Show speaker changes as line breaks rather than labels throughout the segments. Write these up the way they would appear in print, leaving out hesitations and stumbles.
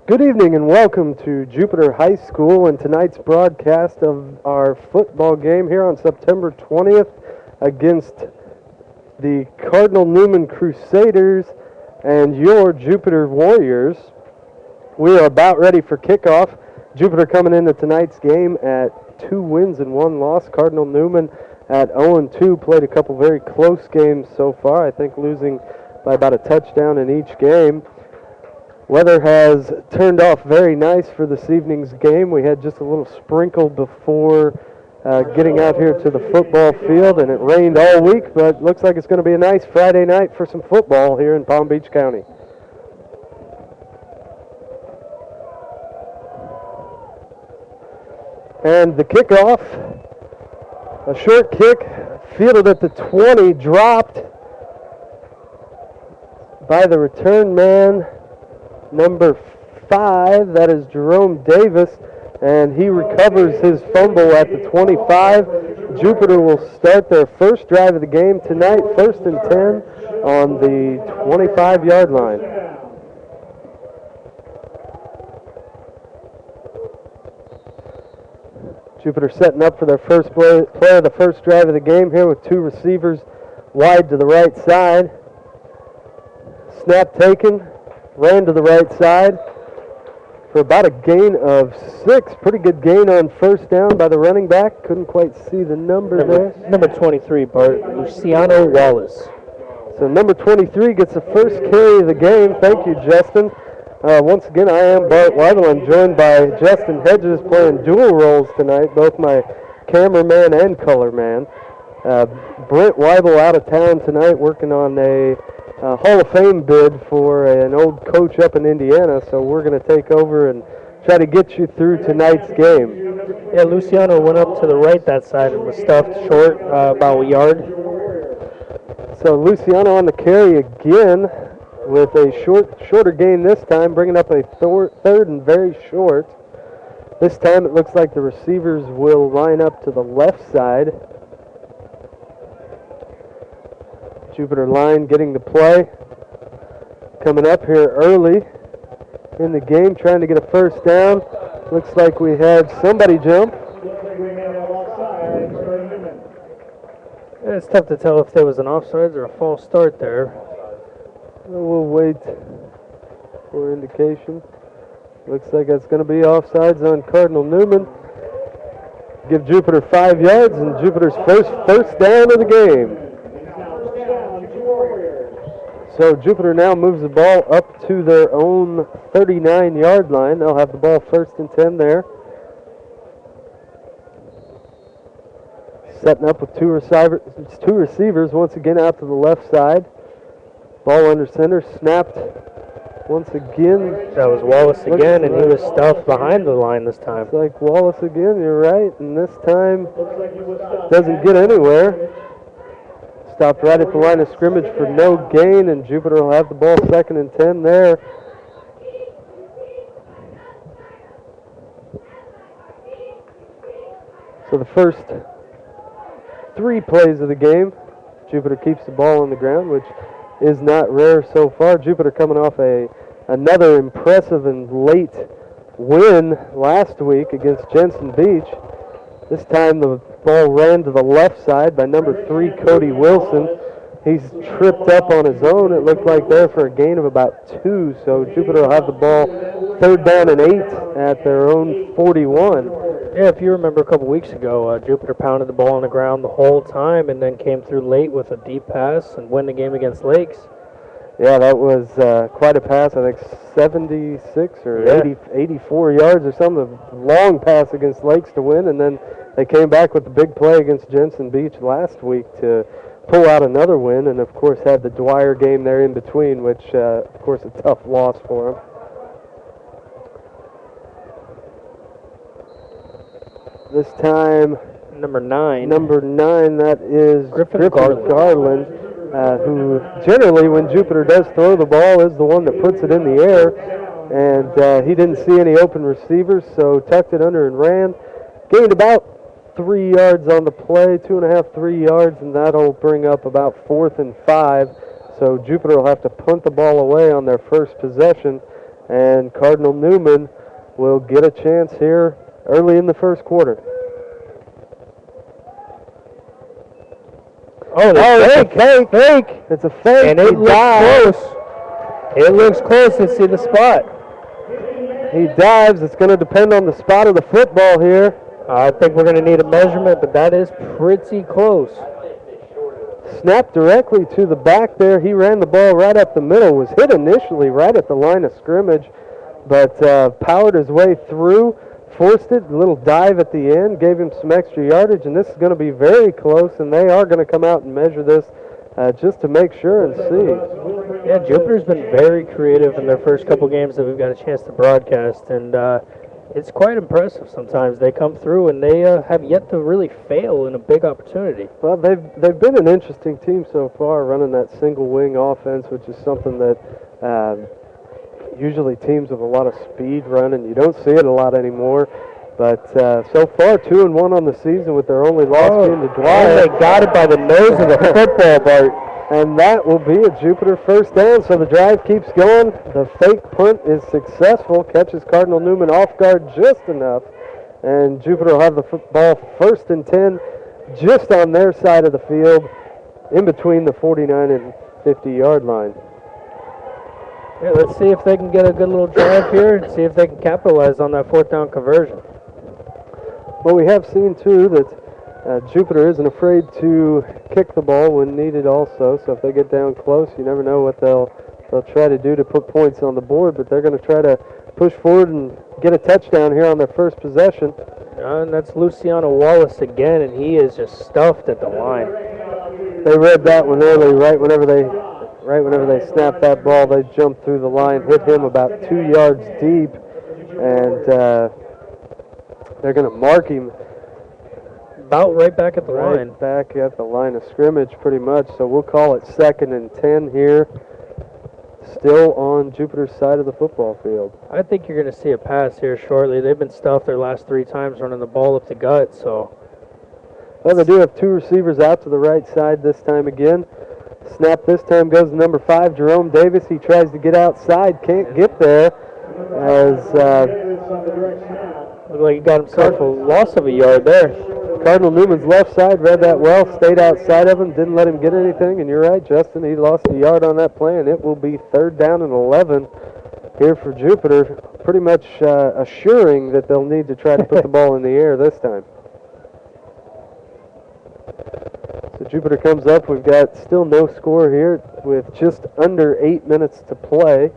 Good evening and welcome to Jupiter High School and tonight's broadcast of our football game here on September 20th against the Cardinal Newman Crusaders and your Jupiter Warriors. We are about ready for kickoff. Jupiter coming into tonight's game at 2 wins and 1 loss. Cardinal Newman at 0-2, played a couple very close games so far, I think losing by about a touchdown in each game. Weather has turned off very nice for this evening's game. We had just a little sprinkle before getting out here to the football field, and it rained all week, but looks like it's going to be a nice Friday night for some football here in Palm Beach County. And the kickoff, a short kick, fielded at the 20, dropped by the return man, number 5, that is Jerome Davis, and he recovers his fumble at the 25. Jupiter will start their first drive of the game tonight, 1st and 10 on the 25-yard line. Jupiter setting up for their first play of the first drive of the game here with 2 receivers wide to the right side. Snap taken. Ran to the right side for about a gain of 6. Pretty good gain on first down by the running back. Couldn't quite see the number there.
Number 23, Bart, Luciano Wallace.
So number 23 gets the first carry of the game. Thank you, Justin. Once again, I am Bart Weidel. I'm joined by Justin Hedges playing dual roles tonight, both my cameraman and color man. Brent Weibel out of town tonight working on a Hall of Fame bid for an old coach up in Indiana, so we're going to take over and try to get you through tonight's game.
Yeah, Luciano went up to the right that side and was stuffed short about a yard.
So Luciano on the carry again with a shorter gain this time, bringing up a third and very short. This time it looks like the receivers will line up to the left side. Jupiter line getting the play. Coming up here early in the game, trying to get a first down. Looks like we had somebody jump.
Yeah, it's tough to tell if there was an offsides or a false start there.
We'll wait for indication. Looks like that's going to be offsides on Cardinal Newman. Give Jupiter 5 yards and Jupiter's first down of the game. So Jupiter now moves the ball up to their own 39-yard line. They'll have the ball 1st and 10 there. Setting up with two receivers once again out to the left side. Ball under center, snapped once again.
That was Wallace again, and he was stuffed behind the line this time.
It's like Wallace again, you're right, and this time doesn't get anywhere. Stopped right at the line of scrimmage for no gain, and Jupiter will have the ball 2nd and 10 there. So the first 3 plays of the game, Jupiter keeps the ball on the ground, which is not rare so far. Jupiter coming off another impressive and late win last week against Jensen Beach. This time the ball ran to the left side by number 3, Cody Wilson. He's tripped up on his own, it looked like there, for a gain of about 2. So Jupiter will have the ball 3rd down and 8 at their own 41.
Yeah, if you remember a couple weeks ago, Jupiter pounded the ball on the ground the whole time and then came through late with a deep pass and won the game against Lakes.
Yeah, that was quite a pass. I think 76 or 84 yards or something. A long pass against Lakes to win, and then they came back with the big play against Jensen Beach last week to pull out another win, and of course had the Dwyer game there in between, which of course a tough loss for them. This time,
Number 9,
that is
Griffin
Garland. Who generally, when Jupiter does throw the ball, is the one that puts it in the air. And he didn't see any open receivers, so tucked it under and ran. Gained about 3 yards on the play, 2.5, 3 yards, and that'll bring up about 4th and 5. So Jupiter will have to punt the ball away on their first possession and Cardinal Newman will get a chance here early in the first quarter.
Oh, fake.
It's a fake.
And it looks close. It looks close. Let's see the spot.
He dives. It's going to depend on the spot of the football here.
I think we're going to need a measurement, but that is pretty close.
Snapped directly to the back there. He ran the ball right up the middle. Was hit initially right at the line of scrimmage, but powered his way through. Forced it, a little dive at the end, gave him some extra yardage, and this is going to be very close, and they are going to come out and measure this just to make sure and see.
Yeah, Jupiter's been very creative in their first couple games that we've got a chance to broadcast, and it's quite impressive sometimes. They come through, and they have yet to really fail in a big opportunity.
Well, they've been an interesting team so far, running that single wing offense, which is something that usually teams with a lot of speed run, and you don't see it a lot anymore. But so far, 2-1 on the season with their only loss being to Dwyer.
They got it by the nose of the football, Bart.
And that will be a Jupiter first down, so the drive keeps going. The fake punt is successful, catches Cardinal Newman off guard just enough, and Jupiter will have the football 1st and 10 just on their side of the field, in between the 49 and 50-yard line.
Yeah, let's see if they can get a good little drive here and see if they can capitalize on that 4th down conversion.
Well, we have seen, too, that Jupiter isn't afraid to kick the ball when needed also, so if they get down close, you never know what they'll try to do to put points on the board, but they're going to try to push forward and get a touchdown here on their first possession.
And that's Luciano Wallace again, and he is just stuffed at the line.
They read that one early, right whenever they snapped that ball, they jumped through the line, hit him about 2 yards deep, and they're going to mark him
about right back at the line.
Right back at the line of scrimmage, pretty much. So we'll call it 2nd and 10 here, still on Jupiter's side of the football field.
I think you're going to see a pass here shortly. They've been stuffed their last 3 times running the ball up the gut, so.
Well, they do have 2 receivers out to the right side this time again. Snap this time goes to number 5, Jerome Davis. He tries to get outside, can't get there, as
looked like he got himself a loss of a yard there.
Cardinal Newman's left side read that well, stayed outside of him, didn't let him get anything, and you're right, Justin, he lost a yard on that play, and it will be 3rd down and 11 here for Jupiter, pretty much assuring that they'll need to try to put the ball in the air this time. So Jupiter comes up. We've got still no score here with just under 8 minutes to play.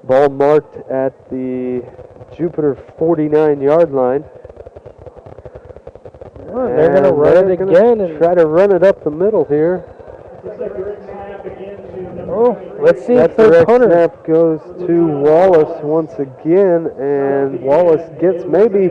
Ball marked at the Jupiter 49-yard line.
Oh, they're going to run it again and
try to run it up the middle here.
Oh, let's see if
the
their punter
snap goes to Wallace once again, and Wallace gets maybe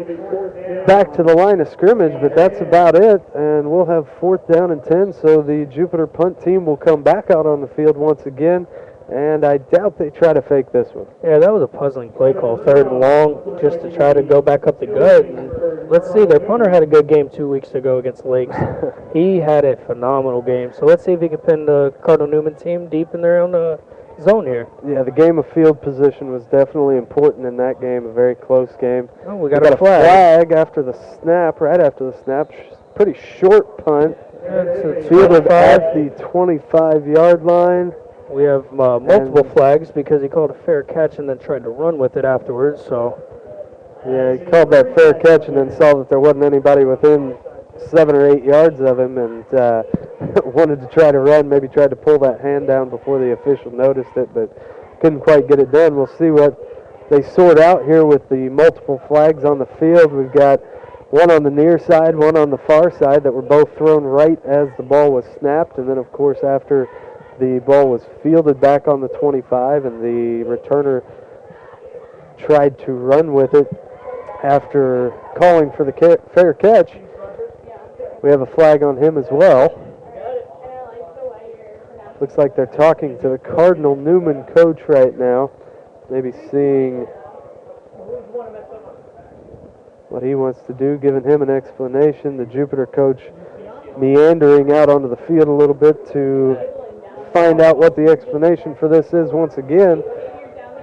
back to the line of scrimmage, but that's about it, and we'll have 4th down and 10, so the Jupiter punt team will come back out on the field once again, and I doubt they try to fake this one.
Yeah, that was a puzzling play call, 3rd and long, just to try to go back up the gut. And let's see, their punter had a good game 2 weeks ago against Lakes. He had a phenomenal game, so let's see if he can pin the Cardinal Newman team deep in their own zone here.
Yeah, the game of field position was definitely important in that game, a very close game.
Oh, we got a
flag after the snap, right after the snap. Pretty short punt. Fielded at the 25-yard line.
We have multiple flags because he called a fair catch and then tried to run with it afterwards. So,
yeah, he called that fair catch and then saw that there wasn't anybody within 7 or 8 yards of him and wanted to try to run, maybe tried to pull that hand down before the official noticed it, but couldn't quite get it done. We'll see what they sort out here with the multiple flags on the field. We've got one on the near side, one on the far side that were both thrown right as the ball was snapped, and then, of course, after the ball was fielded back on the 25 and the returner tried to run with it after calling for the fair catch. We have a flag on him as well. Looks like they're talking to the Cardinal Newman coach right now, maybe seeing what he wants to do, giving him an explanation. The Jupiter coach meandering out onto the field a little bit to find out what the explanation for this is once again.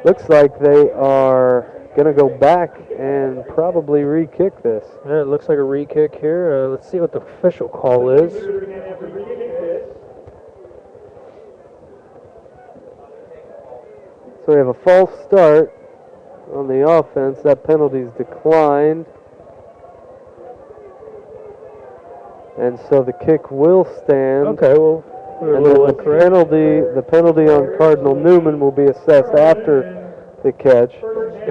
Looks like they are going to go back and probably re-kick this.
Yeah, it looks like a re-kick here. Let's see what the official call is.
So we have a false start on the offense. That penalty's declined. And so the kick will stand.
Okay, well, we're a
And
little
then
incorrect.
the penalty on Cardinal Newman will be assessed after the catch.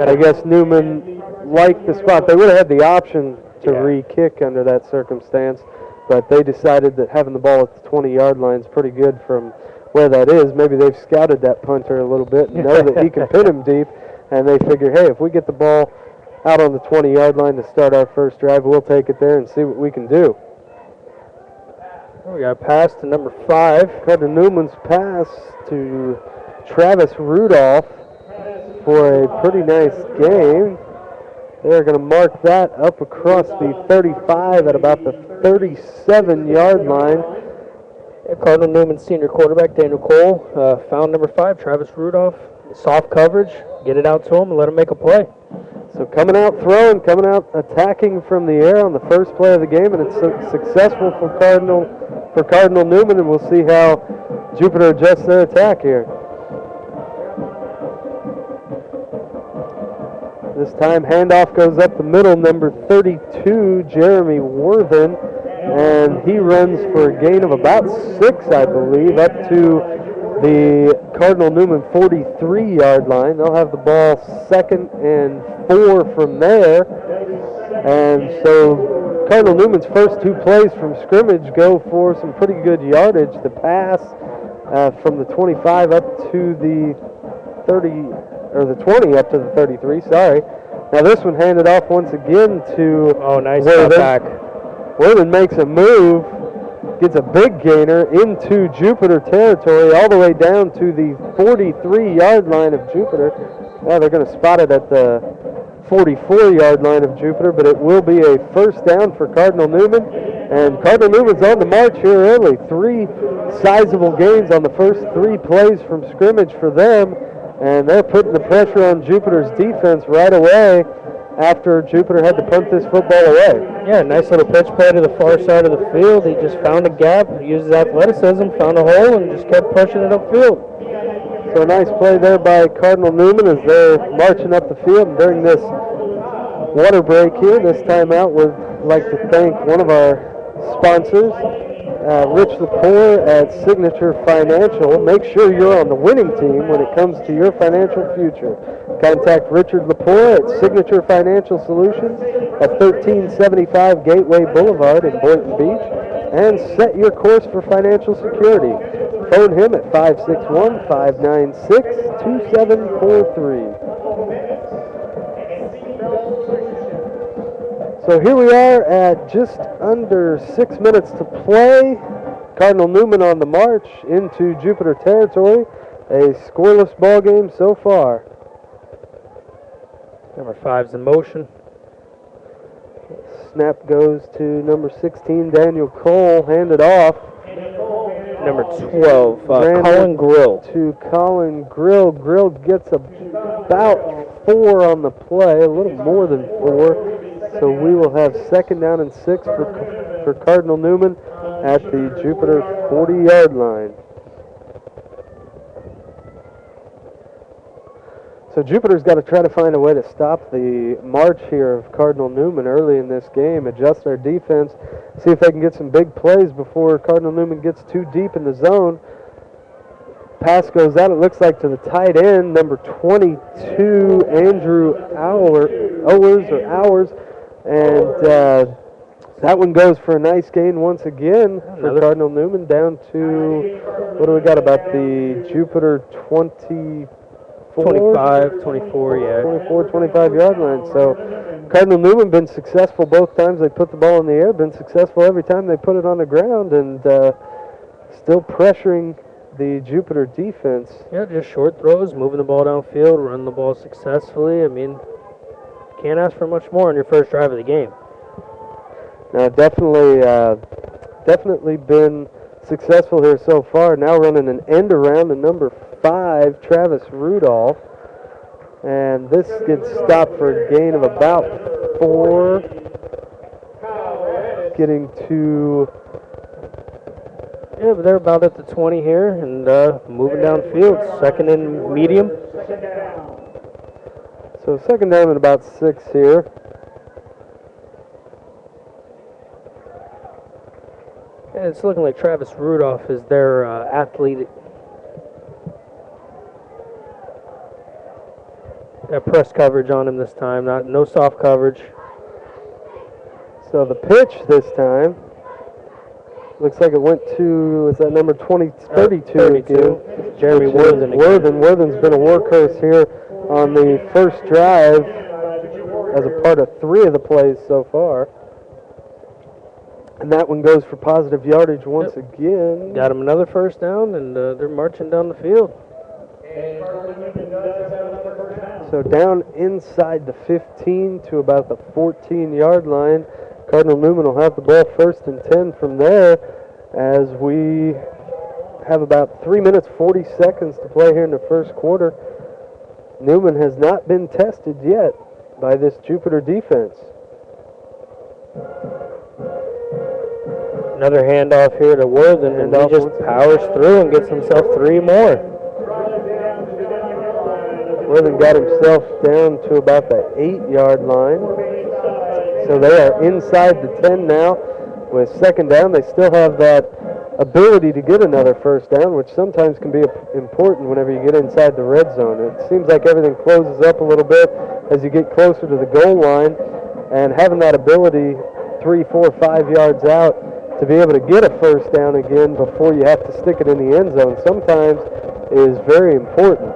I guess Newman liked the spot. They would have had the option to re-kick under that circumstance, but they decided that having the ball at the 20-yard line is pretty good from where that is. Maybe they've scouted that punter a little bit and know that he can pin him deep, and they figure, hey, if we get the ball out on the 20-yard line to start our first drive, we'll take it there and see what we can do.
We got a pass to number 5.
Cardinal Newman's pass to Travis Rudolph for a pretty nice game. They're going to mark that up across the 35 at about the 37-yard line.
Cardinal Newman senior quarterback Daniel Cole found number 5, Travis Rudolph. Soft coverage, get it out to him and let him make a play.
So coming out throwing, coming out attacking from the air on the first play of the game, and it's successful for Cardinal Newman, and we'll see how Jupiter adjusts their attack here. This time handoff goes up the middle, number 32, Jeremy Worthen, and he runs for a gain of about 6, I believe, up to the Cardinal Newman 43-yard line. They'll have the ball 2nd and 4 from there. And so Cardinal Newman's first 2 plays from scrimmage go for some pretty good yardage. The pass from the 25 up to the 30, or the 20 up to the 33, sorry. Now this one handed off once again to
nice
Worthen. Worthen makes a move, gets a big gainer into Jupiter territory, all the way down to the 43-yard line of Jupiter. Now they're going to spot it at the 44-yard line of Jupiter, but it will be a first down for Cardinal Newman. And Cardinal Newman's on the march here early. 3 sizable gains on the first 3 plays from scrimmage for them, and they're putting the pressure on Jupiter's defense right away after Jupiter had to punt this football away.
Yeah, nice little pitch play to the far side of the field. He just found a gap, used his athleticism, found a hole, and just kept pushing it upfield.
So a nice play there by Cardinal Newman as they're marching up the field. And during this water break here, this timeout, we'd like to thank one of our sponsors, Rich Lepore at Signature Financial. Make sure you're on the winning team when it comes to your financial future. Contact Richard Lepore at Signature Financial Solutions at 1375 Gateway Boulevard in Boynton Beach and set your course for financial security. Phone him at 561-596-2743. So here we are at just under 6 minutes to play. Cardinal Newman on the march into Jupiter territory. A scoreless ball game so far.
Number 5's in motion.
Snap goes to number 16, Daniel Cole, handed off.
Number 12, Colin Grill.
To Colin Grill. Grill gets about 4 on the play, a little more than 4. So we will have 2nd down and 6 for Cardinal Newman at the Jupiter 40-yard line. So Jupiter's got to try to find a way to stop the march here of Cardinal Newman early in this game, adjust their defense, see if they can get some big plays before Cardinal Newman gets too deep in the zone. Pass goes out, it looks like, to the tight end, number 22, Andrew Owers, and that one goes for a nice gain once again for Cardinal Newman, down to, what do we got, about the Jupiter 25, 25-yard line. So Cardinal Newman been successful both times they put the ball in the air, been successful every time they put it on the ground, and still pressuring the Jupiter defense.
Yeah, just short throws, moving the ball downfield, running the ball successfully. I mean, can't ask for much more on your first drive of the game.
Now, definitely been successful here so far. Now running an end around to number 5, Travis Rudolph. And this gets stopped for a gain of about 4. Getting to...
Yeah, but they're about at the 20 here and moving downfield. Second and medium.
So second down and about 6 here.
Yeah, it's looking like Travis Rudolph is their athlete. Got press coverage on him this time, no soft coverage.
So the pitch this time looks like it went to, was that number 32?
32. Jeremy Worthen.
Worthen's been a workhorse here on the first drive as a part of 3 of the plays so far. And that one goes for positive yardage once again.
Got him another first down, and they're marching down the field.
So down inside the 15 to about the 14-yard line. Cardinal Newman will have the ball first and 10 from there as we have about 3 minutes, 40 seconds to play here in the first quarter. Newman has not been tested yet by this Jupiter defense.
Another handoff here to Worthen, and he just powers through and gets himself 3 more.
Worthen got himself down to about the 8-yard line. So they are inside the 10 now with second down. They still have that ability to get another first down, which sometimes can be important whenever you get inside the red zone. It seems like everything closes up a little bit as you get closer to the goal line, and having that ability 3, 4, 5 yards out to be able to get a first down again before you have to stick it in the end zone sometimes is very important.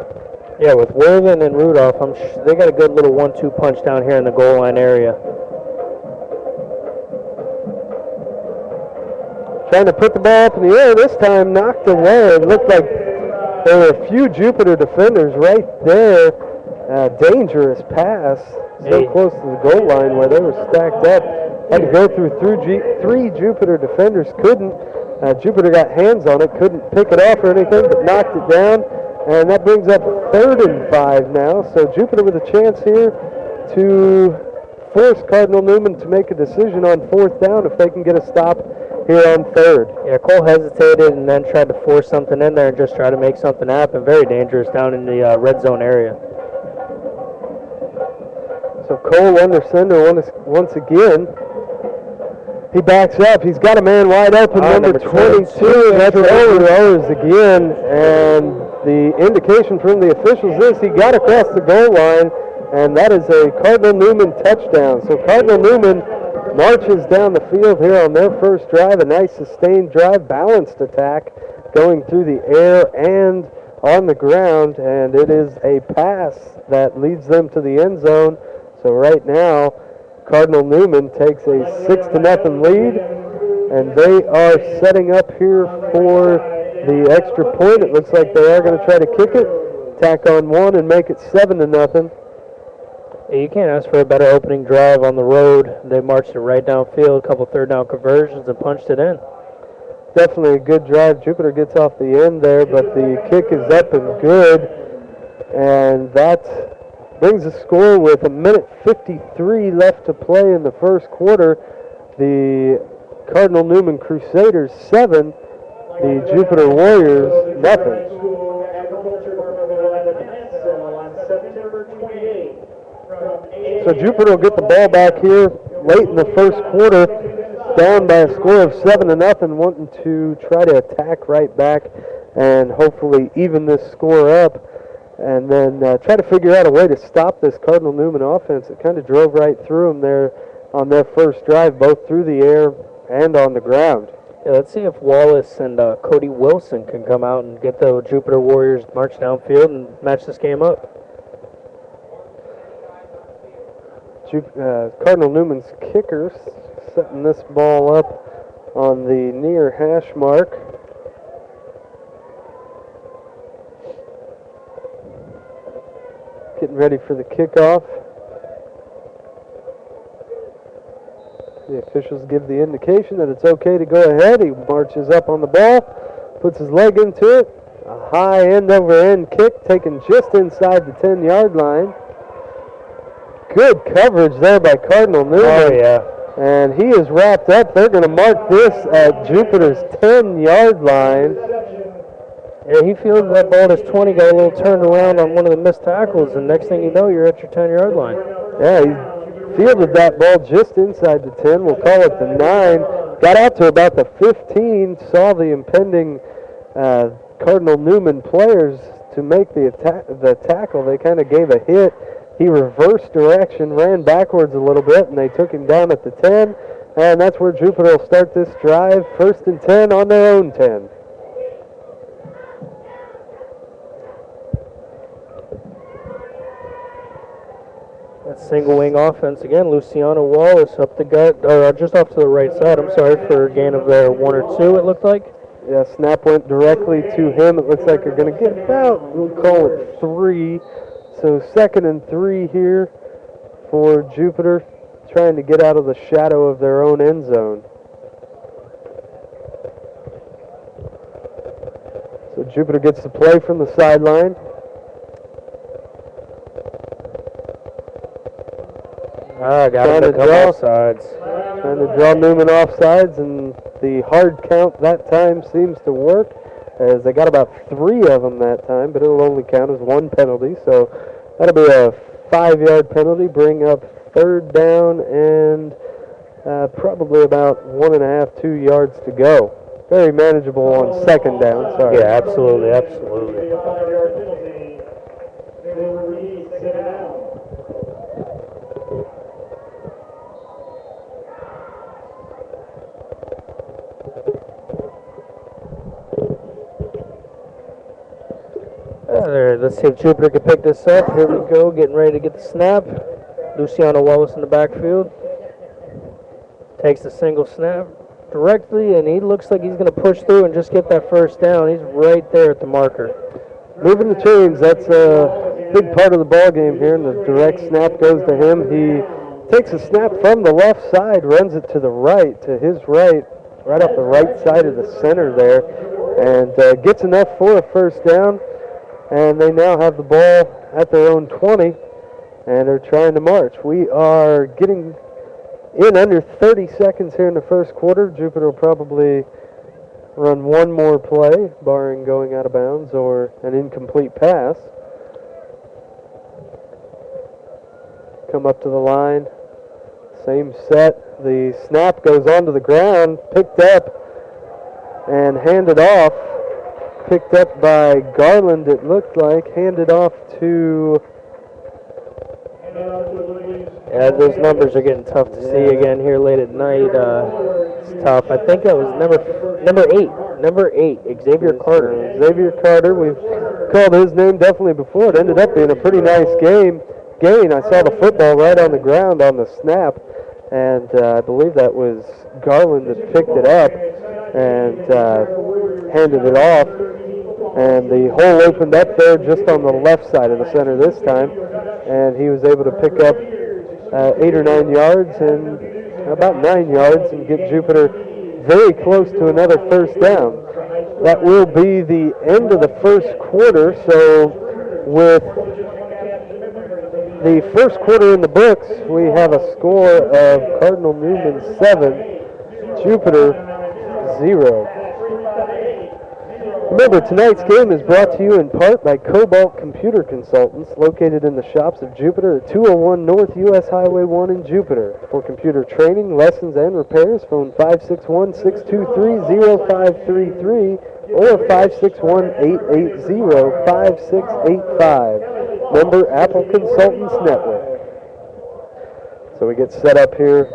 Yeah, with Worthen and Rudolph, they got a good little 1-2 punch down here in the goal line area.
Trying to put the ball up in the air, this time knocked away. It looked like there were a few Jupiter defenders right there. Dangerous pass, so close to the goal line where they were stacked up. Had to go through 3 Jupiter defenders, couldn't. Jupiter got hands on it, couldn't pick it off or anything, but knocked it down. And that brings up 3rd and 5 now. So Jupiter with a chance here to force Cardinal Newman to make a decision on 4th down if they can get a stop here on 3rd.
Yeah, Cole hesitated and then tried to force something in there and just try to make something happen. Very dangerous down in the red zone area.
So Cole under center once again. He backs up. He's got a man wide open, number 22. That's Rose again. And the indication from the officials is he got across the goal line, and that is a Cardinal Newman touchdown. So Cardinal Newman marches down the field here on their first drive, a nice sustained drive, balanced attack going through the air and on the ground, and it is a pass that leads them to the end zone. So right now, Cardinal Newman takes a 6-0 lead, and they are setting up here for the extra point. It looks like they are going to try to kick it, tack on 1, and make it 7-0.
You can't ask for a better opening drive on the road. They marched it right downfield, a couple 3rd down conversions, and punched it in.
Definitely a good drive. Jupiter gets off the end there, but the kick is up and good, and that brings the score with 1:53 left to play in the first quarter. The Cardinal Newman Crusaders 7, the Jupiter Warriors nothing. So Jupiter will get the ball back here late in the first quarter, down by a score of 7-0, wanting to try to attack right back and hopefully even this score up, and then try to figure out a way to stop this Cardinal Newman offense. It kind of drove right through them there on their first drive, both through the air and on the ground.
Yeah, let's see if Wallace and Cody Wilson can come out and get the Jupiter Warriors march downfield and match this game up.
Cardinal Newman's kickers setting this ball up on the near hash mark. Getting ready for the kickoff. The officials give the indication that it's okay to go ahead. He marches up on the ball, puts his leg into it. high end-over-end kick taken just inside the 10-yard line. Good coverage there by Cardinal Newman.
Oh, yeah.
And he is wrapped up. They're going to mark this at Jupiter's 10-yard line.
Yeah, he fielded that ball at his 20, got a little turned around on one of the missed tackles, and next thing you know, you're at your 10-yard line.
Yeah, he fielded that ball just inside the 10. We'll call it the 9. Got out to about the 15, saw the impending Cardinal Newman players to make the tackle. They kind of gave a hit. He reversed direction, ran backwards a little bit, and they took him down at the 10. And that's where Jupiter will start this drive, 1st and 10 on their own 10.
That single wing offense again. Luciano Wallace up the gut, or just off to the right side. I'm sorry, for a gain of their 1 or 2. It looked like.
Yeah, snap went directly to him. It looks like they're going to get about, we'll call it 3. So 2nd and 3 here for Jupiter, trying to get out of the shadow of their own end zone. So Jupiter gets the play from the sideline.
Got him to come off sides.
Trying to draw Newman off sides, and the hard count that time seems to work, as they got about 3 of them that time, but it'll only count as 1 penalty. So that'll be a 5-yard penalty, bring up 3rd down, and probably about 1.5, 2 yards to go. Very manageable on 2nd down. Sorry.
Yeah, absolutely, absolutely. Let's see if Jupiter can pick this up. Here we go, getting ready to get the snap. Luciano Wallace in the backfield. Takes the single snap directly, and he looks like he's going to push through and just get that 1st down. He's right there at the marker.
Moving the chains, that's a big part of the ball game here, and the direct snap goes to him. He takes a snap from the left side, runs it to the right, to his right up the right side of the center there, and gets enough for a 1st down. And they now have the ball at their own 20 and are trying to march. We are getting in under 30 seconds here in the 1st quarter. Jupiter will probably run 1 more play, barring going out of bounds or an incomplete pass. Come up to the line. Same set. The snap goes onto the ground, picked up and handed off. Picked up by Garland, it looked like, handed off to...
Yeah, those numbers are getting tough to see again here late at night. It's tough. I think that was number 8, Xavier Carter.
Xavier Carter, we've called his name definitely before. It ended up being a pretty nice gain. I saw the football right on the ground on the snap, and I believe that was Garland that picked it up and handed it off. And the hole opened up there just on the left side of the center this time, and he was able to pick up 8 or 9 yards and about 9 yards and get Jupiter very close to another 1st down. That will be the end of the 1st quarter. So with the 1st quarter in the books, we have a score of Cardinal Newman 7, Jupiter 0. Remember, tonight's game is brought to you in part by Cobalt Computer Consultants, located in the shops of Jupiter at 201 North US Highway 1 in Jupiter. For computer training, lessons, and repairs, phone 561-623-0533 or 561-880-5685. Member Apple Consultants Network. So we get set up here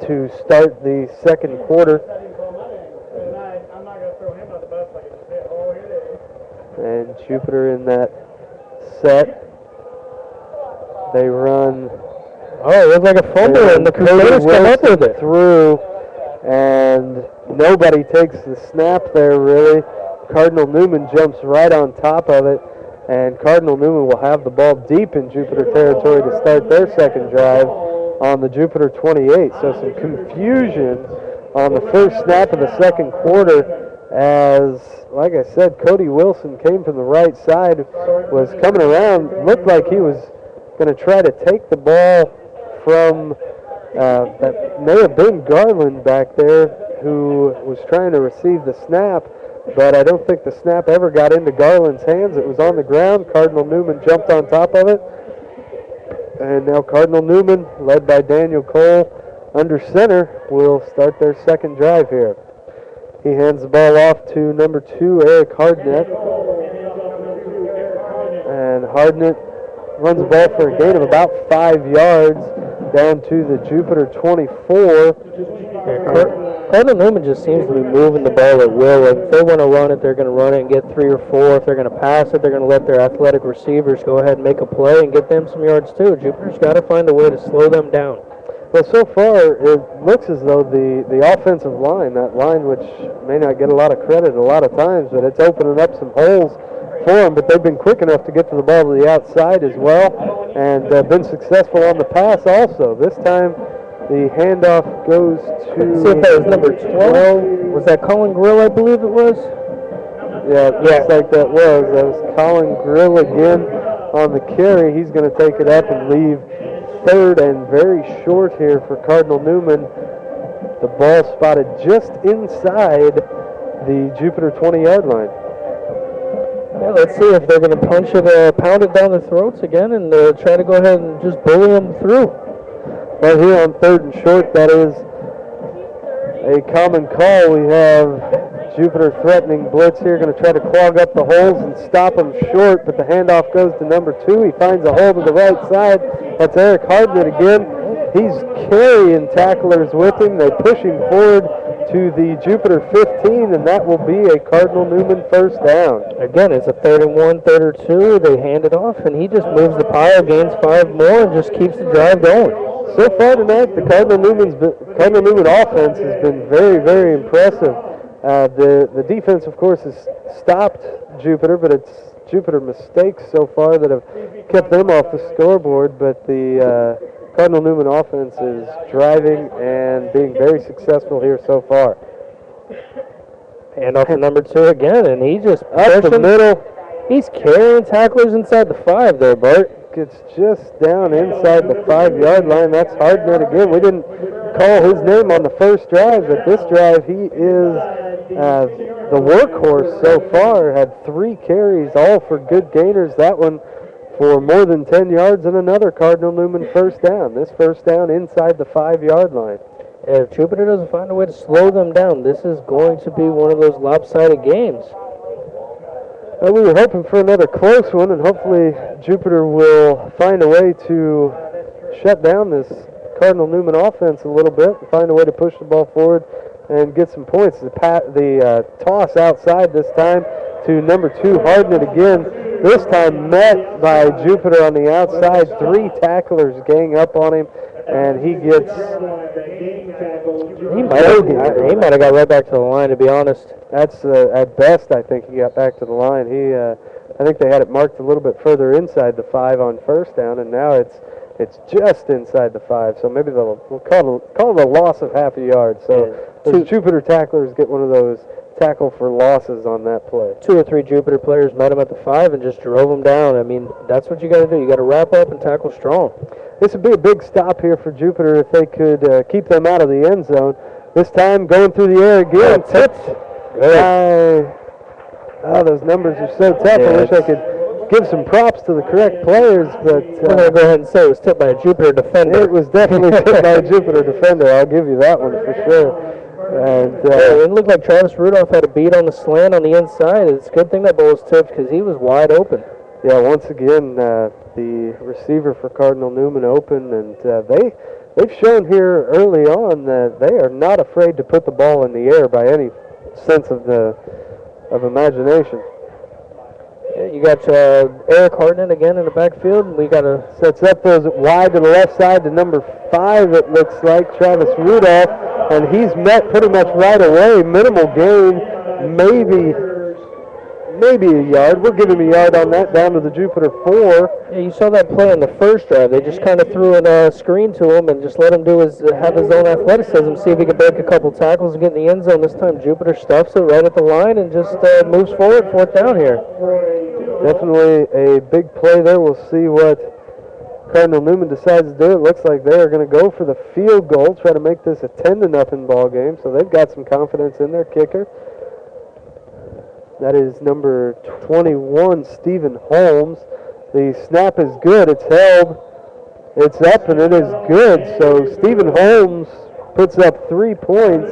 to start the 2nd quarter. And Jupiter in that set. They run.
Oh, it looks like a fumble, and the Crusaders come up with it.
Through, and nobody takes the snap there, really. Cardinal Newman jumps right on top of it, and Cardinal Newman will have the ball deep in Jupiter territory to start their 2nd drive on the Jupiter 28. So some confusion on the 1st snap of the 2nd quarter. as, like I said, Cody Wilson came from the right side, was coming around, looked like he was going to try to take the ball from, that may have been Garland back there, who was trying to receive the snap, but I don't think the snap ever got into Garland's hands. It was on the ground. Cardinal Newman jumped on top of it. And now Cardinal Newman, led by Daniel Cole, under center, will start their second drive here. He hands the ball off to number 2, Eric Hardnett. And Hardnett runs the ball for a gain of about 5 yards down to the Jupiter 24.
Cardinal Newman just seems to be moving the ball at will. Like if they want to run it, they're going to run it and get 3 or 4. If they're going to pass it, they're going to let their athletic receivers go ahead and make a play and get them some yards too. Jupiter's got to find a way to slow them down.
Well, so far, it looks as though the offensive line, that line which may not get a lot of credit a lot of times, but it's opening up some holes for them, but they've been quick enough to get to the ball to the outside as well, and been successful on the pass also. This time, the handoff goes to...
See if that was number 12. Was that Colin Grill, I believe it was?
Yeah, it looks like that was. That was Colin Grill again on the carry. He's going to take it up and leave third and very short here for Cardinal Newman. The ball spotted just inside the Jupiter 20-yard line.
Yeah, let's see if they're going to pound it down their throats again and try to go ahead and just bully them through.
Right here on third and short, that is a common call. We have Jupiter threatening blitz here, going to try to clog up the holes and stop them short, but the handoff goes to number 2. He finds a hole to the right side. That's Eric Hardnett again. He's carrying tacklers with him. They push him forward to the Jupiter 15, and that will be a Cardinal Newman first down.
Again, it's a 3rd and 1, 3rd and 2. They hand it off, and he just moves the pile, gains 5 more, and just keeps the drive going.
So far tonight, the Cardinal Newman offense has been very, very impressive. The defense, of course, has stopped Jupiter, but it's Jupiter mistakes so far that have kept them off the scoreboard. But the Cardinal Newman offense is driving and being very successful here so far.
Hand off to number 2 again, and he just
up the middle.
He's carrying tacklers inside the 5 there, Bart.
Gets just down inside the 5-yard line. That's Hardnett again. We didn't call his name on the first drive, but this drive he is the workhorse so far. Had 3 carries, all for good gainers. That one for more than 10 yards, and another Cardinal Newman first down. This first down inside the 5-yard line.
If Jupiter doesn't find a way to slow them down, this is going to be one of those lopsided games.
Well, we were hoping for another close one, and hopefully Jupiter will find a way to shut down this Cardinal Newman offense a little bit and find a way to push the ball forward and get some points. The toss outside this time to number 2, Hardnett again. This time met by Jupiter on the outside. 3 tacklers gang up on him, and he gets...
He might have got right back to the line, to be honest.
That's at best. I think he got back to the line. I think they had it marked a little bit further inside the 5 on first down, and now it's just inside the 5. So maybe we'll call it a loss of half a yard. So those Jupiter tacklers get one of those tackle for losses on that play.
2 or 3 Jupiter players met him at the 5 and just drove him down. I mean, that's what you got to do. You got to wrap up and tackle strong.
This would be a big stop here for Jupiter if they could keep them out of the end zone. This time going through the air again. Tipped. Those numbers are so tough. I wish I could give some props to the correct players, but
I'm going to go ahead and say it was tipped by a Jupiter defender.
It was definitely tipped by a Jupiter defender. I'll give you that one for sure. And
it looked like Travis Rudolph had a beat on the slant on the inside. It's a good thing that ball was tipped because he was wide open.
Yeah, once again, the receiver for Cardinal Newman open, and they've shown here early on that they are not afraid to put the ball in the air by any sense of imagination.
Yeah, you got Eric Hardnett again in the backfield. We got
sets up those wide to the left side to number 5. It looks like Travis Rudolph, and he's met pretty much right away. Minimal gain, maybe maybe a yard. We'll give him a yard on that, down to the Jupiter 4.
Yeah, you saw that play in the first drive. They just kind of threw a screen to him and just let him have his own athleticism, see if he could break a couple tackles and get in the end zone. This time Jupiter stuffs it right at the line and just moves forward, fourth down here.
Definitely a big play there. We'll see what Cardinal Newman decides to do. It looks like they are going to go for the field goal, try to make this a 10-0 ball game. So they've got some confidence in their kicker. That is number 21, Stephen Holmes. The snap is good. It's held. It's up, and it is good. So Stephen Holmes puts up 3 points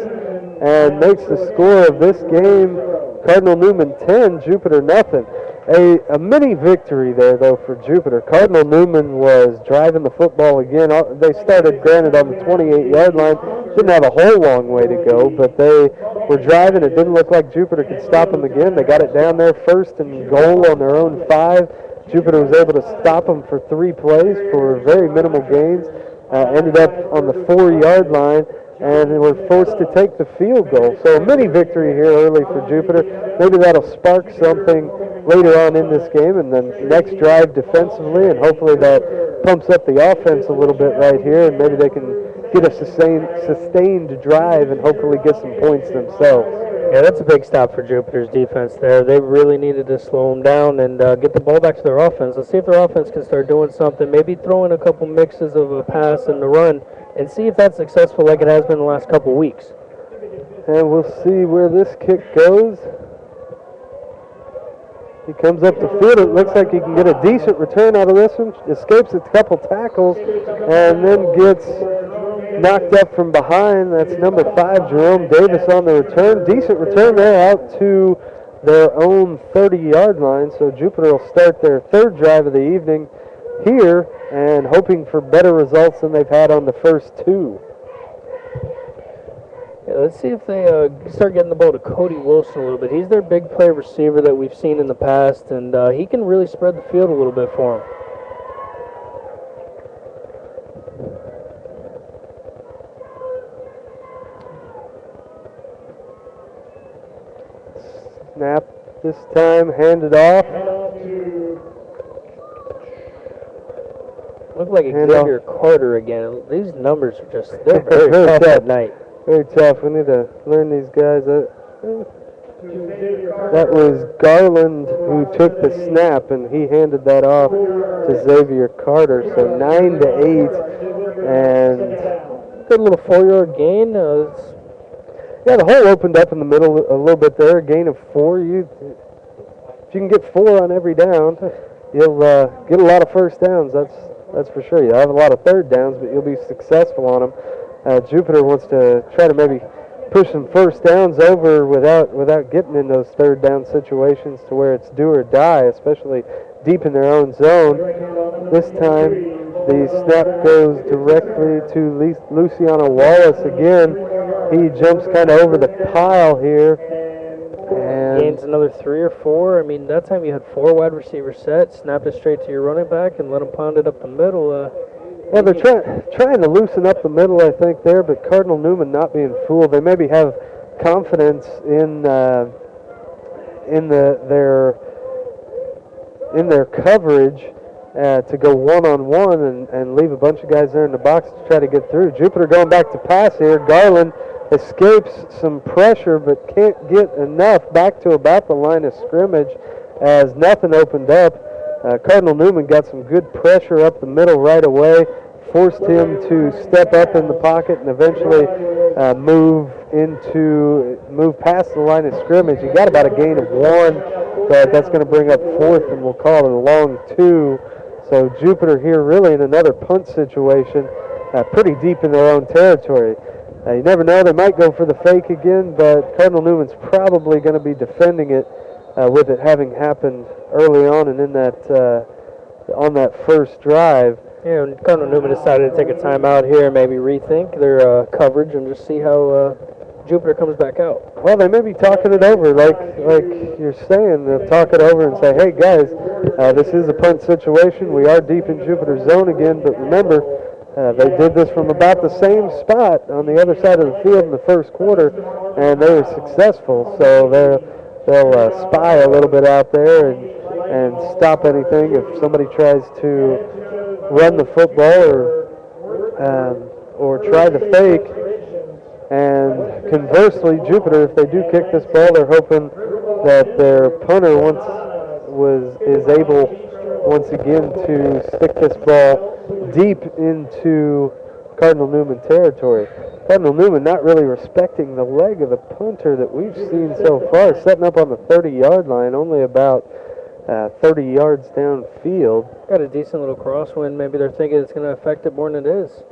and makes the score of this game Cardinal Newman 10, Jupiter nothing. A mini victory there, though, for Jupiter. Cardinal Newman was driving the football again. They started, granted, on the 28-yard line. Didn't have a whole long way to go, but they were driving. It didn't look like Jupiter could stop them again. They got it down there first and goal on their own 5. Jupiter was able to stop them for 3 plays for very minimal gains. Ended up on the 4-yard line, and they were forced to take the field goal. So a mini victory here early for Jupiter. Maybe that'll spark something later on in this game, and then next drive defensively, and hopefully that pumps up the offense a little bit right here, and maybe they can get a sustained drive and hopefully get some points themselves.
Yeah, that's a big stop for Jupiter's defense there. They really needed to slow them down and get the ball back to their offense. Let's see if their offense can start doing something, maybe throw in a couple mixes of a pass and the run, and see if that's successful like it has been the last couple weeks.
And we'll see where this kick goes. He comes up the field. It looks like he can get a decent return out of this one. Escapes a couple tackles and then gets knocked up from behind. That's number 5, Jerome Davis on the return. Decent return there out to their own 30-yard line. So Jupiter will start their 3rd drive of the evening here and hoping for better results than they've had on the first 2.
Yeah, let's see if they start getting the ball to Cody Wilson a little bit. He's their big play receiver that we've seen in the past, and he can really spread the field a little bit for them.
Snap this time, handed off.
Look like Xavier Carter again. These numbers are just, they're very tough at night.
Very tough. We need to learn these guys. That was Garland who took the snap, and he handed that off to Xavier Carter. So 9-8, and
good little 4-yard gain.
Yeah, the hole opened up in the middle a little bit there. A gain of 4. If you can get 4 on every down, you'll get a lot of first downs. That's for sure. You'll have a lot of third downs, but you'll be successful on them. Jupiter wants to try to maybe push some first downs over without getting in those third down situations to where it's do or die, especially deep in their own zone. This time, the snap goes directly to Luciano Wallace again. He jumps kind of over the pile here. And
gains another 3 or 4. I mean, that time you had 4 wide receivers set, snapped it straight to your running back, and let him pound it up the middle.
Yeah, they're trying to loosen up the middle, I think, there, but Cardinal Newman not being fooled. They maybe have confidence in their coverage to go one-on-one and leave a bunch of guys there in the box to try to get through. Jupiter going back to pass here. Garland escapes some pressure but can't get enough back to about the line of scrimmage as nothing opened up. Cardinal Newman got some good pressure up the middle right away, forced him to step up in the pocket and eventually move past the line of scrimmage. He got about a gain of 1, but that's going to bring up 4th, and we'll call it a long 2. So Jupiter here really in another punt situation, pretty deep in their own territory. You never know, they might go for the fake again, but Cardinal Newman's probably going to be defending it with it having happened early on and in that on that first drive.
Yeah, and Cardinal Newman decided to take a timeout here, maybe rethink their coverage and just see how Jupiter comes back out.
Well, they may be talking it over, like you're saying. They'll talk it over and say, hey, guys, this is a punt situation. We are deep in Jupiter's zone again, but remember, they did this from about the same spot on the other side of the field in the first quarter, and they were successful. So they'll spy a little bit out there and stop anything if somebody tries to run the football or try the fake. And conversely, Jupiter, if they do kick this ball, they're hoping that their punter is able once again to stick this ball deep into Cardinal Newman territory. Cardinal Newman not really respecting the leg of the punter that we've seen so far, setting up on the 30-yard line, only about 30 yards downfield.
Got a decent little crosswind. Maybe they're thinking it's going to affect it more than it is.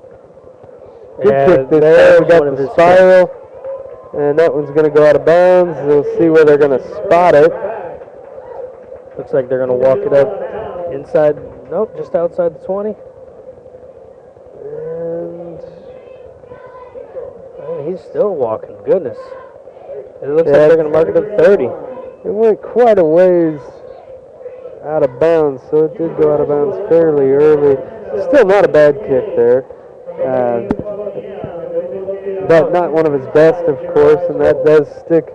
Good kick this time. We got the spiral, and that one's going to go out of bounds. We'll see where they're going to spot it.
Looks like they're going to walk it up inside. Nope, just outside the 20. And he's still walking. Goodness. It looks like they're going to mark it at 30.
It went quite a ways out of bounds, so it did go out of bounds fairly early. Still not a bad kick there. But not one of his best, of course, and that does stick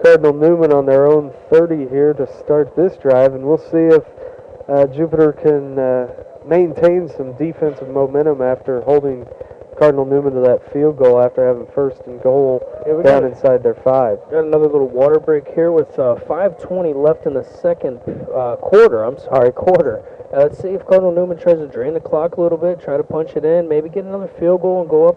Cardinal Newman on their own 30 here to start this drive, and we'll see if Jupiter can maintain some defensive momentum after holding Cardinal Newman to that field goal after having first and goal down inside their 5.
Got another little water break here with 5:20 left in the second quarter. Let's see if Cardinal Newman tries to drain the clock a little bit, try to punch it in, maybe get another field goal and go up,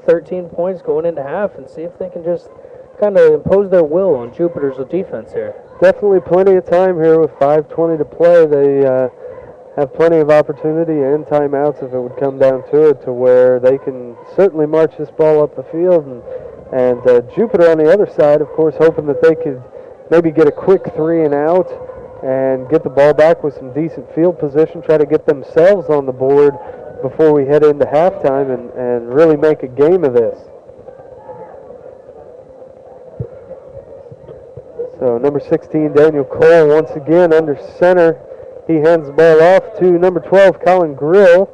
13 points going into half, and see if they can just kind of impose their will on Jupiter's defense here.
Definitely plenty of time here with 5:20 to play. They have plenty of opportunity and timeouts if it would come down to it, to where they can certainly march this ball up the field. And Jupiter on the other side, of course, hoping that they could maybe get a quick 3 and out and get the ball back with some decent field position, try to get themselves on the board before we head into halftime and really make a game of this. So number 16, Daniel Cole, once again under center. He hands the ball off to number 12, Colin Grill.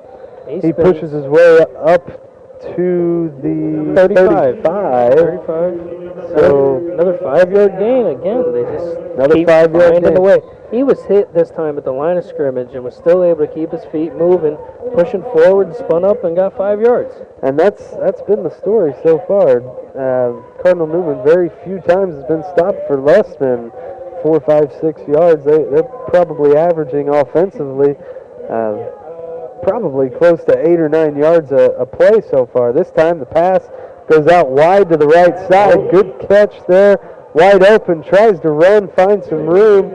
He pushes his way up to the 35.
35. So another 5-yard gain again. They just
another
keep
5-yard
finding
gain.
the way. He was hit this time at the line of scrimmage and was still able to keep his feet moving, pushing forward, spun up, and got 5 yards.
And that's been the story so far. Cardinal Newman very few times has been stopped for less than 4, 5, 6 yards. They're probably averaging offensively probably close to 8 or 9 yards a play so far. This time the pass goes out wide to the right side. Good catch there. Wide open, tries to run, finds some room.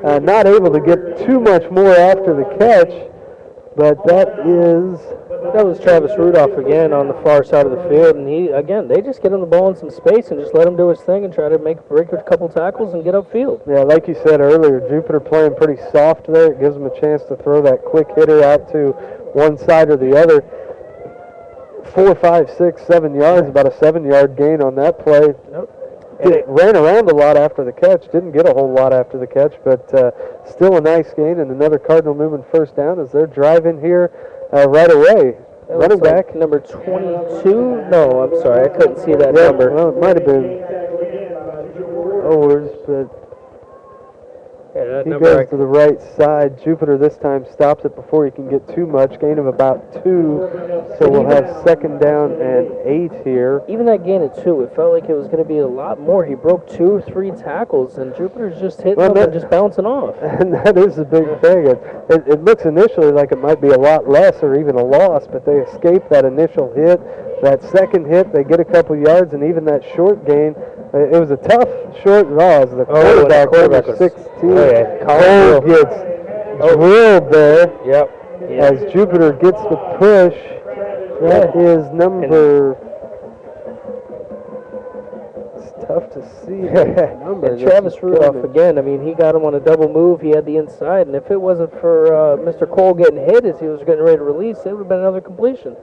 Not able to get too much more after the catch, but that
was Travis Rudolph again on the far side of the field, and they just get him the ball in some space and just let him do his thing and try to break a couple tackles and get upfield.
Yeah, like you said earlier, Jupiter playing pretty soft there. It gives them a chance to throw that quick hitter out to one side or the other. 4, 5, 6, 7 yards, about a 7-yard gain on that play.
Nope.
It ran around a lot after the catch, didn't get a whole lot after the catch, but still a nice gain and another Cardinal Newman first down as they're driving here right away. Running back.
Number 22? No, I'm sorry, I couldn't see that number.
Well, it might have been Owers, but he goes to the right side. Jupiter this time stops it before he can get too much. Gain of about 2, so we'll have second down and 8 here.
Even that gain of 2, it felt like it was going to be a lot more. He broke 2 or 3 tackles, and Jupiter's just hitting them and just bouncing off.
And that is a big thing. It looks initially like it might be a lot less or even a loss, but they escape that initial hit. That second hit, they get a couple yards, and even that short gain. It was a tough short loss. The quarterback number 16. Cole gets drilled there.
Yep.
As Jupiter gets the push. That is number. It's tough to see.
And Travis Rudolph again. I mean, he got him on a double move. He had the inside, and if it wasn't for Mr. Cole getting hit as he was getting ready to release, it would have been another completion.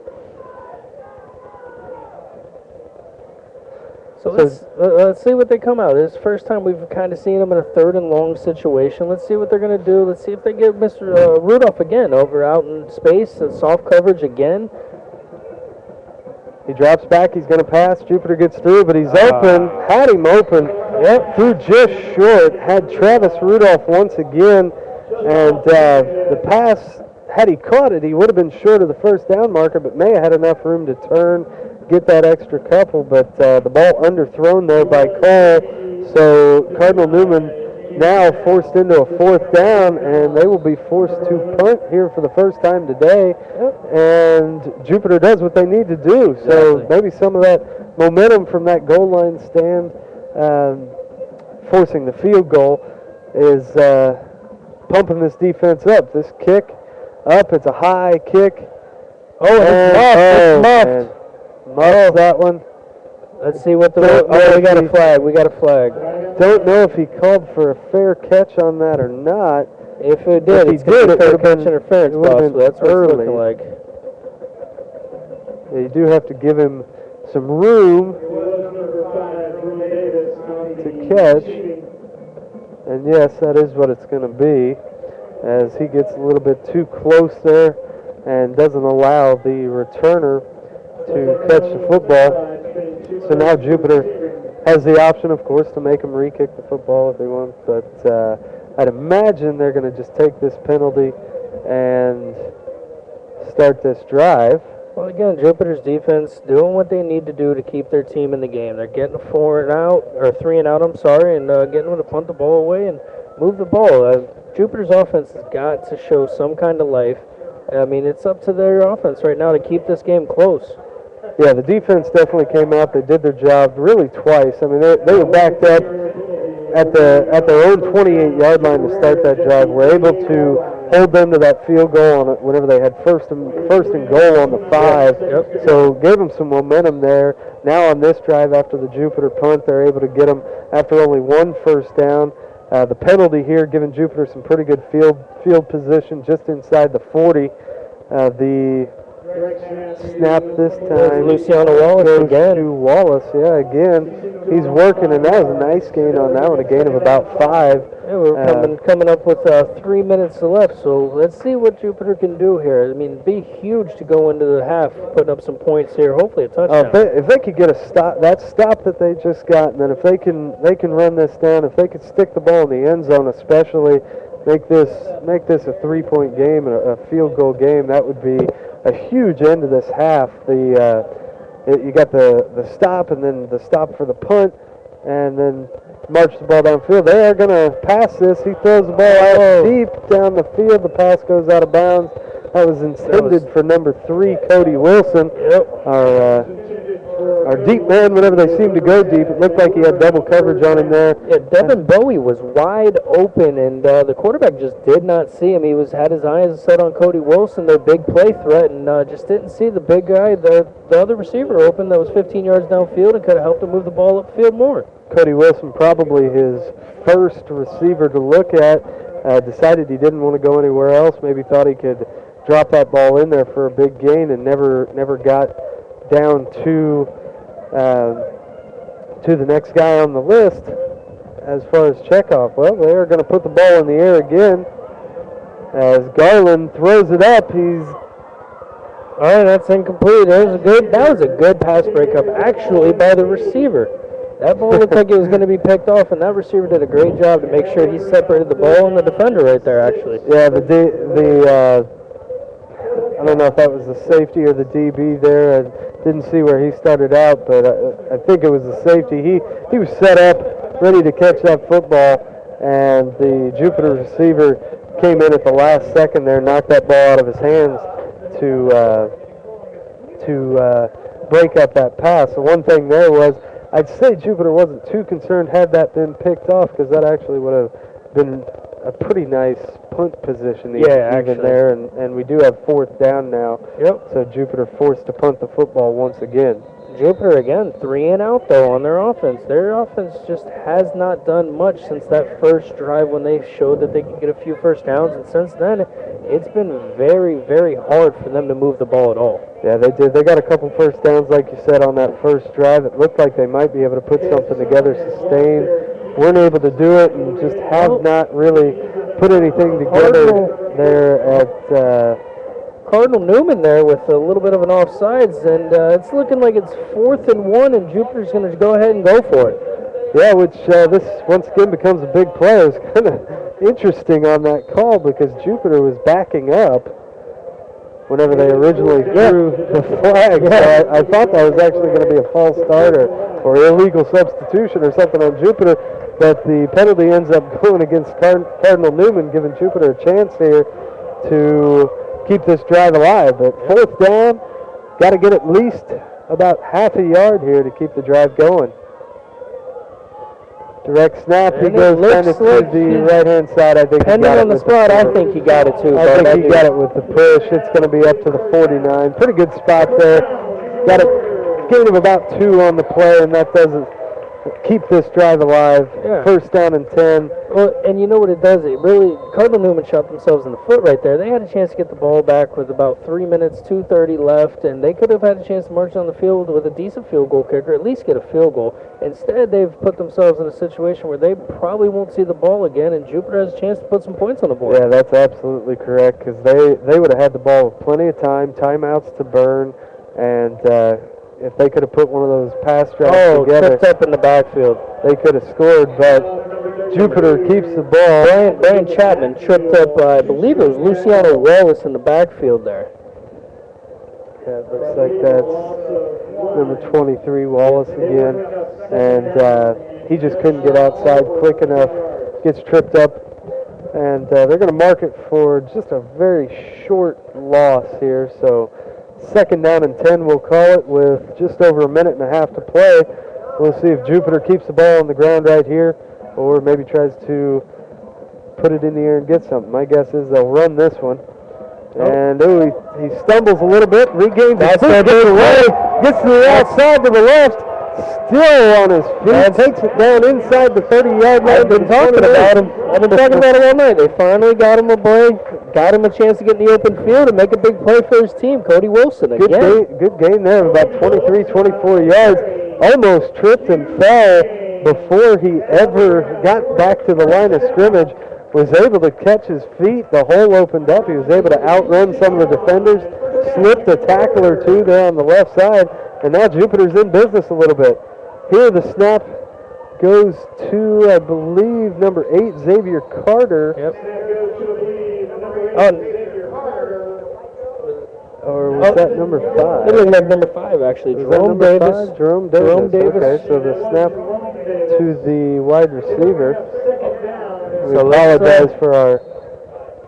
So let's see what they come out. It's the first time we've kind of seen them in a 3rd and long situation. Let's see what they're going to do. Let's see if they get Mr. Rudolph again over out in space and soft coverage again.
He drops back. He's going to pass. Jupiter gets through, but he's open. Had him open.
Yep.
Threw just short. Had Travis Rudolph once again. And the pass, had he caught it, he would have been short of the first down marker, but may have had enough room to turn, get that extra couple. But the ball underthrown there by Cole. So Cardinal Newman now forced into a fourth down, and they will be forced to punt here for the first time today. And Jupiter does what they need to do. So maybe some of that momentum from that goal line stand, forcing the field goal, is pumping this defense up. This kick up, it's a high kick.
Oh, it's muffed.
Muffed that one.
Let's see what the... we got a flag. We got a flag.
Don't know if he called for a fair catch on that or not.
If it did,
it's going to be fair catch interference, possibly. That's what it's looking like. Yeah, you do have to give him some room to catch. And yes, that is what it's going to be, as he gets a little bit too close there and doesn't allow the returner to catch the football. So now Jupiter has the option, of course, to make him re-kick the football if they want, but I'd imagine they're going to just take this penalty and start this drive.
Well, again, Jupiter's defense doing what they need to do to keep their team in the game. They're getting a 3 and out, and getting them to punt the ball away and move the ball. Jupiter's offense has got to show some kind of life. I mean, it's up to their offense right now to keep this game close.
Yeah, the defense definitely came out. They did their job really twice. I mean, they were backed up at their own 28-yard line to start that drive. Were able to hold them to that field goal on it whenever they had first and goal on the 5.
Yep.
So gave them some momentum there. Now on this drive after the Jupiter punt, they're able to get them after only one first down. The penalty here giving Jupiter some pretty good field position just inside the 40. The snap this time.
Luciano Wallace again.
To Wallace, yeah, again. He's working, and that was a nice gain on that one, a gain of about 5.
Yeah, we're coming up with 3 minutes left, so let's see what Jupiter can do here. I mean, it'd be huge to go into the half, putting up some points here, hopefully a touchdown.
If they could get a stop, that stop that they just got, and then if they can run this down, if they could stick the ball in the end zone especially, make this a 3-point game, a field goal game, that would be a huge end to this half. You got the stop, and then the stop for the punt, and then march the ball downfield. They are going to pass this. He throws the ball out deep down the field. The pass goes out of bounds. That was intended for number 3, Cody Wilson.
Yep.
Our deep man, whenever they seem to go deep, it looked like he had double coverage on him there.
Yeah, Devin Bowie was wide open, and the quarterback just did not see him. He had his eyes set on Cody Wilson, their big play threat, and just didn't see the big guy, the other receiver open that was 15 yards downfield and could have helped him move the ball upfield more.
Cody Wilson, probably his first receiver to look at, decided he didn't want to go anywhere else. Maybe thought he could drop that ball in there for a big gain, and never got down to the next guy on the list as far as checkoff. Well, they are going to put the ball in the air again as Garland throws it up.
All right, that's incomplete. That was a good pass breakup, actually, by the receiver. That ball looked like it was going to be picked off, and that receiver did a great job to make sure he separated the ball and the defender right there, actually.
Yeah, I don't know if that was the safety or the DB there. I didn't see where he started out, but I think it was the safety. He was set up, ready to catch that football, and the Jupiter receiver came in at the last second there, knocked that ball out of his hands to break up that pass. The one thing there was, I'd say Jupiter wasn't too concerned had that been picked off, because that actually would have been a pretty nice punt position even there, and we do have 4th down now.
Yep.
So Jupiter forced to punt the football once again.
Jupiter, again, 3 and out, though, on their offense. Their offense just has not done much since that first drive when they showed that they could get a few first downs, and since then, it's been very, very hard for them to move the ball at all.
Yeah, they did. They got a couple first downs, like you said, on that first drive. It looked like they might be able to put something together, sustain. Weren't able to do it, and just have not really put anything together there at
Cardinal Newman there with a little bit of an offsides, and it's looking like it's 4th and 1, and Jupiter's going to go ahead and go for it.
Yeah, which this once again becomes a big play. It was kind of interesting on that call because Jupiter was backing up whenever they originally threw the flag. So I thought that was actually going to be a false start or illegal substitution or something on Jupiter, but the penalty ends up going against Cardinal Newman, giving Jupiter a chance here to keep this drive alive. But fourth down, got to get at least about half a yard here to keep the drive going. Direct snap, he goes kind of to the right-hand side. I think
depending on the spot, I think he got it too.
I think he got it with the push. It's going to be up to the 49. Pretty good spot there. Got a gain of about 2 on the play, and that doesn't keep this drive alive.
Yeah.
First down and 10.
Well, and you know what it does? It really, Cardinal Newman shot themselves in the foot right there. They had a chance to get the ball back with about 3 minutes, 2:30 left, and they could have had a chance to march on the field with a decent field goal kicker, at least get a field goal. Instead, they've put themselves in a situation where they probably won't see the ball again, and Jupiter has a chance to put some points on the board.
Yeah, that's absolutely correct, because they would have had the ball with plenty of time, timeouts to burn, and if they could have put one of those pass drives together,
tripped up in the backfield,
they could have scored, but Jupiter keeps the ball.
Brian Chapman tripped up, I believe it was Luciano Wallace in the backfield there.
Yeah, it looks like that's number 23, Wallace again, and he just couldn't get outside quick enough, gets tripped up, and they're going to mark it for just a very short loss here, so second down and 10, we'll call it, with just over a minute and a half to play. We'll see if Jupiter keeps the ball on the ground right here, or maybe tries to put it in the air and get something. My guess is they'll run this one. And he stumbles a little bit, regains his feet, gets to the outside to the left, still on his feet, takes it down inside the 30-yard line.
I've been talking about him. I've been talking about him all night. They finally got him a break, got him a chance to get in the open field and make a big play for his team. Cody Wilson again.
Good gain there of about 23, 24 yards. Almost tripped and fell before he ever got back to the line of scrimmage. Was able to catch his feet. The hole opened up. He was able to outrun some of the defenders. Slipped a tackle or two there on the left side. And now Jupiter's in business a little bit. Here the snap goes to, I believe, number 8, Xavier Carter.
Yep.
Or was that number 5?
It looked like number 5, actually. Jerome Davis.
Jerome Davis. Okay, so the snap to the wide receiver. We apologize for our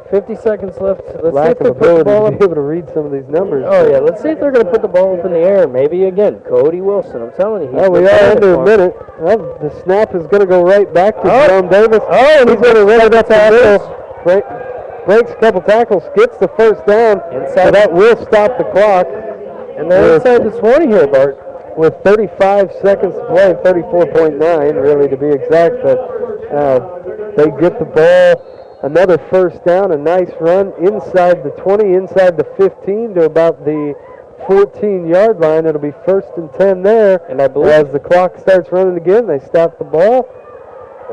50 seconds left. Let's
lack
see if
of ability to be able to read some of these numbers.
Oh, yeah. Let's see if they're going to put the ball up in the air. Maybe again, Cody Wilson. I'm telling you.
Well, we are under a minute. Well, the snap is going to go right back to Jerome Davis.
And
he's going to run it up the middle. Breaks a couple tackles, gets the first down. So that will stop the clock.
And they're inside the 20 here, Bart.
With 35 seconds to play, 34.9 really to be exact, but they get the ball, another first down, a nice run inside the 20, inside the 15 to about the 14-yard line. It'll be first and 10 there. And I believe as the clock starts running again, they stop the ball.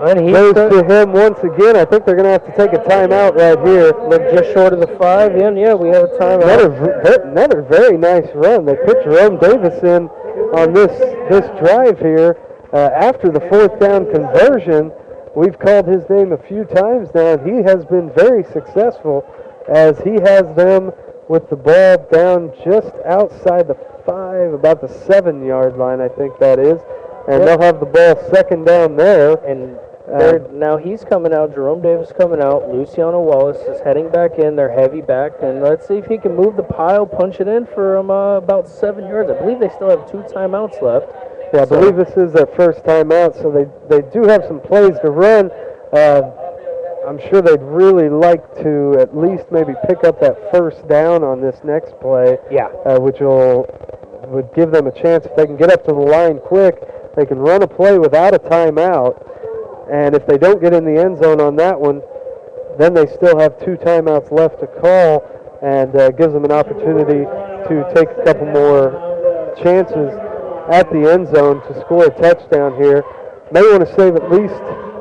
And he goes to him once again. I think they're going to have to take a timeout right here.
Look just short of the 5. Yeah, we have a timeout.
Another very nice run. They put Jerome Davis in on this drive here. After the fourth down conversion, we've called his name a few times now, and he has been very successful as he has them with the ball down just outside the 5, about the 7-yard line, I think that is. And they'll have the ball second down there.
And now he's coming out. Jerome Davis coming out. Luciano Wallace is heading back in. They're heavy back. And let's see if he can move the pile, punch it in for about 7 yards. I believe they still have 2 timeouts left.
Yeah, I believe this is their first timeout, so they do have some plays to run. I'm sure they'd really like to at least maybe pick up that first down on this next play.
Yeah.
Which would give them a chance if they can get up to the line quick. They can run a play without a timeout, and if they don't get in the end zone on that one, then they still have 2 timeouts left to call, and gives them an opportunity to take a couple more chances at the end zone to score a touchdown here. May want to save at least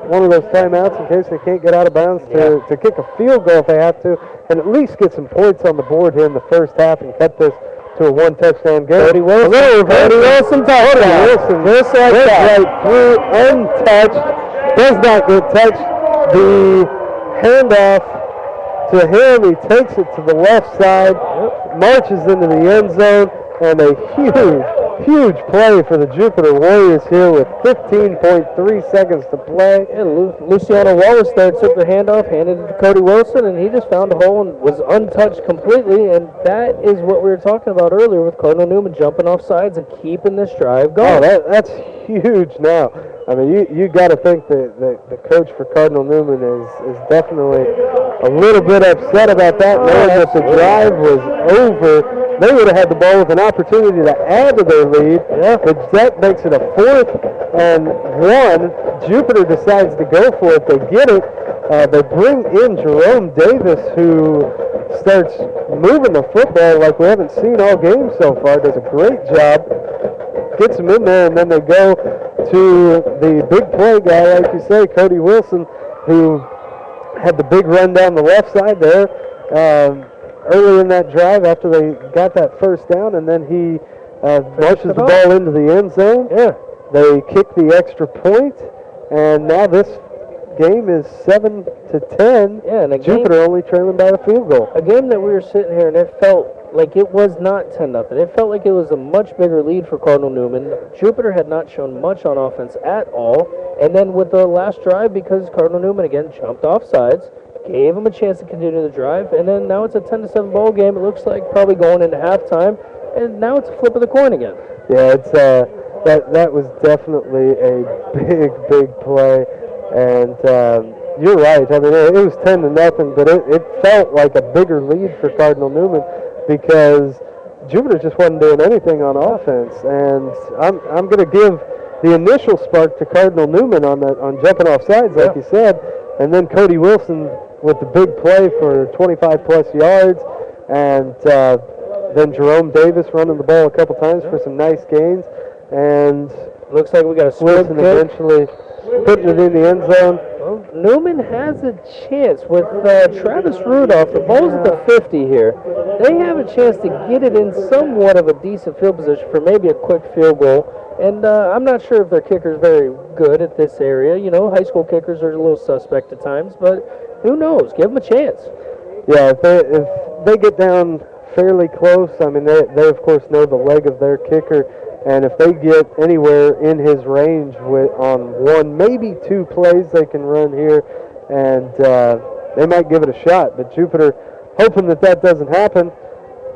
one of those timeouts in case they can't get out of bounds to kick a field goal if they have to, and at least get some points on the board here in the first half and cut this to a one-touchdown game.
Cody Wilson.
Cody Wilson touchdown. Wilson
Just like that.
right through, untouched. Does not get touched. The handoff to him. He takes it to the left side, marches into the end zone, and a huge play for the Jupiter Warriors here with 15.3 seconds to play.
And Luciano Wallace there took the handoff, handed it to Cody Wilson, and he just found a hole and was untouched completely. And that is what we were talking about earlier with Cardinal Newman jumping off sides and keeping this drive going.
Oh, that's huge now. I mean, you got to think that the coach for Cardinal Newman is definitely a little bit upset about that, knowing that the drive was over. They would have had the ball with an opportunity to add to their lead, but that makes it a 4th and 1. Jupiter decides to go for it. They get it. They bring in Jerome Davis, who starts moving the football like we haven't seen all game so far. Does a great job. Gets him in there, and then they go to the big play guy, like you say, Cody Wilson, who had the big run down the left side there early in that drive after they got that first down, and then he marches the ball into the end zone.
Yeah.
They kick the extra point, and now this game is 7-10.
Yeah, and
Jupiter only trailing by a field goal.
A game that we were sitting here, and it felt like it was not 10-0. It felt like it was a much bigger lead for Cardinal Newman. Jupiter had not shown much on offense at all. And then with the last drive, because Cardinal Newman, again, jumped off sides, gave him a chance to continue the drive. And then now it's a 10-7 ball game. It looks like probably going into halftime. And now it's a flip of the coin again.
Yeah, it's that was definitely a big play. And you're right. I mean, it was 10-0, but it felt like a bigger lead for Cardinal Newman, because Jupiter just wasn't doing anything on offense. And I'm going to give the initial spark to Cardinal Newman on jumping off sides, like you said, and then Cody Wilson with the big play for 25-plus yards, and then Jerome Davis running the ball a couple times for some nice gains. And
looks like we got a
Wilson eventually putting it in the end zone.
Well, Newman has a chance with Travis Rudolph. The ball's at the 50 here. They have a chance to get it in somewhat of a decent field position for maybe a quick field goal. And I'm not sure if their kicker's very good at this area. You know, high school kickers are a little suspect at times, but who knows? Give them a chance.
Yeah, if they get down fairly close, I mean, they of course know the leg of their kicker. And if they get anywhere in his range on one, maybe two plays they can run here, and they might give it a shot. But Jupiter, hoping that doesn't happen,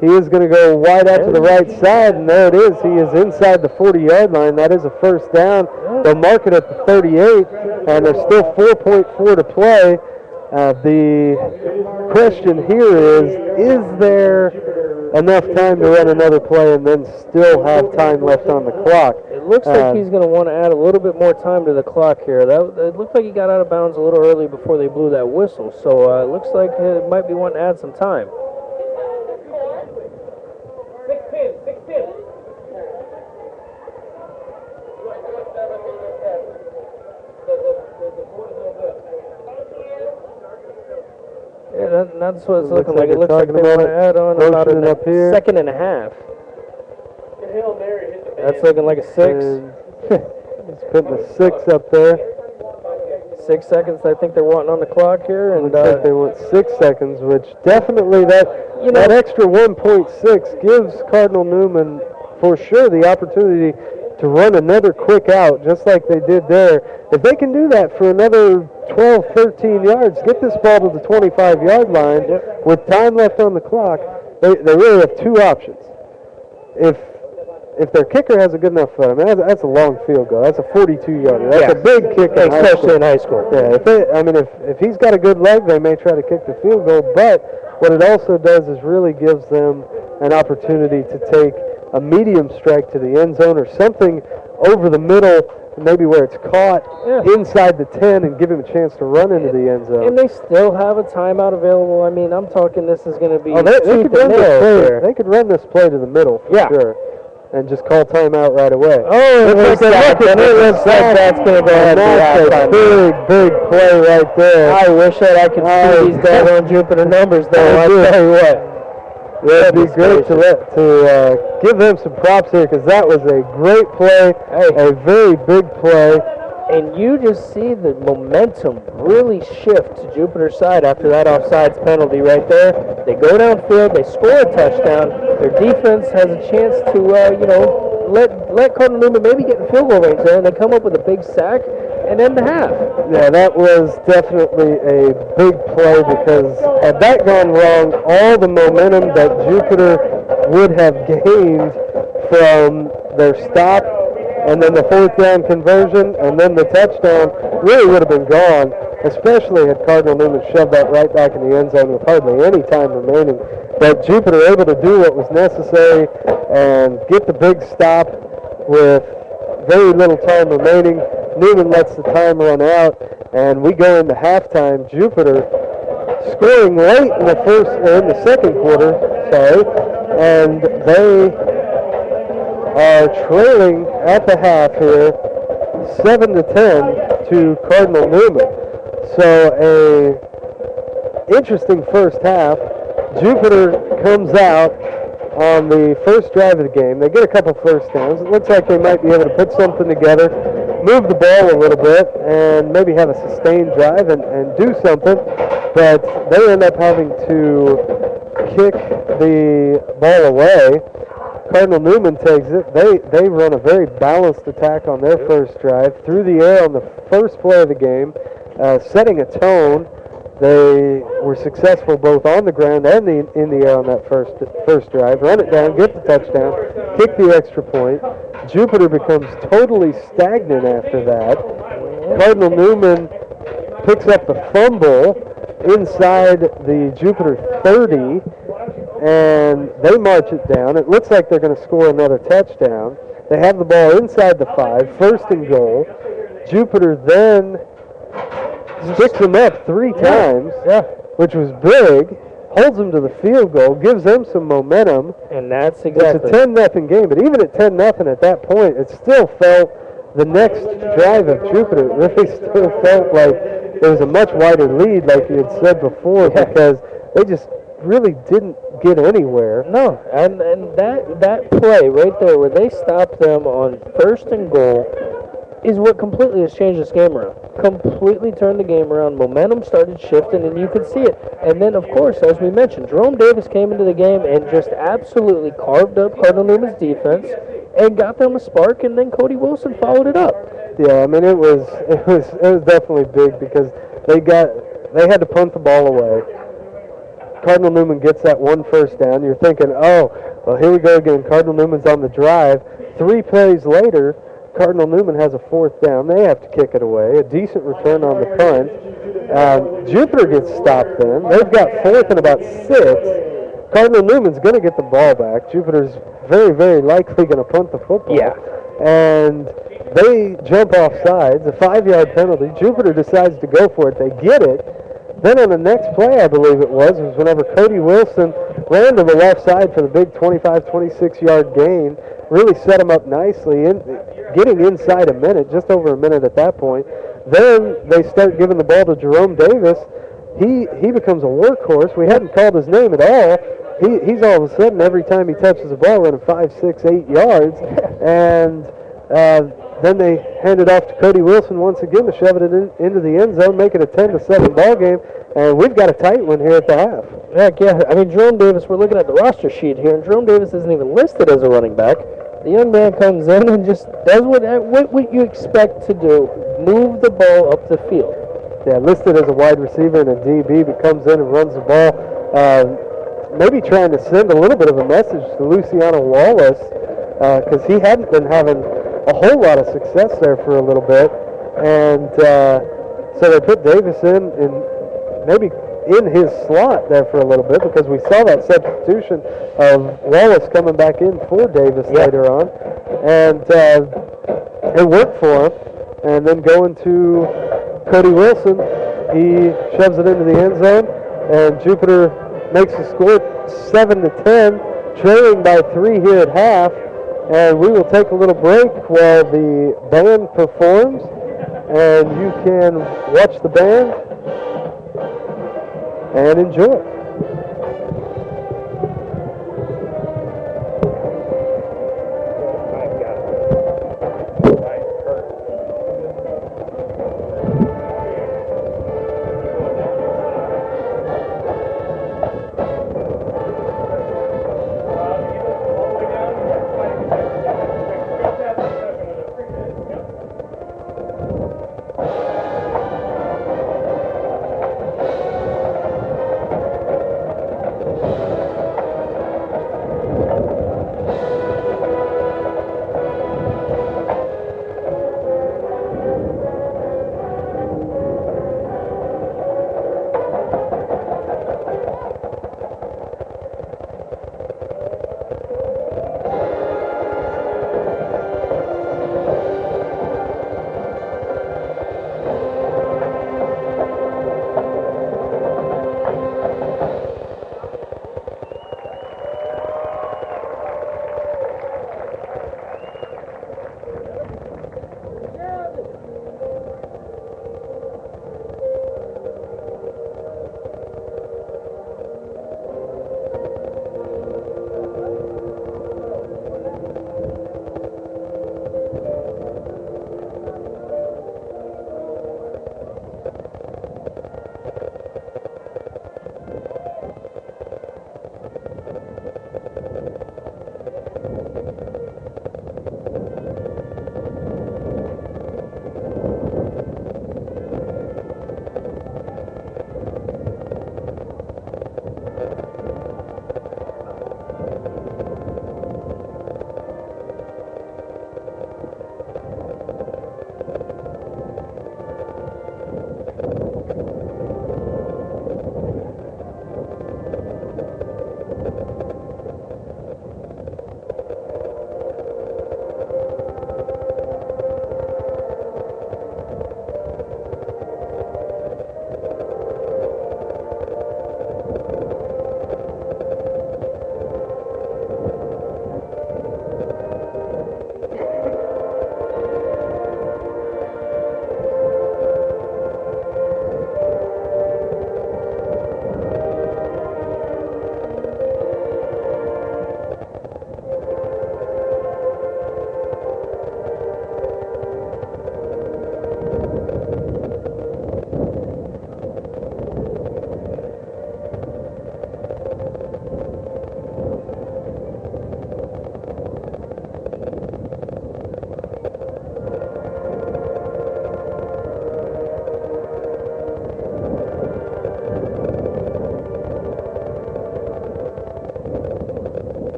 he is going to go wide out to the right side, and there it is. He is inside the 40-yard line. That is a first down. They'll mark it at the 38, and there's still 4.4 to play. The question here is there enough time to run another play and then still have time left on the clock?
It looks like he's going to want to add a little bit more time to the clock here. It looked like he got out of bounds a little early before they blew that whistle, so it looks like it might be wanting to add some time. Yeah, that's what it's looking like. It looks like they want to add on about a second and a half. That's looking like a 6.
He's putting a 6 up there.
6 seconds, I think they're wanting on the clock here. And
looks like they want 6 seconds, which definitely that extra 1.6 gives Cardinal Newman for sure the opportunity to run another quick out, just like they did there. If they can do that for another 12, 13 yards, get this ball to the 25-yard line with time left on the clock, they really have two options. If their kicker has a good enough foot, I mean, that's a long field goal. That's a 42-yarder. That's a big kick,
especially in high school.
Yeah, if he's got a good leg, they may try to kick the field goal. But what it also does is really gives them an opportunity to take a medium strike to the end zone or something over the middle, maybe where it's caught inside the 10, and give him a chance to run into the end zone.
And they still have a timeout available. I mean, I'm talking this is going to be
they could run this play to the middle for sure, and just call timeout right away.
Oh, that's going to go
big play right there.
I wish that I could see these daggone Jupiter numbers, though. I tell you what.
Yeah, it'd be great to give them some props here because that was a great play, a very big play.
And you just see the momentum really shift to Jupiter's side after that offsides penalty right there. They go downfield, they score a touchdown. Their defense has a chance to, let Cardinal Newman maybe get in field goal range there, and they come up with a big sack and end the half.
Yeah, that was definitely a big play because had that gone wrong, all the momentum that Jupiter would have gained from their stop and then the fourth down conversion and then the touchdown really would have been gone, especially had Cardinal Newman shoved that right back in the end zone with hardly any time remaining. But Jupiter able to do what was necessary and get the big stop with very little time remaining. Newman lets the time run out, and we go into halftime. Jupiter scoring late in the second quarter, and they are trailing at the half here, 7-10 to Cardinal Newman. So a interesting first half. Jupiter comes out on the first drive of the game. They get a couple first downs. It looks like they might be able to put something together, move the ball a little bit, and maybe have a sustained drive and do something. But they end up having to kick the ball away. Cardinal Newman takes it. They run a very balanced attack on their first drive, through the air on the first play of the game, setting a tone. They were successful both on the ground and in the air on that first drive. Run it down, get the touchdown, kick the extra point. Jupiter becomes totally stagnant after that. Cardinal Newman picks up the fumble inside the Jupiter 30, and they march it down. It looks like they're going to score another touchdown. They have the ball inside the 5, first and goal. Jupiter then sticks them up 3 times, which was big, holds them to the field goal, gives them some momentum.
And that's exactly.
It's a 10-0 game, but even at 10-0 at that point, it still felt the next drive of Jupiter. It really still felt like there was a much wider lead, like you had said before, because they just really didn't get anywhere.
No, and that play right there where they stopped them on first and goal is what completely has changed this game around. Completely turned the game around. Momentum started shifting, and you could see it. And then, of course, as we mentioned, Jerome Davis came into the game and just absolutely carved up Cardinal Newman's defense and got them a spark, and then Cody Wilson followed it up.
Yeah, I mean, it was definitely big because they had to punt the ball away. Cardinal Newman gets that one first down. You're thinking, oh, well, here we go again. Cardinal Newman's on the drive. 3 plays later, Cardinal Newman has a fourth down. They have to kick it away. A decent return on the punt. Jupiter gets stopped then. They've got 4th and about 6. Cardinal Newman's going to get the ball back. Jupiter's very, very likely going to punt the football.
Yeah.
And they jump off sides. A 5-yard penalty. Jupiter decides to go for it. They get it. Then on the next play, I believe it was whenever Cody Wilson ran to the left side for the big 25, 26-yard gain. Really set him up nicely, getting inside a minute, just over a minute at that point. Then they start giving the ball to Jerome Davis. He becomes a workhorse. We hadn't called his name at all. He's all of a sudden, every time he touches the ball, running 5, 6, 8 yards. And then they hand it off to Cody Wilson once again to shove it into the end zone, make it a 10-7 ball game. And we've got a tight one here at the half.
Heck yeah. I mean, Jerome Davis, we're looking at the roster sheet here, and Jerome Davis isn't even listed as a running back. The young man comes in and just does what you expect to do, move the ball up the field.
Yeah, listed as a wide receiver and a DB, but comes in and runs the ball. Maybe trying to send a little bit of a message to Luciano Wallace, because he hadn't been having a whole lot of success there for a little bit. And so they put Davis in maybe in his slot there for a little bit, because we saw that substitution of Wallace coming back in for Davis later on. And it worked for him. And then going to Cody Wilson, he shoves it into the end zone, and Jupiter makes the score 7-10, trailing by 3 here at half. And we will take a little break while the band performs, and you can watch the band and enjoy.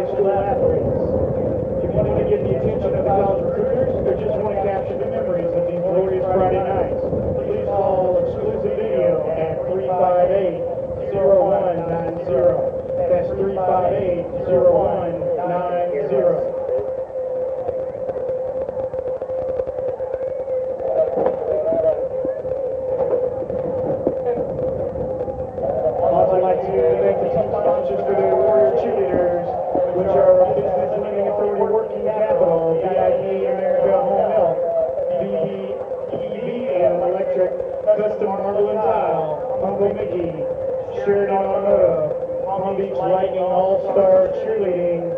high school athletes. Do you want to get the attention of the college recruiters or just want to capture the memories of these glorious Friday nights? Please call exclusive video at 358-0190. That's 358-0190. Also like to thank the team sponsors for their Warrior Cheerleaders, which are Business Lending Authority Working Capital, VIP America Home Health, BEV and Electric, Custom Marble and Tile, Uncle Mickey, Sheridan Automotive, Palm Beach Lightning All-Star Cheerleading,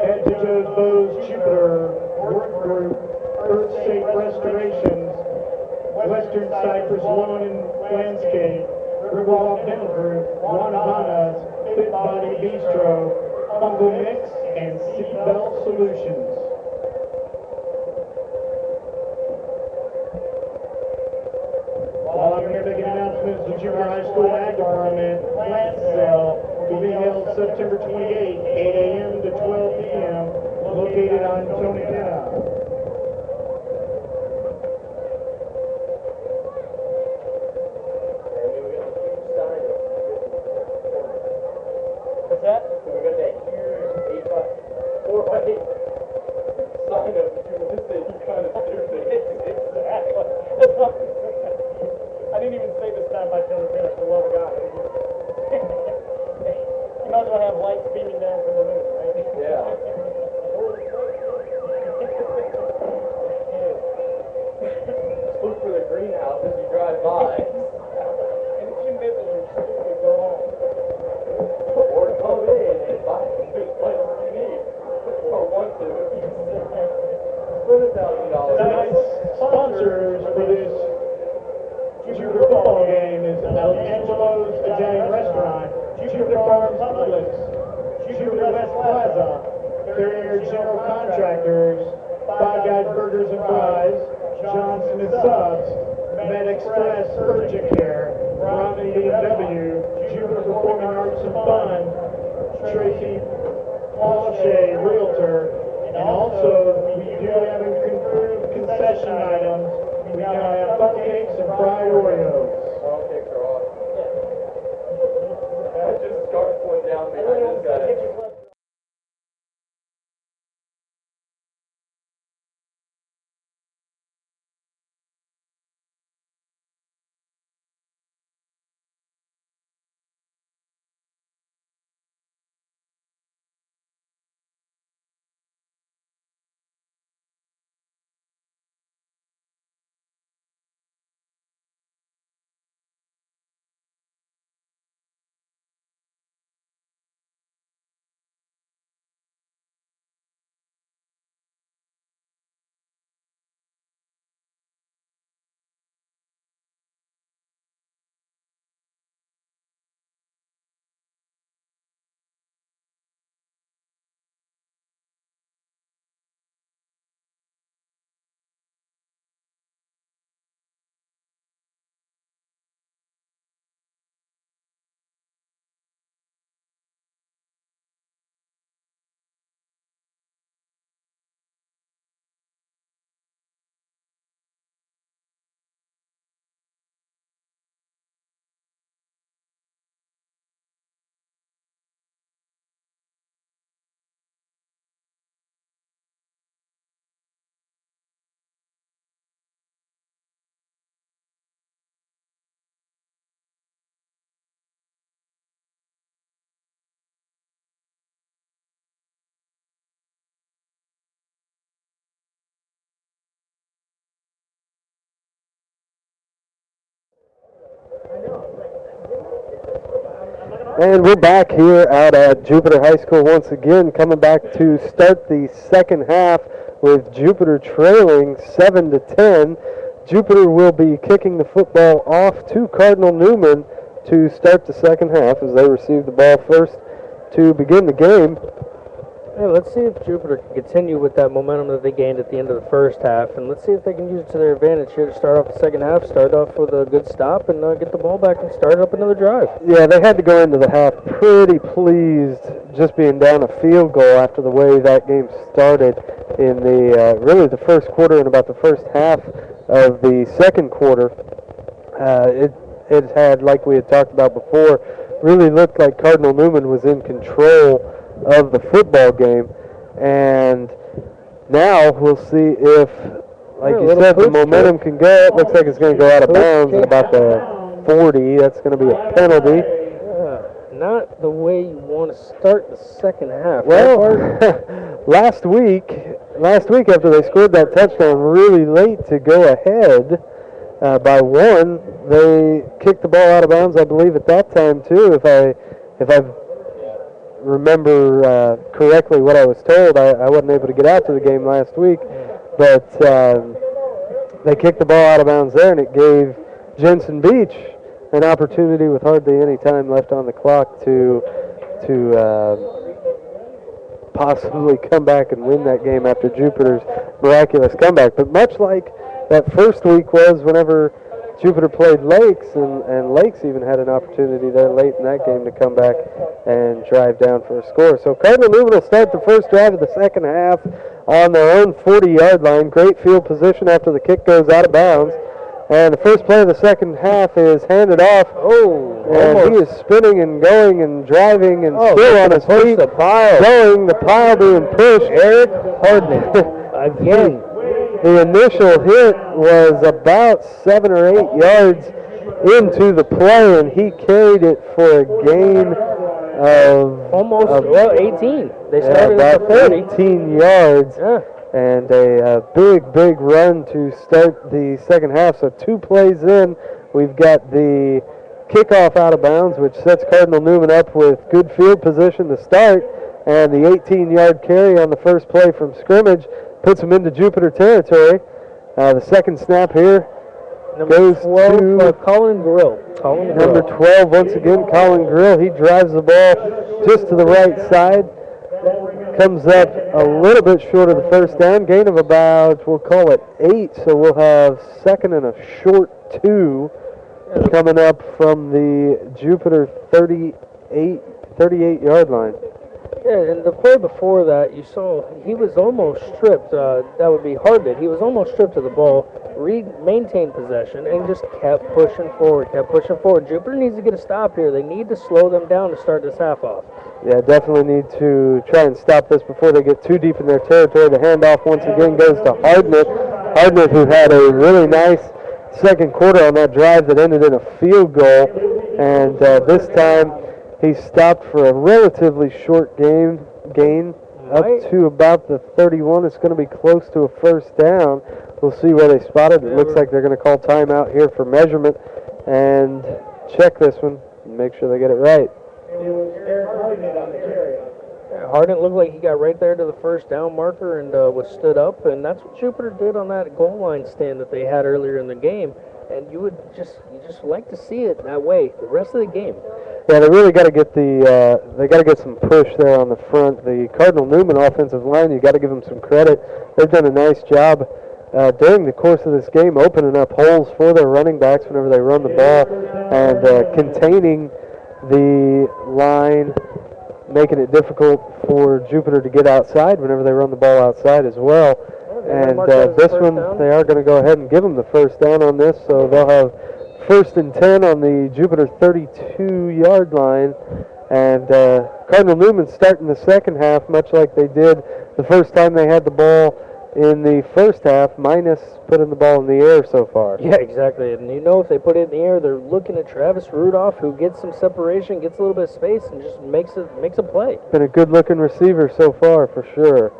Head to Toes Bows Jupiter, Work Group, Earth Safe Restorations, Western Cypress Lawn and Landscape, Riverwalk Dental Group, Juananas, Fit Body Bistro, Fungal Mix, and Seatbelt Solutions. While I'm here making announcements, the Junior High School Ag Department plant sale will be held September 28, 8 a.m. to 12 p.m., located on Tony Pinna.
What's that? We got that huge 8 by 4 by 8 sign up. This thing kind of stupid. Exactly. I didn't even say this time by Tony Pinna, the love of God. You might as well have lights beaming down from the moon, right? Yeah. Just look for the greenhouse as you drive by. And if you miss it, you're stupid, go home. Or come in and buy as much as you need. Or want to. Spend $1,000.
Tonight's sponsors for this Jupiter football game is El Angelo's Italian Restaurant, Jupiter Farms Publix, Jupiter West Plaza, Carrier General Contractors, Five Guys Burgers and Fries, John Smith Subs, Med Express Urgent Care, Robin BMW, Jupiter Performing Arts and Fun, Tracy Paulshay Realtor, and also we do have improved concession items. We now have cupcakes and fried Oreos.
Well, cakes are awesome. That just starts one down behind this guy.
And we're back here out at Jupiter High School once again, coming back to start the second half with Jupiter trailing 7-10. Jupiter will be kicking the football off to Cardinal Newman to start the second half as they receive the ball first to begin the game.
Hey, let's see if Jupiter can continue with that momentum that they gained at the end of the first half, and let's see if they can use it to their advantage here to start off the second half, start off with a good stop, and get the ball back and start up another drive.
Yeah, they had to go into the half pretty pleased just being down a field goal after the way that game started in the really the first quarter and about the first half of the second quarter. It had, like we had talked about before, really looked like Cardinal Newman was in control of the football game, and now we'll see if, like you said, the momentum can go. It looks like it's going to go out of bounds at about the 40. That's going to be a penalty.
Not the way you want to start the second half.
Well, last week after they scored that touchdown really late to go ahead by 1, they kicked the ball out of bounds, I believe, at that time too. If I remember correctly what I was told, I wasn't able to get out to the game last week, but they kicked the ball out of bounds there, and it gave Jensen Beach an opportunity with hardly any time left on the clock to possibly come back and win that game after Jupiter's miraculous comeback. But much like that first week was whenever Jupiter played Lakes, and Lakes even had an opportunity there late in that game to come back and drive down for a score. So Cardinal Newman will start the first drive of the second half on their own 40-yard line. Great field position after the kick goes out of bounds. And the first play of the second half is handed off. And he is spinning and going and driving and still on his feet.
The pile.
Going, the pile being pushed.
Eric Hardman again.
The initial hit was about 7 or 8 yards into the play, and he carried it for a gain of
almost 18. They started
at
at the 30.
18 yards.
Yeah.
And a big run to start the second half. So 2 plays in, we've got the kickoff out of bounds, which sets Cardinal Newman up with good field position to start, and the 18-yard carry on the first play from scrimmage puts him into Jupiter territory. The second snap here goes
12,
to
Colin Grill.
number 12 once again, Colin Grill. He drives the ball just to the right side. Comes up a little bit short of the first down. Gain of about, we'll call it 8. So we'll have second and a short 2 coming up from the Jupiter 38-yard line.
Yeah, and the play before that, you saw he was almost stripped. That would be Hardman. He was almost stripped of the ball, maintained possession, and just kept pushing forward. Jupiter needs to get a stop here. They need to slow them down to start this half off.
Yeah, definitely need to try and stop this before they get too deep in their territory. The handoff once again goes to Hardman. Hardman, who had a really nice second quarter on that drive that ended in a field goal. And this time he stopped for a relatively short gain up to about the 31. It's going to be close to a first down. We'll see where they spot it. It looks like they're going to call timeout here for measurement and check this one and make sure they get it right.
It was Eric Hardman on the carry.
Hardman looked like he got right there to the first down marker and was stood up, and that's what Jupiter did on that goal line stand that they had earlier in the game. And you just like to see it that way the rest of the game.
Yeah, they really got to get some push there on the front. The Cardinal Newman offensive line, you got to give them some credit. They've done a nice job during the course of this game opening up holes for their running backs whenever they run the ball and containing the line, making it difficult for Jupiter to get outside whenever they run the ball outside as well. And this one, they are going to go ahead and give them the first down on this, so they'll have first and 10 on the Jupiter 32-yard line. And Cardinal Newman starting the second half much like they did the first time they had the ball in the first half, minus putting the ball in the air so far.
Yeah, exactly. And you know if they put it in the air, they're looking at Travis Rudolph, who gets some separation, gets a little bit of space, and just makes a play.
Been a good-looking receiver so far, for sure.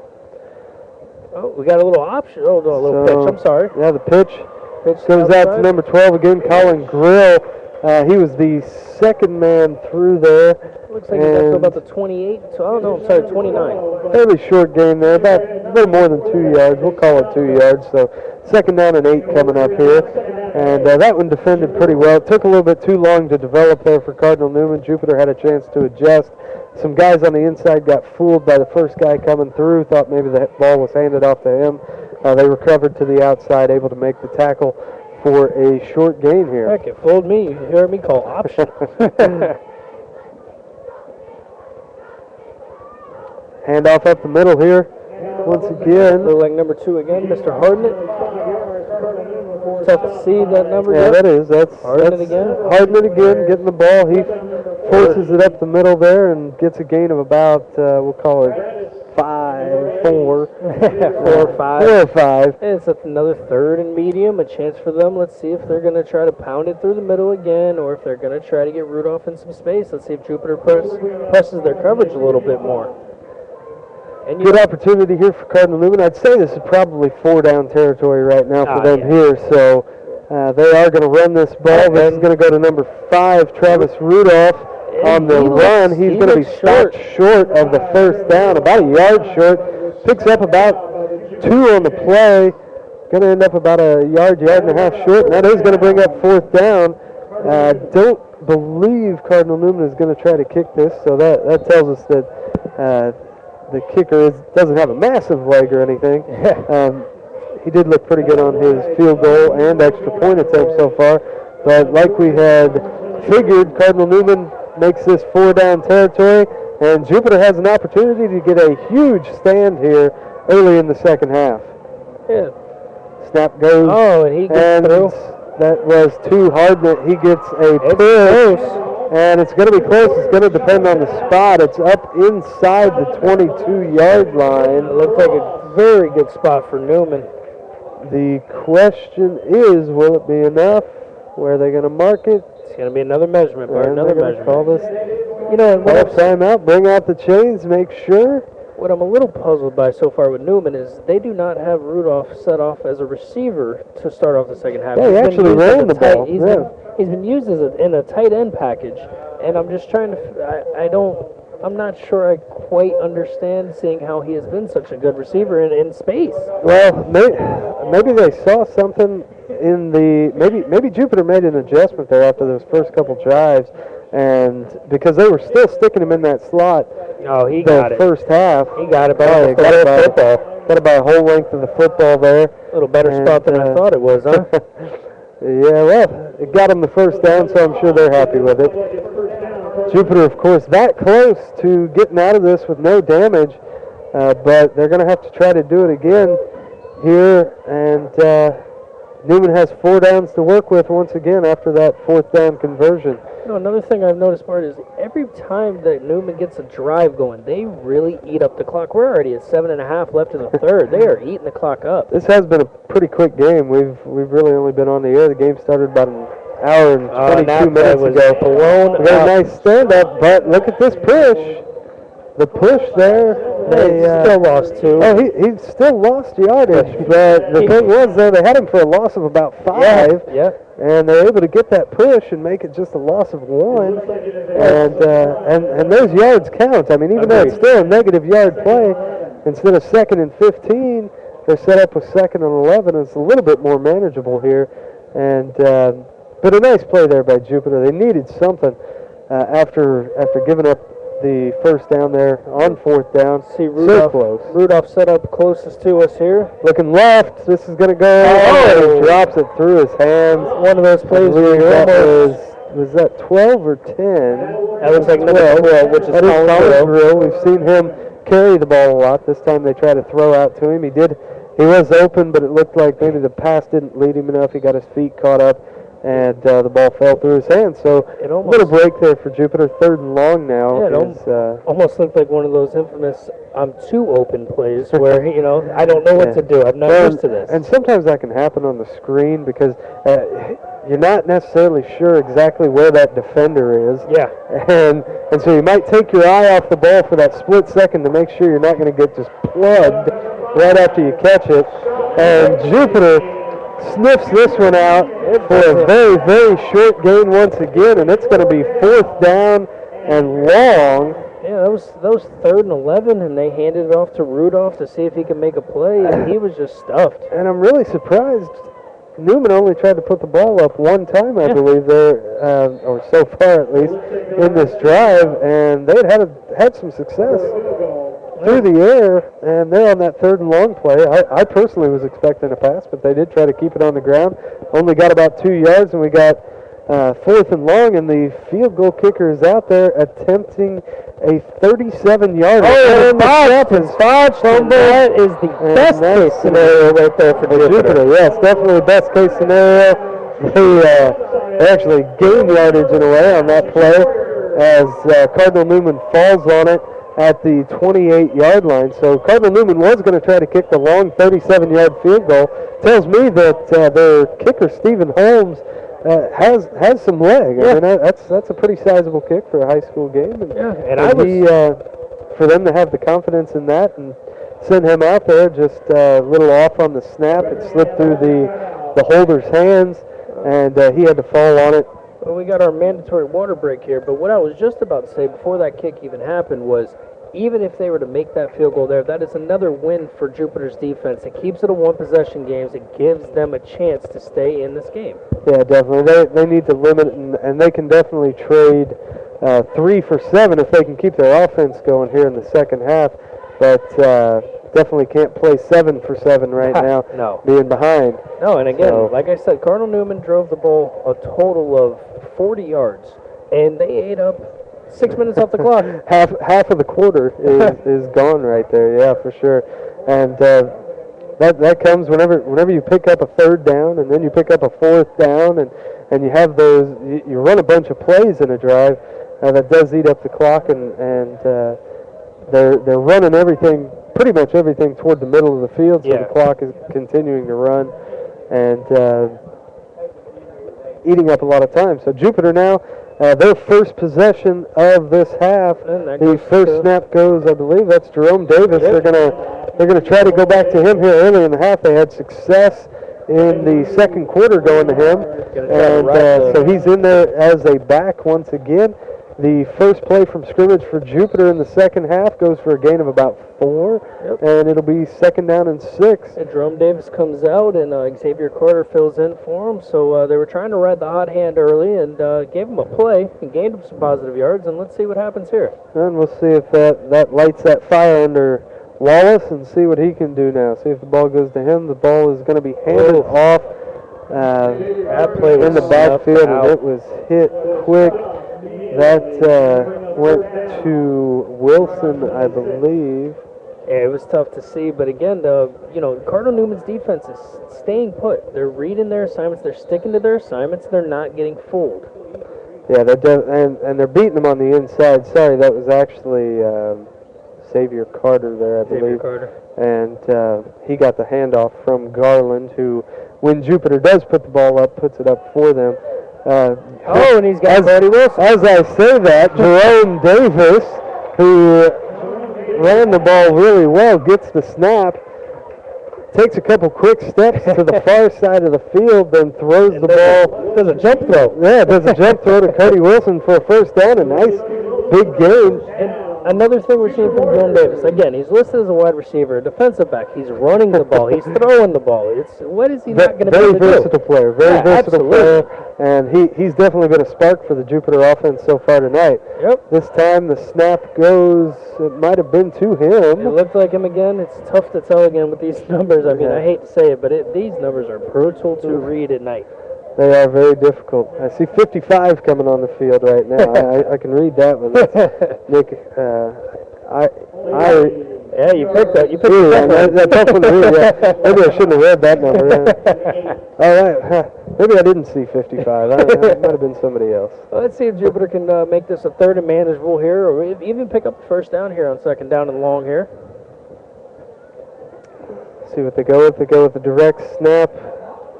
Oh, we got a little option. Oh, no, a little pitch. I'm sorry.
Yeah, the pitch goes
outside.
out to number 12 again, Colin Grill. He was the second man through there.
Looks like he got to about the 28. Oh, no, I'm sorry, 29.
Fairly short game there, about a little more than 2 yards. We'll call it 2 yards. So second down and 8 coming up here. And that one defended pretty well. It took a little bit too long to develop there for Cardinal Newman. Jupiter had a chance to adjust. Some guys on the inside got fooled by the first guy coming through, thought maybe the ball was handed off to him. They recovered to the outside, able to make the tackle for a short gain here.
Heck, it fooled me. You heard me call option.
Handoff up the middle here. Once again.
Look like number 2 again, Mr. Hardnett. Tough to see that number.
Yeah, that is. That's
Hardnett again.
Hardnett again, getting the ball. He forces it up the middle there and gets a gain of about, we'll call it 5, 4.
4 or 5.
4 or 5.
And it's another 3rd and medium, a chance for them. Let's see if they're going to try to pound it through the middle again or if they're going to try to get Rudolph in some space. Let's see if Jupiter presses their coverage a little bit more. And
Good opportunity here for Cardinal Newman. I'd say this is probably 4-down territory right now for them here. So they are going to run this ball. This is going to go to number 5, Travis Rudolph on the run. He's going to be stopped short of the first down, about a yard short. Picks up about 2 on the play. Going to end up about a yard and a half short, and that is going to bring up 4th down. Don't believe Cardinal Newman is going to try to kick this, so that tells us that the kicker doesn't have a massive leg or anything. He did look pretty good on his field goal and extra point attempt so far. But like we had figured, Cardinal Newman makes this 4-down territory, and Jupiter has an opportunity to get a huge stand here early in the second half.
Yeah.
Snap goes.
Oh, and he gets through.
That was too hard. He gets a push. And it's going to be close. It's going to depend on the spot. It's up inside the 22-yard line.
It looked like a very good spot for Newman.
The question is, will it be enough? Where are they going to mark it?
It's going to be another measurement, Bart. Another measurement.
Call this.
You know,
Call timeout. Bring out the chains. Make sure.
What I'm a little puzzled by so far with Newman is they do not have Rudolph set off as a receiver to start off the second half.
Yeah, he actually ran the ball.
He's been used as in a tight end package, and I'm just trying to. I'm not sure I quite understand seeing how he has been such a good receiver in space.
Well, maybe they saw something in the maybe Jupiter made an adjustment there after those first couple drives, and because they were still sticking him in that slot.
Oh, he got it.
The first half.
He got it, but
got about a whole length of the football there.
A little better spot than I thought it was, huh?
Yeah, well, it got them the first down, so I'm sure they're happy with it. Jupiter, of course, that close to getting out of this with no damage, but they're going to have to try to do it again here, and Newman has 4 downs to work with once again after that 4th down conversion.
You know, another thing I've noticed, Bart, is every time that Newman gets a drive going, they really eat up the clock. We're already at 7.5 left in the third. They are eating the clock up.
This has been a pretty quick game. We've really only been on the air. The game started about an hour and 22 minutes ago. We got a nice stand-up, but look at this push. The push there.
They still lost 2.
Oh, he still lost yardage, but the thing was, though, they had him for a loss of about 5.
Yeah.
And they're able to get that push and make it just a loss of 1. And those yards count. I mean, even though it's still a negative yard play, instead of 2nd and 15, they're set up with 2nd and 11. It's a little bit more manageable here. And but a nice play there by Jupiter. They needed something after giving up the first down there on 4th down.
See Rudolph,
so close.
Rudolph set up closest to us here.
Looking left. This is going to go. Oh, he drops it through his hands.
One of those plays where
was that 12 or 10?
That looks like number 12, which is
Colin Drill. We've seen him carry the ball a lot. This time they try to throw out to him. He was open, but it looked like maybe the pass didn't lead him enough. He got his feet caught up, and the ball fell through his hands. So a little break there for Jupiter. 3rd and long now.
Yeah, almost looked like one of those infamous I'm too open plays where, I don't know what to do. I'm not used to this.
And sometimes that can happen on the screen because you're not necessarily sure exactly where that defender is.
Yeah.
And so you might take your eye off the ball for that split second to make sure you're not going to get just plugged right after you catch it. And Jupiter sniffs this one out for a very, very short gain once again, and it's going to be 4th down and long.
Yeah, that was 3rd and 11, and they handed it off to Rudolph to see if he could make a play, and he was just stuffed.
And I'm really surprised Newman only tried to put the ball up one time, I believe, there, or so far at least, in this drive, and they had some success through the air, and they're on that 3rd and long play. I personally was expecting a pass, but they did try to keep it on the ground. Only got about 2 yards, and we got 4th and long, and the field goal kicker is out there attempting a 37-yarder.
Oh, and botched. That is the best case scenario right there for Jupiter.
Yes, definitely best case scenario. They actually gained yardage in a way on that play as Cardinal Newman falls on it at the 28-yard line. So Cardinal Newman was going to try to kick the long 37-yard field goal. Tells me that their kicker, Stephen Holmes, has some leg.
Yeah.
I mean, that's a pretty sizable kick for a high school game.
And
for them to have the confidence in that and send him out there just a little off on the snap, it slipped through the holder's hands, and he had to fall on it.
Well, we got our mandatory water break here, but what I was just about to say before that kick even happened was, even if they were to make that field goal there, that is another win for Jupiter's defense. It keeps it a one-possession game. It gives them a chance to stay in this game.
Yeah, definitely. They need to limit it, and they can definitely trade 3 for 7 if they can keep their offense going here in the second half. But definitely can't play 7 for 7 right now,
No.
being behind.
No, and again,
So-
like I said, Cardinal Newman drove the ball a total of 40 yards, and they ate up 6 minutes off the clock.
Half of the quarter is gone right there. Yeah, for sure. And that comes whenever you pick up a 3rd down, and then you pick up a 4th down, and you have those. You run a bunch of plays in a drive that does eat up the clock, and they're running everything, pretty much everything, toward the middle of the field, so the clock is continuing to run and eating up a lot of time. So Jupiter now. Their first possession of this half, the first snap goes, I believe that's Jerome Davis.
Yep.
They're gonna try to go back to him here early in the half. They had success in the second quarter going to him, and so he's in there as a back once again. The first play from scrimmage for Jupiter in the second half goes for a gain of about 4, and it'll be 2nd down and 6.
And Jerome Davis comes out, and Xavier Carter fills in for him. So they were trying to ride the hot hand early, and gave him a play and gained him some positive yards. And let's see what happens here.
And we'll see if that lights that fire under Wallace and see what he can do now. See if the ball goes to him. The ball is going to be handed off
That play was
in the backfield,
out.
and it was hit quick. That went to Wilson, I believe.
Yeah, it was tough to see, but again, Cardinal Newman's defense is staying put. They're reading their assignments. They're sticking to their assignments. They're not getting fooled.
Yeah, and they're beating them on the inside. Sorry, that was actually Xavier Carter there, I believe.
Carter.
And he got the handoff from Garland, who, when Jupiter does put the ball up, puts it up for them.
And he's got Brody Wilson.
As I say that, Jerome Davis, who ran the ball really well, gets the snap, takes a couple quick steps to the far side of the field, then throws the ball.
Does a jump throw.
Yeah, does a jump throw to Cody Wilson for a first down. A nice big gain.
And another thing we're seeing from Jerome Davis, again, he's listed as a wide receiver, a defensive back. He's running the ball. He's throwing the ball. What is he not going to be able to do?
Very versatile player. Very versatile
absolutely.
player. And he's definitely been a spark for the Jupiter offense so far tonight.
Yep.
This time the snap goes, it might have been to him.
It looked like him again. It's tough to tell again with these numbers. I mean, I hate to say it, but these numbers are brutal to read at night.
They are very difficult. I see 55 coming on the field right now. I can read that one. Nick,
Yeah, you picked that. You picked
that's tough one to read. Yeah. Maybe I shouldn't have read that number. Yeah. All right. Huh. Maybe I didn't see 55. It might have been somebody else.
Well, let's see if Jupiter can make this a 3rd and manageable here, or even pick up the first down here on 2nd down and long here.
See what they go with. They go with the direct snap.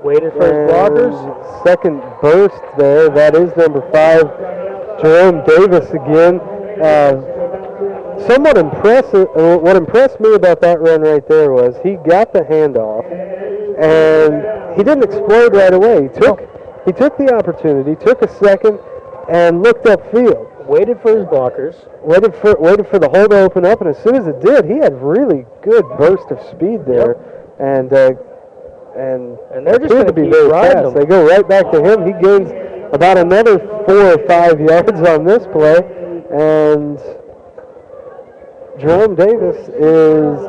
Waited for his blockers.
Second burst there. That is number 5, Jerome Davis again. Somewhat impressive. What impressed me about that run right there was he got the handoff, and he didn't explode right away. He took the opportunity, took a second, and looked upfield.
Waited for his blockers.
Waited for the hole to open up, and as soon as it did, he had really good burst of speed there, and and
they're just
appear
going
to
to
be
keep
very
riding
fast.
them.
They go right back to him. He gains about another 4 or 5 yards on this play, and Jerome Davis is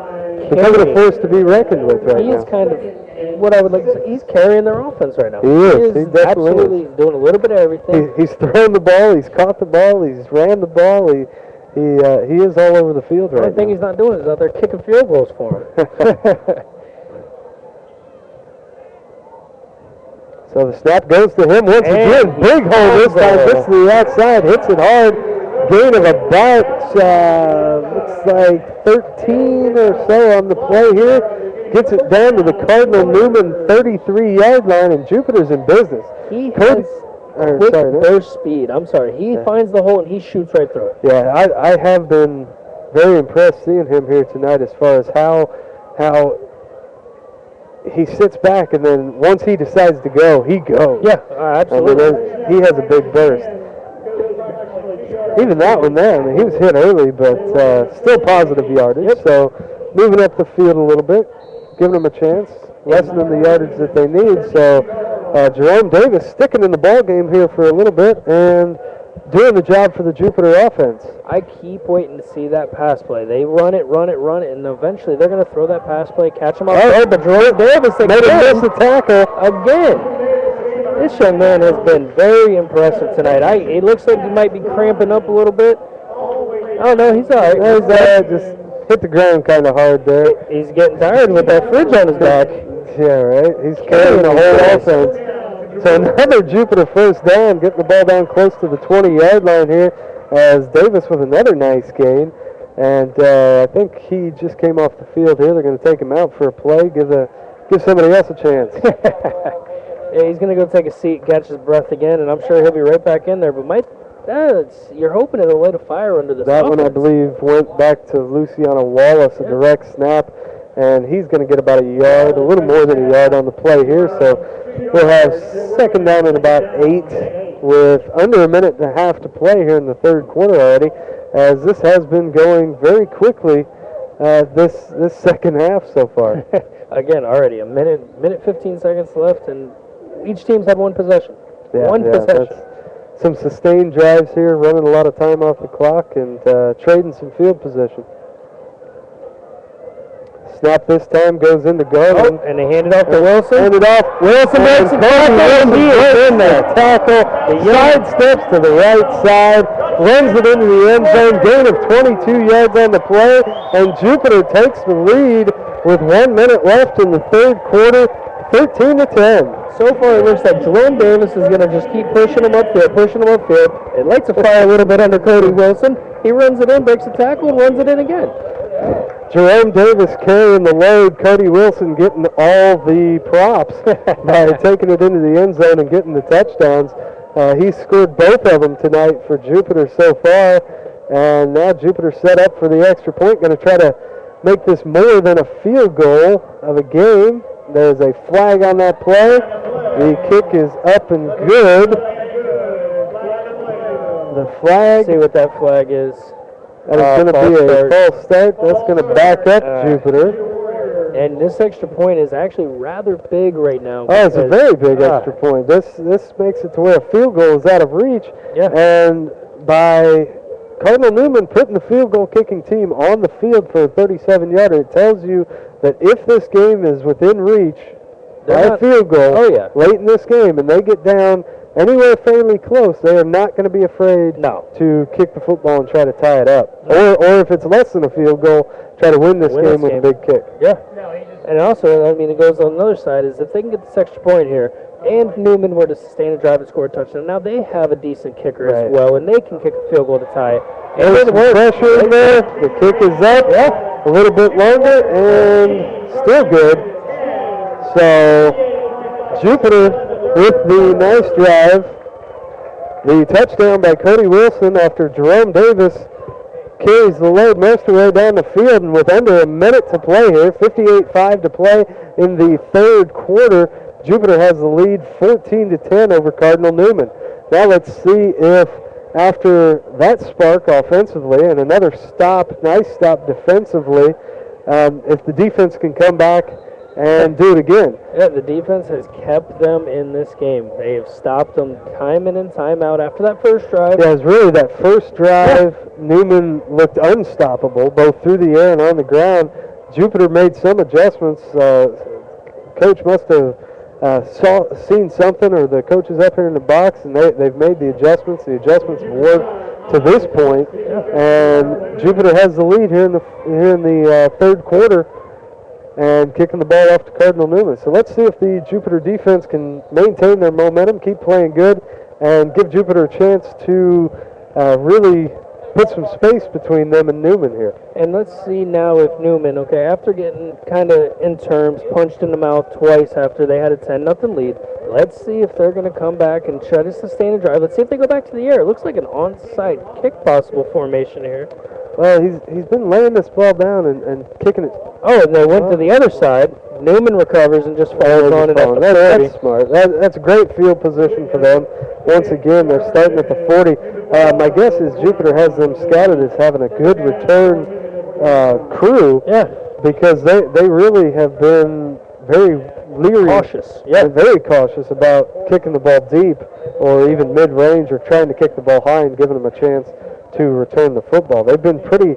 becoming a force to be reckoned with right
He
now.
is kind of what I would like to say. He's carrying their offense right now.
He is. He definitely
absolutely
is.
doing a little bit of everything.
He's thrown the ball. He's caught the ball. He's ran the ball. He is all over the field
The
right
only thing
now.
he's not doing is out there kicking field goals for him.
So the snap goes to him once again. Big hole this time. Gets to the outside. Hits it hard. Gain of about, looks like 13 or so on the play here. Gets it down to the Cardinal Newman 33-yard line, and Jupiter's in business.
He has quick burst speed. I'm sorry. He finds the hole and he shoots right through it.
Yeah, I have been very impressed seeing him here tonight as far as how he sits back, and then once he decides to go, he goes.
Yeah, absolutely.
I mean, he has a big burst. Even that one there, I mean, he was hit early, but still positive yardage.
Yep.
So moving up the field a little bit, giving them a chance, lessening the yardage that they need. So Jerome Davis sticking in the ball game here for a little bit and doing the job for the Jupiter offense.
I keep waiting to see that pass play. They run it, and eventually they're going to throw that pass play, catch him off guard. But Jerome Davis
Made him miss a tackle.
again. This young man has been very impressive tonight. It looks like he might be cramping up a little bit. Oh, no, he's all right.
He's just hit the ground kind of hard there.
He's getting tired with that fridge on his back.
Yeah, right. He's carrying the whole offense. So another Jupiter first down, getting the ball down close to the 20-yard line here as Davis with another nice gain. And I think he just came off the field here. They're going to take him out for a play, give somebody else a chance.
Yeah, he's going to go take a seat, catch his breath again, and I'm sure he'll be right back in there. But you're hoping it'll light a fire under this
That
offense.
one, I believe, went back to Luciano Wallace, a direct snap, and he's going to get about a little more than a yard on the play here. So we'll have second down and about 8 with under a minute and a half to play here in the third quarter already, as this has been going very quickly this second half so far.
Again, already a minute 15 seconds left, and each team's had one possession. One possession.
That's some sustained drives here, running a lot of time off the clock and trading some field position. Snap this time goes into Garland.
And they hand it off to Wilson.
Hand it off. Wilson makes a tackle. He is in there. Tackle. Side steps to the right side. Runs it into the end zone. Gain of 22 yards on the play. And Jupiter takes the lead with 1 minute left in the third quarter. 13-10.
So far, it looks like Jerome Davis is going to just keep pushing him upfield. It lights a fire a little bit under Cody Wilson. He runs it in, breaks the tackle, and runs it in again.
Jerome Davis carrying the load. Cody Wilson getting all the props by taking it into the end zone and getting the touchdowns. He scored both of them tonight for Jupiter so far. And now Jupiter set up for the extra point. Going to try to make this more than a field goal of a game. There's a flag on that play. The kick is up and good. The flag.
See what that flag is.
That is going to be a false start. That's going to back up Jupiter.
And this extra point is actually rather big right now.
Oh, it's a very big extra point. This makes it to where a field goal is out of reach.
Yeah.
And by Cardinal Newman putting the field goal kicking team on the field for a 37-yarder, it tells you that if this game is within reach by a field goal late in this game and they get down anywhere fairly close, they are not going to be afraid to kick the football and try to tie it up. Or if it's less than a field goal, try to win this game with a big kick.
Yeah. And also, I mean, it goes on the other side, is if they can get this extra point here, and Newman were to sustain a drive and score a touchdown, now they have a decent kicker as well, and they can kick a field goal to tie it.
There's some pressure in there. The kick is up a little bit longer, and still good. So Jupiter with the nice drive. The touchdown by Cody Wilson after Jerome Davis carries the load most of the way down the field, and with under a minute to play here, 58-5 to play in the third quarter, Jupiter has the lead 14-10 over Cardinal Newman. Now let's see if after that spark offensively and another nice stop defensively, if the defense can come back and do it again.
Yeah, the defense has kept them in this game. They have stopped them time in and time out after that first drive.
Yeah, it was really that first drive. Newman looked unstoppable, both through the air and on the ground. Jupiter made some adjustments. Coach must have seen something, or the coaches up here in the box, and they've made the adjustments. The adjustments have worked to this point, and Jupiter has the lead here in the third quarter, and kicking the ball off to Cardinal Newman. So let's see if the Jupiter defense can maintain their momentum, keep playing good, and give Jupiter a chance to really put some space between them and Newman here.
And let's see now if Newman, okay, after getting kind of in terms, punched in the mouth twice after they had a 10-0 lead, let's see if they're going to come back and try to sustain a drive. Let's see if they go back to the air. It looks like an onside kick possible formation here.
Well, he's been laying this ball down and kicking it.
Oh, and they went to the other side. Newman recovers and just falls on it at the 40.
That's smart. That's a great field position for them. Once again, they're starting at the 40. My guess is Jupiter has them scouted as having a good return crew.
Yeah.
Because they really have been very leery.
Cautious.
Yeah. Very cautious about kicking the ball deep or even mid-range or trying to kick the ball high and giving them a chance to return the football. They've been pretty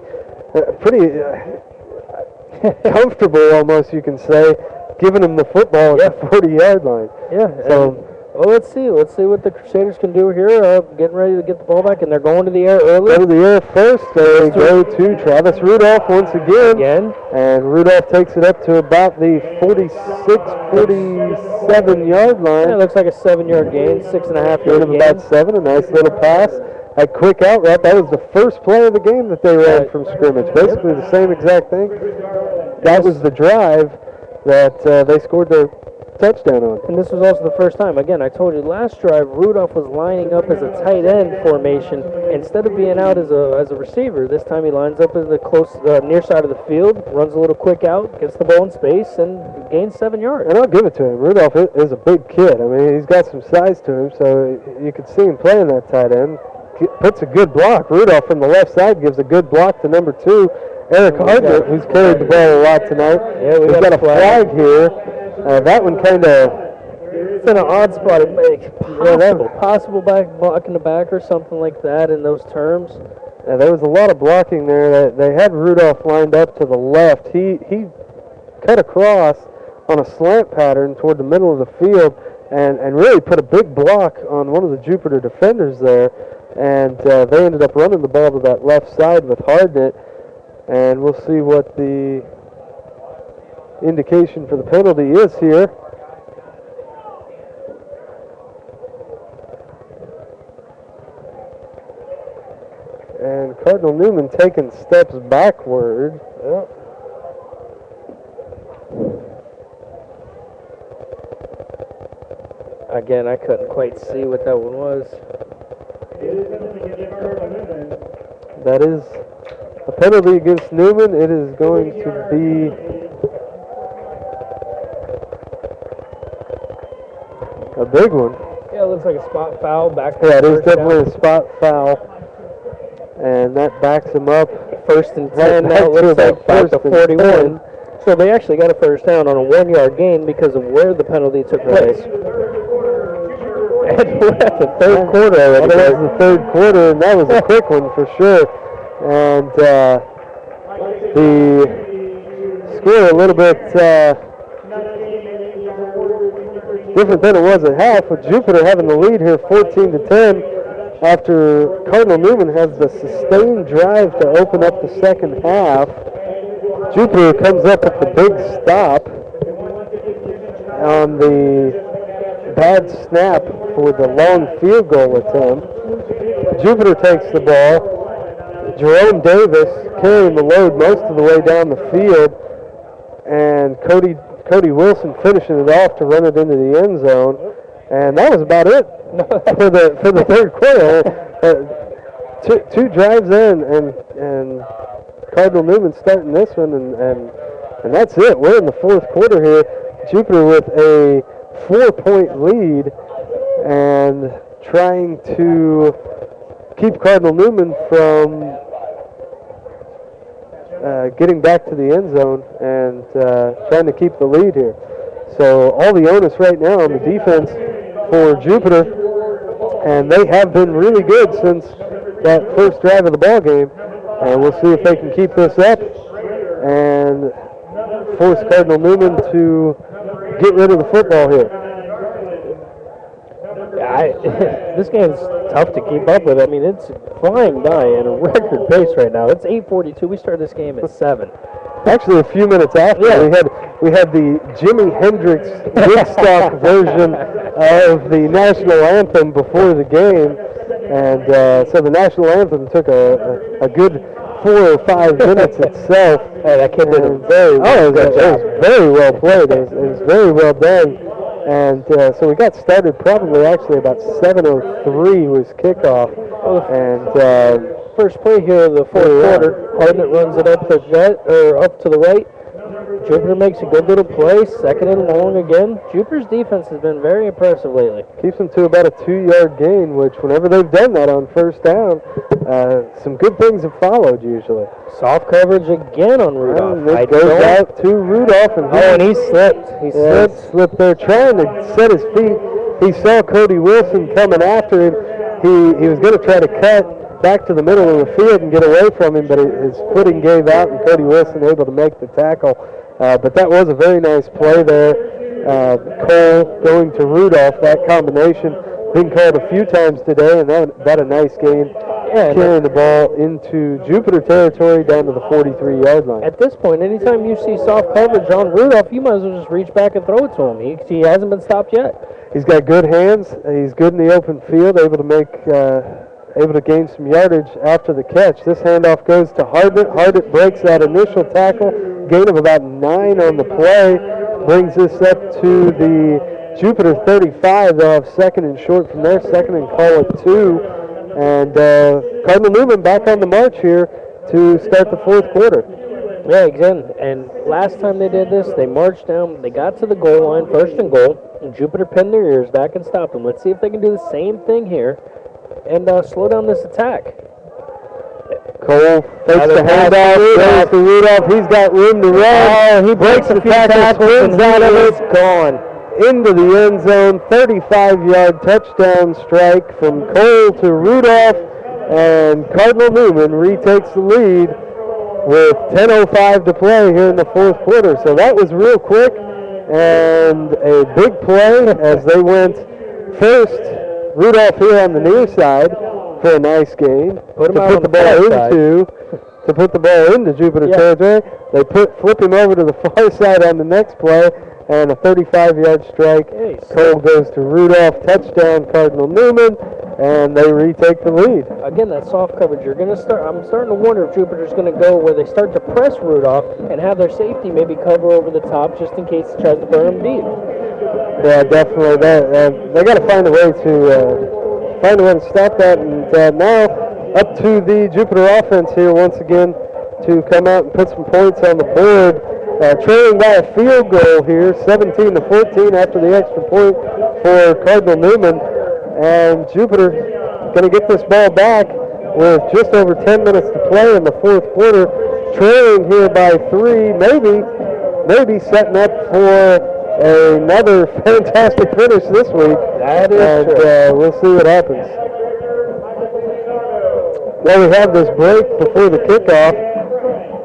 comfortable, almost, you can say, giving them the football at the 40-yard line.
Yeah.
So,
well, let's see what the Crusaders can do here. Getting ready to get the ball back, and they're going to the air early.
go to the air first. They go to Travis Rudolph once again. And Rudolph takes it up to about the 46, 47-yard line.
Yeah, it looks like a 7-yard gain, 6.5
Gain
yard
of
gain.
about 7, a nice little pass. A quick out route. That was the first play of the game that they ran from scrimmage. Basically the same exact thing. That was the drive that they scored their touchdown on.
And this was also the first time. Again, I told you last drive, Rudolph was lining up as a tight end formation instead of being out as a receiver. This time he lines up as the near side of the field, runs a little quick out, gets the ball in space, and gains 7 yards.
And I'll give it to him. Rudolph is a big kid. I mean, he's got some size to him, so you could see him playing that tight end. Puts a good block. Rudolph from the left side gives a good block to number 2, Eric Hardner, who's carried the ball a lot tonight.
Yeah,
we've got a flag here. That one kind of...
It's in an odd spot. It makes possible back block in the back or something like that in those terms.
Yeah, there was a lot of blocking there. They had Rudolph lined up to the left. He cut across on a slant pattern toward the middle of the field and really put a big block on one of the Jupiter defenders there. And they ended up running the ball to that left side with Hardnett. And we'll see what the indication for the penalty is here. And Cardinal Newman taking steps backward. Yeah.
Again, I couldn't quite see what that one was.
That is a penalty against Newman. It is going to be a big one.
Yeah, it looks like a spot foul back.
Yeah, it is definitely a spot foul. And that backs him up.
First and 10. Now it looks like back to 41. So they actually got a first down on a 1-yard gain because of where the penalty took place. And we're at the third quarter already.
That was the third quarter, and that was a quick one for sure. And the score a little bit different than it was at half, with Jupiter having the lead here 14-10 after Cardinal Newman has the sustained drive to open up the second half. Jupiter comes up with the big stop on the bad snap for the long field goal attempt. Jupiter takes the ball. Jerome Davis carrying the load most of the way down the field, and Cody Wilson finishing it off to run it into the end zone. And that was about it for the third quarter. Two drives in, and Cardinal Newman starting this one, and that's it. We're in the fourth quarter here. Jupiter with a 4-point lead and trying to keep Cardinal Newman from getting back to the end zone and trying to keep the lead here. So all the onus right now on the defense for Jupiter, and they have been really good since that first drive of the ball game. And we'll see if they can keep this up and force Cardinal Newman to get rid of the football here.
This game's tough to keep up with. I mean, it's flying by at a record pace right now. It's 8:42. We started this game at 7.
Actually, a few minutes after, we had the Jimi Hendrix Woodstock version of the national anthem before the game, and so the national anthem took a good 4 or 5 minutes itself.
Hey, that kid did a
it was very well played. It was very well done. And so we got started probably actually about 7:03 was kickoff. And
first play here of the fourth quarter. Cardinal runs it up to the right. Jupiter makes a good little play. 2nd and long again. Jupiter's defense has been very impressive lately.
Keeps them to about a 2-yard gain, which whenever they've done that on first down, some good things have followed usually.
Soft coverage again on Rudolph.
It goes out to Rudolph, and
he slipped. He
slipped there trying to set his feet. He saw Cody Wilson coming after him. He was going to try to cut back to the middle of the field and get away from him, but his footing gave out, and Cody Wilson able to make the tackle. But that was a very nice play there. Cole going to Rudolph, that combination been called a few times today, and that a nice gain. Carrying the ball into Jupiter territory down to the 43-yard line.
At this point, anytime you see soft coverage on Rudolph, you might as well just reach back and throw it to him. He hasn't been stopped yet.
He's got good hands. He's good in the open field, able to gain some yardage after the catch. This handoff goes to Hardit. Hardit breaks that initial tackle, gain of about 9 on the play, brings this up to the Jupiter 35. They'll have 2nd and short from there, 2nd and call it 2. And Cardinal Newman back on the march here to start the fourth quarter.
Yeah, again, and last time they did this, they marched down, they got to the goal line, 1st and goal, and Jupiter pinned their ears back and stopped them. Let's see if they can do the same thing here and slow down this attack.
Cole takes the handoff, goes to Rudolph. He's got room to run. He breaks the tackle, spins out of it, gone into the end zone. 35-yard touchdown strike from Cole to Rudolph, and Cardinal Newman retakes the lead with 10:05 to play here in the fourth quarter. So that was real quick and a big play as they went first. Rudolph here on the near side for a nice gain to put the ball into Jupiter territory. They flip him over to the far side on the next play, and a 35-yard strike. Cole goes to Rudolph, touchdown Cardinal Newman, and they retake the lead.
Again, that soft coverage. I'm starting to wonder if Jupiter's going to go where they start to press Rudolph and have their safety maybe cover over the top just in case he tries to burn him deep.
Yeah, definitely. They got to find a way to stop that, and now up to the Jupiter offense here once again to come out and put some points on the board. Trailing by a field goal here, 17-14 after the extra point for Cardinal Newman. And Jupiter going to get this ball back with just over 10 minutes to play in the fourth quarter. Trailing here by 3, maybe setting up for another fantastic finish this week.
That is true.
We'll see what happens. Well, we have this break before the kickoff. I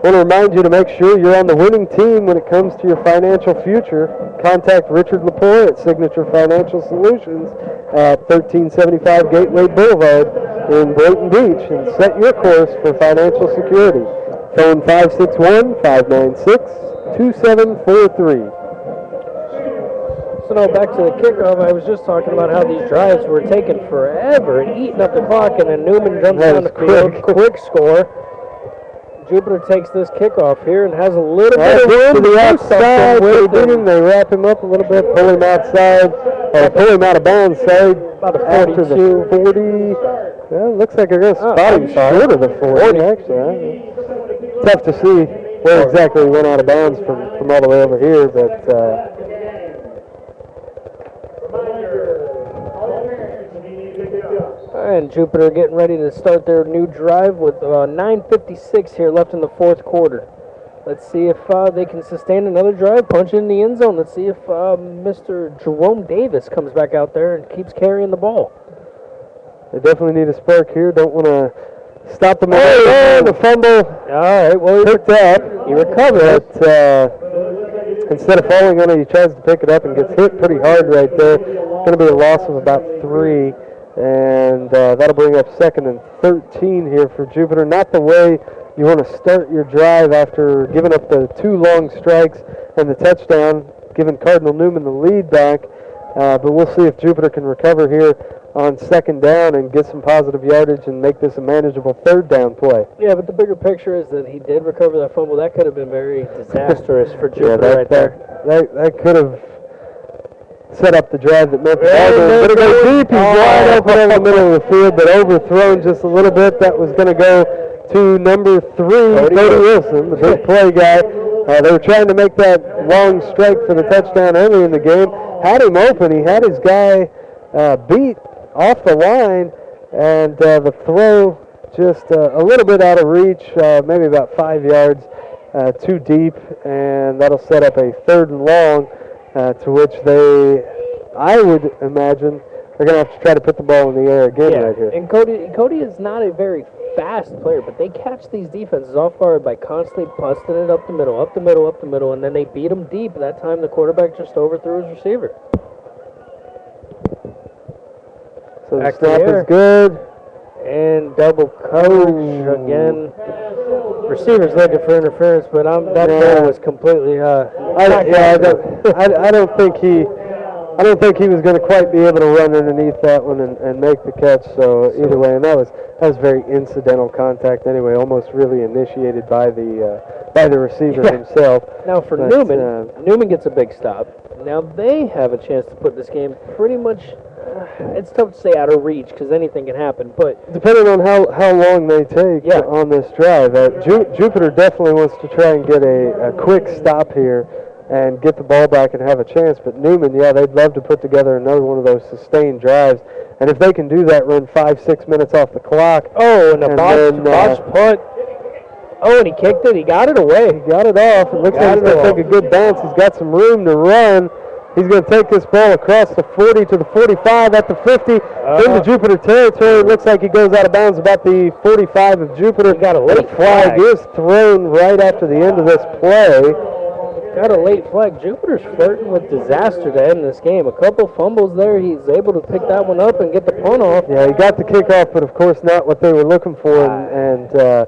want to remind you to make sure you're on the winning team when it comes to your financial future. Contact Richard Lepore at Signature Financial Solutions at 1375 Gateway Boulevard in Boynton Beach and set your course for financial security. Phone 561-596-2743.
So now back to the kickoff. I was just talking about how these drives were taking forever and eating up the clock, and then Newman jumps down the field. Quick score. Jupiter takes this kickoff here and has a little bit of room
to the outside. They wrap him up a little bit, pull him outside, or pull him out of bounds.
About a 42.
After the 40. Well, looks like they're going to spot him short of the 40, actually. Tough to see where exactly he went out of bounds from all the way over here, but
and Jupiter getting ready to start their new drive with 9:56 here left in the fourth quarter. Let's see if they can sustain another drive, punch in the end zone. Let's see if Mr. Jerome Davis comes back out there and keeps carrying the ball.
They definitely need a spark here. Don't want to stop them. Oh, the fumble.
All right, well, he
Picked up.
He recovered.
But instead of falling on it, he tries to pick it up and gets hit pretty hard right there. Going to be a loss of about 3. And that'll bring up 2nd and 13 here for Jupiter. Not the way you want to start your drive after giving up the 2 long strikes and the touchdown, giving Cardinal Newman the lead back. But we'll see if Jupiter can recover here on 2nd down and get some positive yardage and make this a manageable 3rd down play.
Yeah, but the bigger picture is that he did recover that fumble. That could have been very disastrous for Jupiter
Yeah,
right there.
That could have set up the drive that meant the ball going to go deep. He's wide open in the middle of the field, but overthrown just a little bit. That was going to go to number 3, Cody Wilson, the big play guy. They were trying to make that long strike for the touchdown early in the game. Had him open. He had his guy beat off the line, and the throw just a little bit out of reach, maybe about 5 yards too deep, and that'll set up a 3rd and long, to which I would imagine, they're going to have to try to put the ball in the air again right here.
And Cody is not a very fast player, but they catch these defenses off guard by constantly busting it up the middle, and then they beat them deep. That time the quarterback just overthrew his receiver.
So the snap is good.
And double coverage again. Receivers looking for interference, but that ball was completely.
I don't think he was going to quite be able to run underneath that one and make the catch. So either way, and that was very incidental contact anyway, almost really initiated by the receiver himself.
Now for Newman gets a big stop. Now they have a chance to put this game pretty much. It's tough to say out of reach because anything can happen, but
depending on how long they take on this drive, Jupiter definitely wants to try and get a quick stop here and get the ball back and have a chance. But Newman, they'd love to put together another one of those sustained drives, and if they can do that, run 5-6 minutes off the clock.
Oh, and a botch punt. Oh, and he kicked it. He got it away.
He got it off. It looks like he's going to take a good bounce. He's got some room to run. He's going to take this ball across the 40 to the 45 at the 50 into Jupiter territory. It looks like he goes out of bounds about the 45 of Jupiter.
He got a late
flag is thrown right after the end of this play.
Got a late flag. Jupiter's flirting with disaster to end this game. A couple fumbles there. He's able to pick that one up and get the punt off.
Yeah, he got the kickoff, but of course not what they were looking for, and a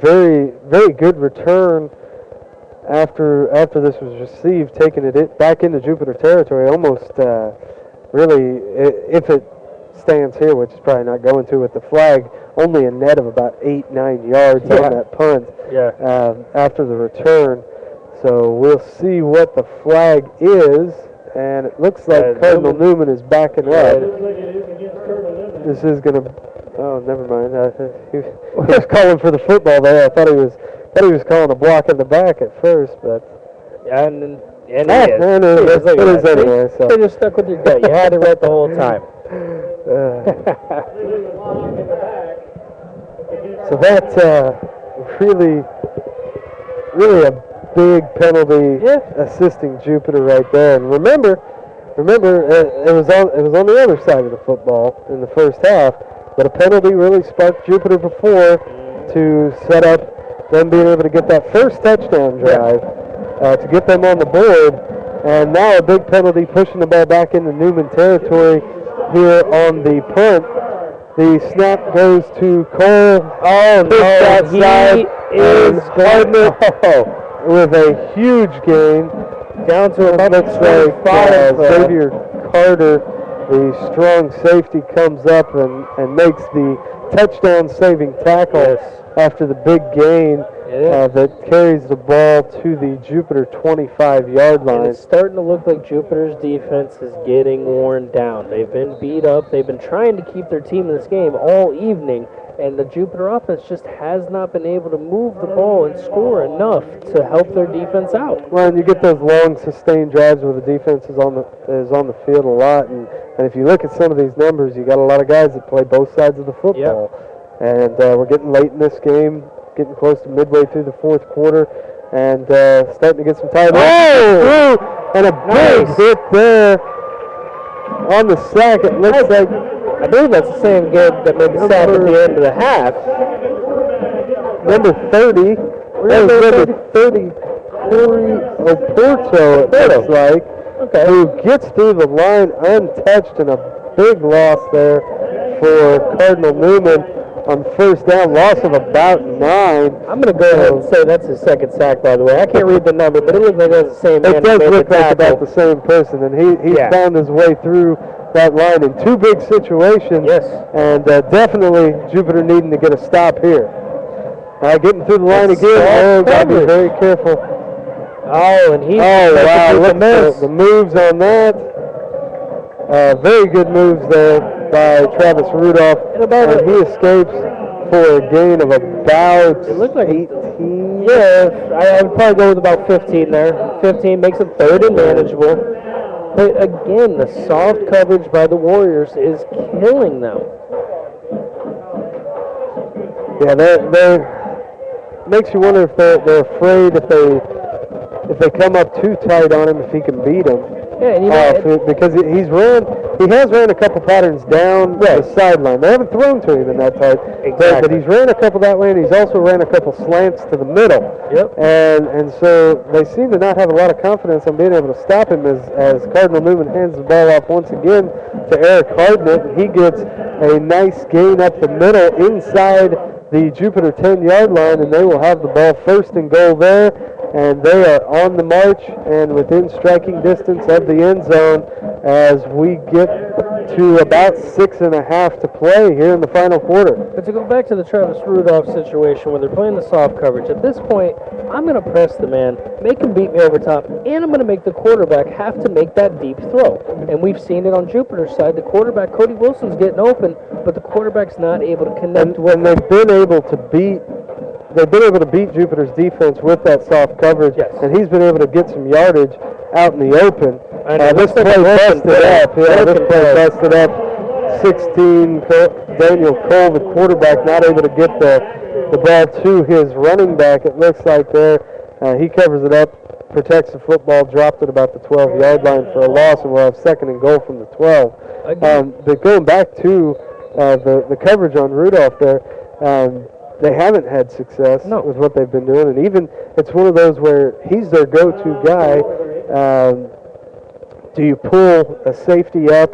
very, very good return after this was received, taking it back into Jupiter territory, almost really, if it stands here, which is probably not going to with the flag, only a net of about 8-9 yards on that punt after the return. So we'll see what the flag is, and it looks like Cardinal Newman is backing up. This is going to, oh, never mind. He was calling for the football there. I thought he was calling a block in the back at first, but
and
it is anyway. So
they just stuck with your gut. You had it right the whole time.
So that's really a big penalty assisting Jupiter right there. And remember, it was on the other side of the football in the first half, but a penalty really sparked Jupiter before to set up them being able to get that first touchdown drive to get them on the board. And now a big penalty pushing the ball back into Newman territory here on the punt. The snap goes to Cole. Oh, no,
he is
Cardinal with a huge gain down to about Xavier Carter, the strong safety, comes up and makes the touchdown-saving tackle after the big gain. that carries the ball to the Jupiter 25-yard
And
line.
it's starting to look like Jupiter's defense is getting worn down. They've been beat up. They've been trying to keep their team in this game all evening, and the Jupiter offense just has not been able to move the ball and score enough to help their defense out.
Well, and you get those long, sustained drives where the defense is on the field a lot, and if you look at some of these numbers, you got a lot of guys that play both sides of the football. And we're getting late in this game, getting close to midway through the fourth quarter, and starting to get some time. Oh! And a big hit there on the sack. It looks like,
I believe that's the same game that made the sack at the end of the half.
number 30. That was number 30, Corey Oporto, it looks like, who gets through the line untouched, and a big loss there for Cardinal Newman on first down, loss of about 9.
I'm going to go ahead and say that's his second sack, by the way. I can't read the number, but it looks like that's the same man.
It does look like about the same person, and he found his way through that line in two big situations.
Yes.
And definitely Jupiter needing to get a stop here. Getting through the line again. Got to be very careful.
Oh, and
wow, look at the moves on that. Very good moves there by Travis Rudolph. And he escapes for a gain of about 18.
Yeah, I would probably go with about 15 there. 15 makes it third and manageable. But again, the soft coverage by the Warriors is killing them.
Yeah, they makes you wonder if they're afraid if they come up too tight on him, if he can beat them.
Yeah, and
because he has ran a couple patterns down the sideline. They haven't thrown to him in that tight, but he's ran a couple that way, and he's also ran a couple slants to the middle.
Yep.
And so they seem to not have a lot of confidence on being able to stop him as Cardinal Newman hands the ball off once again to Eric Hardnett, and he gets a nice gain up the middle inside the Jupiter 10-yard line, and they will have the ball first and goal there, and they are on the march and within striking distance of the end zone as we get to about 6.5 to play here in the final quarter.
But to go back to the Travis Rudolph situation where they're playing the soft coverage, at this point, I'm going to press the man, make him beat me over top, and I'm going to make the quarterback have to make that deep throw. And we've seen it on Jupiter's side. The quarterback, Cody Wilson's getting open, but the quarterback's not able to connect with him.
And they've been able to beat Jupiter's defense with that soft coverage, and he's been able to get some yardage out in the open. This play busted up. Yeah, this play busted up. 16, Daniel Cole, the quarterback, not able to get the ball to his running back. It looks like there. He covers it up, protects the football, dropped it about the 12-yard line for a loss, and we'll have second and goal from the 12. But going back to the coverage on Rudolph there, they haven't had success with what they've been doing, and even it's one of those where he's their go-to guy. Do you pull a safety up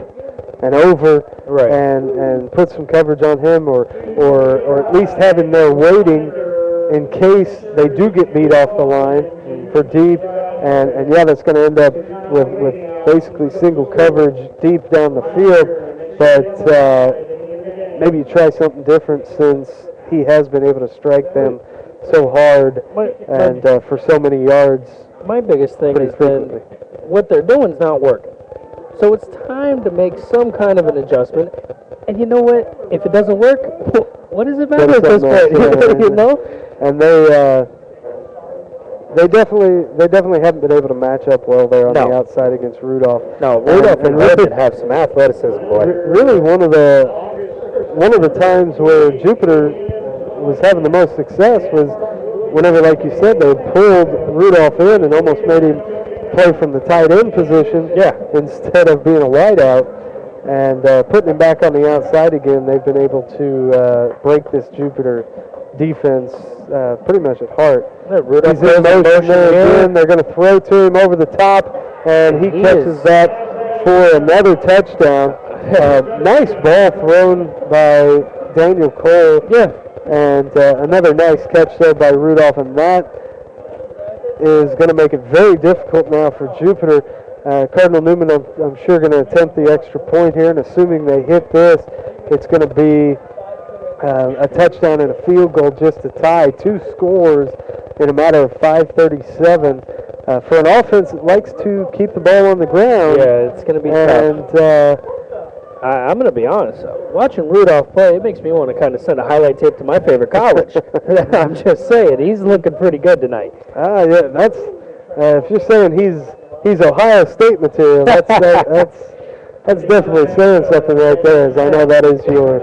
and over and put some coverage on him, or at least have him there waiting in case they do get beat off the line for deep, and that's going to end up with basically single coverage deep down the field, but maybe you try something different since he has been able to strike them so hard and for so many yards.
My biggest thing is that what they're doing is not working. So it's time to make some kind of an adjustment. And you know what? If it doesn't work, what does it matter at this point? You know?
And they definitely haven't been able to match up well there on the outside against Rudolph.
No, Rudolph and Redden have some athleticism, boy.
Really, one of the times where Jupiter was having the most success was whenever, like you said, they pulled Rudolph in and almost made him play from the tight end position instead of being a wideout. And putting him back on the outside again, they've been able to break this Jupiter defense pretty much at heart. He's in motion there again. They're going to throw to him over the top, and he catches that for another touchdown. Nice ball thrown by Daniel Cole. Yeah. And another nice catch there by Rudolph, and that is going to make it very difficult now for Jupiter. Cardinal Newman, I'm sure, going to attempt the extra point here, and assuming they hit this, it's going to be a touchdown and a field goal just to tie 2 scores in a matter of 5:37. For an offense that likes to keep the ball on the ground.
Yeah, it's going to be
and,
tough. I'm going to be honest. Watching Rudolph play, it makes me want to kind of send a highlight tape to my favorite college. I'm just saying, he's looking pretty good tonight.
Yeah, that's if you're saying he's Ohio State material, that's definitely saying something right there. As I know that is your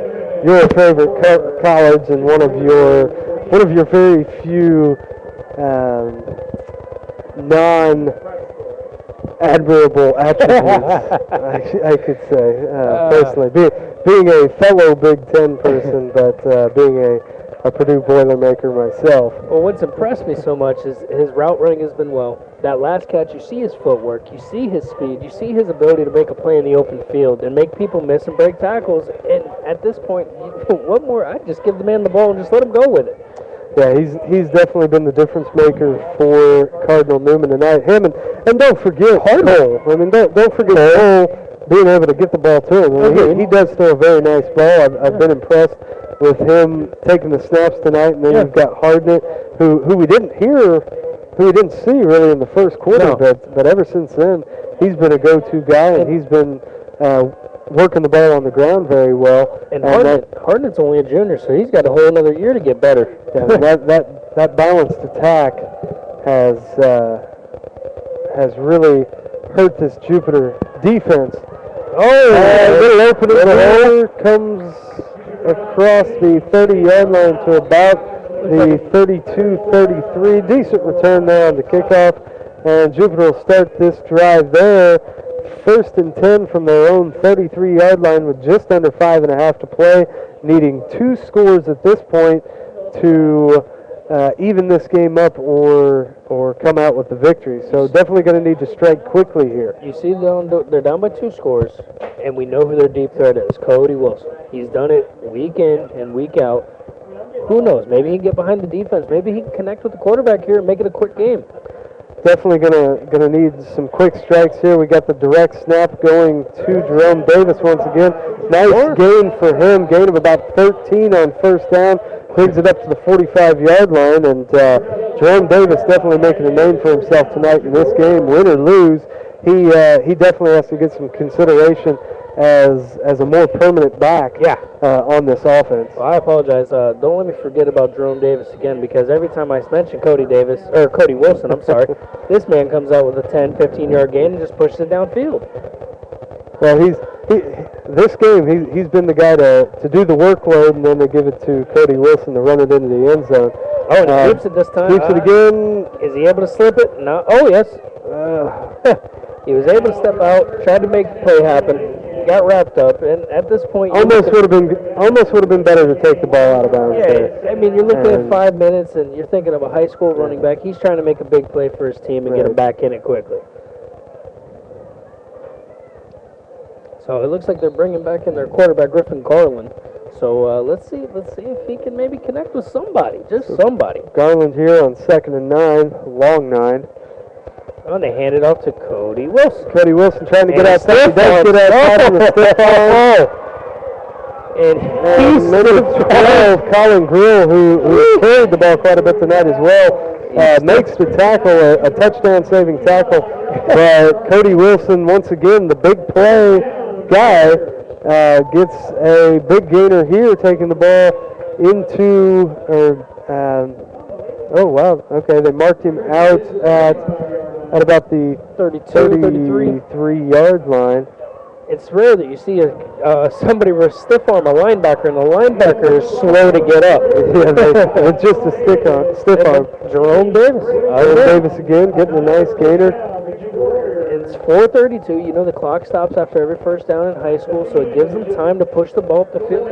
favorite college and one of your very few non-admirable attributes, I could say, personally. Being a fellow Big Ten person, but being a Purdue Boilermaker myself.
Well, what's impressed me so much is his route running has been well. That last catch, you see his footwork, you see his speed, you see his ability to make a play in the open field and make people miss and break tackles. And at this point, what more? I'd just give the man the ball and just let him go with it.
Yeah, he's definitely been the difference maker for Cardinal Newman tonight. Him and don't forget Cole. I mean, don't forget Cole being able to get the ball to him. I mean, he does throw a very nice ball. I've been impressed with him taking the snaps tonight. And then you've got Hardnett, who we didn't see really in the first quarter, but ever since then he's been a go-to guy, and he's been working the ball on the ground very well.
And Hardnett's only a junior, so he's got a whole another year to get better.
Yeah, that balanced attack has really hurt this Jupiter defense. A little opening. The hole comes across the 30-yard line to about the 32-33. Decent return there on the kickoff, and Jupiter will start this drive there. 1st and 10 from their own 33-yard line with just under 5.5 to play, needing 2 scores at this point to even this game up or come out with the victory. So definitely going to need to strike quickly here.
You see, they're down by 2 scores, and we know who their deep threat is, Cody Wilson. He's done it week in and week out. Who knows? Maybe he can get behind the defense. Maybe he can connect with the quarterback here and make it a quick game.
Definitely gonna need some quick strikes here. We got the direct snap going to Jerome Davis once again. Nice gain for him. Gain of about 13 on 1st down. Brings it up to the 45-yard line, and Jerome Davis definitely making a name for himself tonight in this game. Win or lose, he definitely has to get some consideration as a more permanent back on this offense.
Well, I apologize. Don't let me forget about Jerome Davis again, because every time I mention Cody Wilson, I'm sorry, this man comes out with a 10, 15-yard gain and just pushes it downfield.
Well, this game, he's been the guy to do the workload, and then they give it to Cody Wilson to run it into the end zone.
Oh, and he keeps it this time.
Keeps it again.
Is he able to slip it? No. Oh, yes. He was able to step out, tried to make the play happen, got wrapped up, and at this point,
almost would have been better to take the ball out of bounds.
Yeah, I mean, you're looking at 5 minutes, and you're thinking of a high school running back. He's trying to make a big play for his team and get him back in it quickly. So it looks like they're bringing back in their quarterback, Griffin Garland. So let's see if he can maybe connect with somebody, somebody.
Garland here on 2nd and 9, long 9.
Oh, and they hand it off to Cody Wilson.
Cody Wilson trying to get outside. He does get outside on the stiff arm.
And
number 12, Colin Grill, who carried the ball quite a bit tonight as well, makes the tackle, a touchdown-saving tackle. But Cody Wilson, once again, the big play guy, gets a big gainer here, taking the ball into, oh, wow, okay, they marked him out at about the 33-yard line.
It's rare that you see somebody with a stiff arm, a linebacker, and the linebacker is slow to get up.
Yeah, it's just a stiff arm.
Jerome Davis.
Davis again, getting a nice gainer.
It's 4:32. You know the clock stops after every 1st down in high school, so it gives them time to push the ball up the field.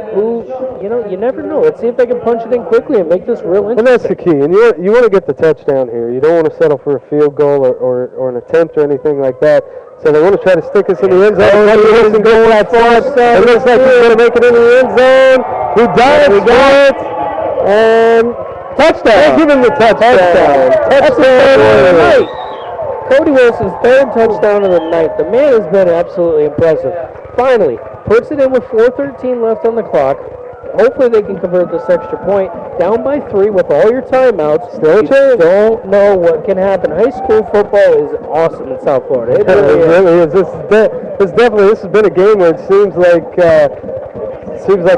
You never know. Let's see if they can punch it in quickly and make this real interesting.
And that's the key. And you want to get the touchdown here. You don't want to settle for a field goal or an attempt or anything like that. So they want to try to stick us in the end zone. Wilson goes outside. It looks like he's going to make it in the end zone. He dives for it. And touchdown. They give him the touchdown. Touchdown.
Cody Wilson's 3rd touchdown of the night. The man has been absolutely impressive. Finally, puts it in with 4:13 left on the clock. hopefully they can convert this extra point. Down by 3 with all your timeouts.
Still a
you
chance.
don't know what can happen. High school football is awesome in South Florida. It
It
really is.
really is. This has been a game where it seems like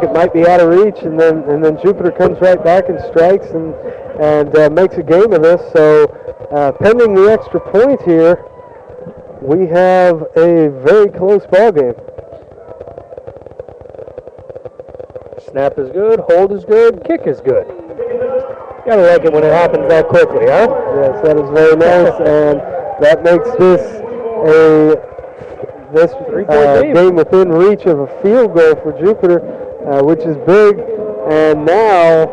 it might be out of reach, and then Jupiter comes right back and strikes and makes a game of this. So pending the extra point here, we have a very close ball game.
Snap is good, hold is good, kick is good. Gotta like it when it happens that quickly, huh?
Yes, that is very nice, and that makes this game within reach of a field goal for Jupiter, which is big. And now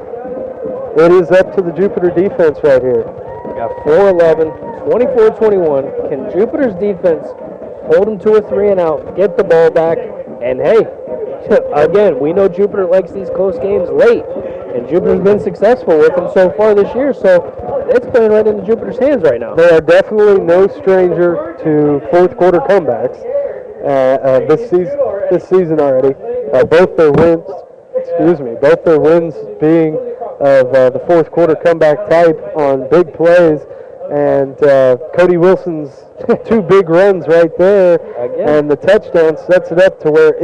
it is up to the Jupiter defense right here.
We got 4-11, 24-21. Can Jupiter's defense hold them to a 3-and-out, get the ball back, and hey, again, we know Jupiter likes these close games late, and Jupiter's been successful with them so far this year, so it's playing right into Jupiter's hands right now.
They are definitely no stranger to fourth quarter comebacks this season already. Both their wins being of the fourth quarter comeback type on big plays, and Cody Wilson's 2 big runs right there, and the touchdown sets it up to where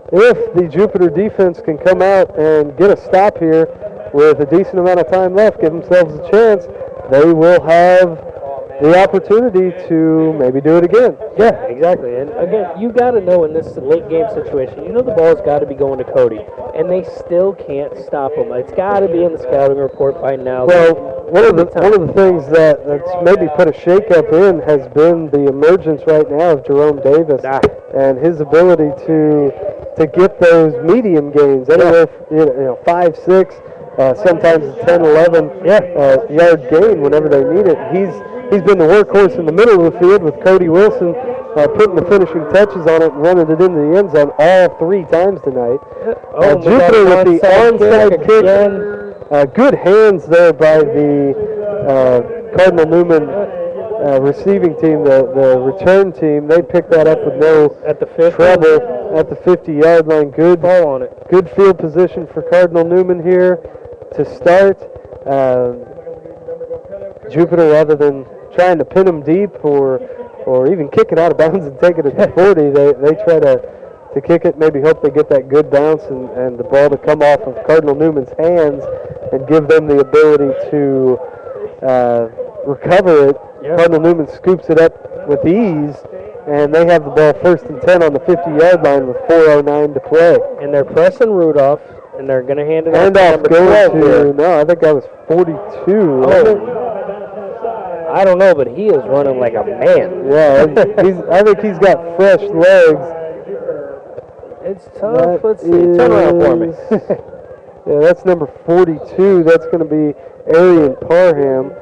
if the Jupiter defense can come out and get a stop here with a decent amount of time left, give themselves a chance, they will have the opportunity to maybe do it again.
Yeah, exactly. And again, you got to know in this late game situation, you know the ball's got to be going to Cody, and they still can't stop him. It's got to be in the scouting report by now.
Well, one of the things that's maybe put a shakeup in has been the emergence right now of Jerome Davis and his ability to get those medium gains, anywhere 5, 6, sometimes a 10, 11 yard gain whenever they need it. He's been the workhorse in the middle of the field with Cody Wilson putting the finishing touches on it and running it into the end zone all 3 times tonight. Jupiter with the onside kick. Good hands there by the Cardinal Newman receiving team, the return team. They picked that up with no trouble at the 50-yard line. Good ball on it. Good field position for Cardinal Newman here to start. Jupiter, rather than trying to pin them deep or even kick it out of bounds and take it at the 40, they try to kick it, maybe hope they get that good bounce and the ball to come off of Cardinal Newman's hands and give them the ability to recover it. Cardinal Newman scoops it up with ease, and they have the ball 1st and 10 on the 50-yard line with 4:09 to play.
And they're pressing Rudolph, and they're going to hand it off
to
number 12.
No, I think that was 42.
I don't know, but he is running like a man.
Yeah, I think he's got fresh legs.
It's tough. Let's see. Turn around for me.
Yeah, that's number 42. That's going to be Arian Parham,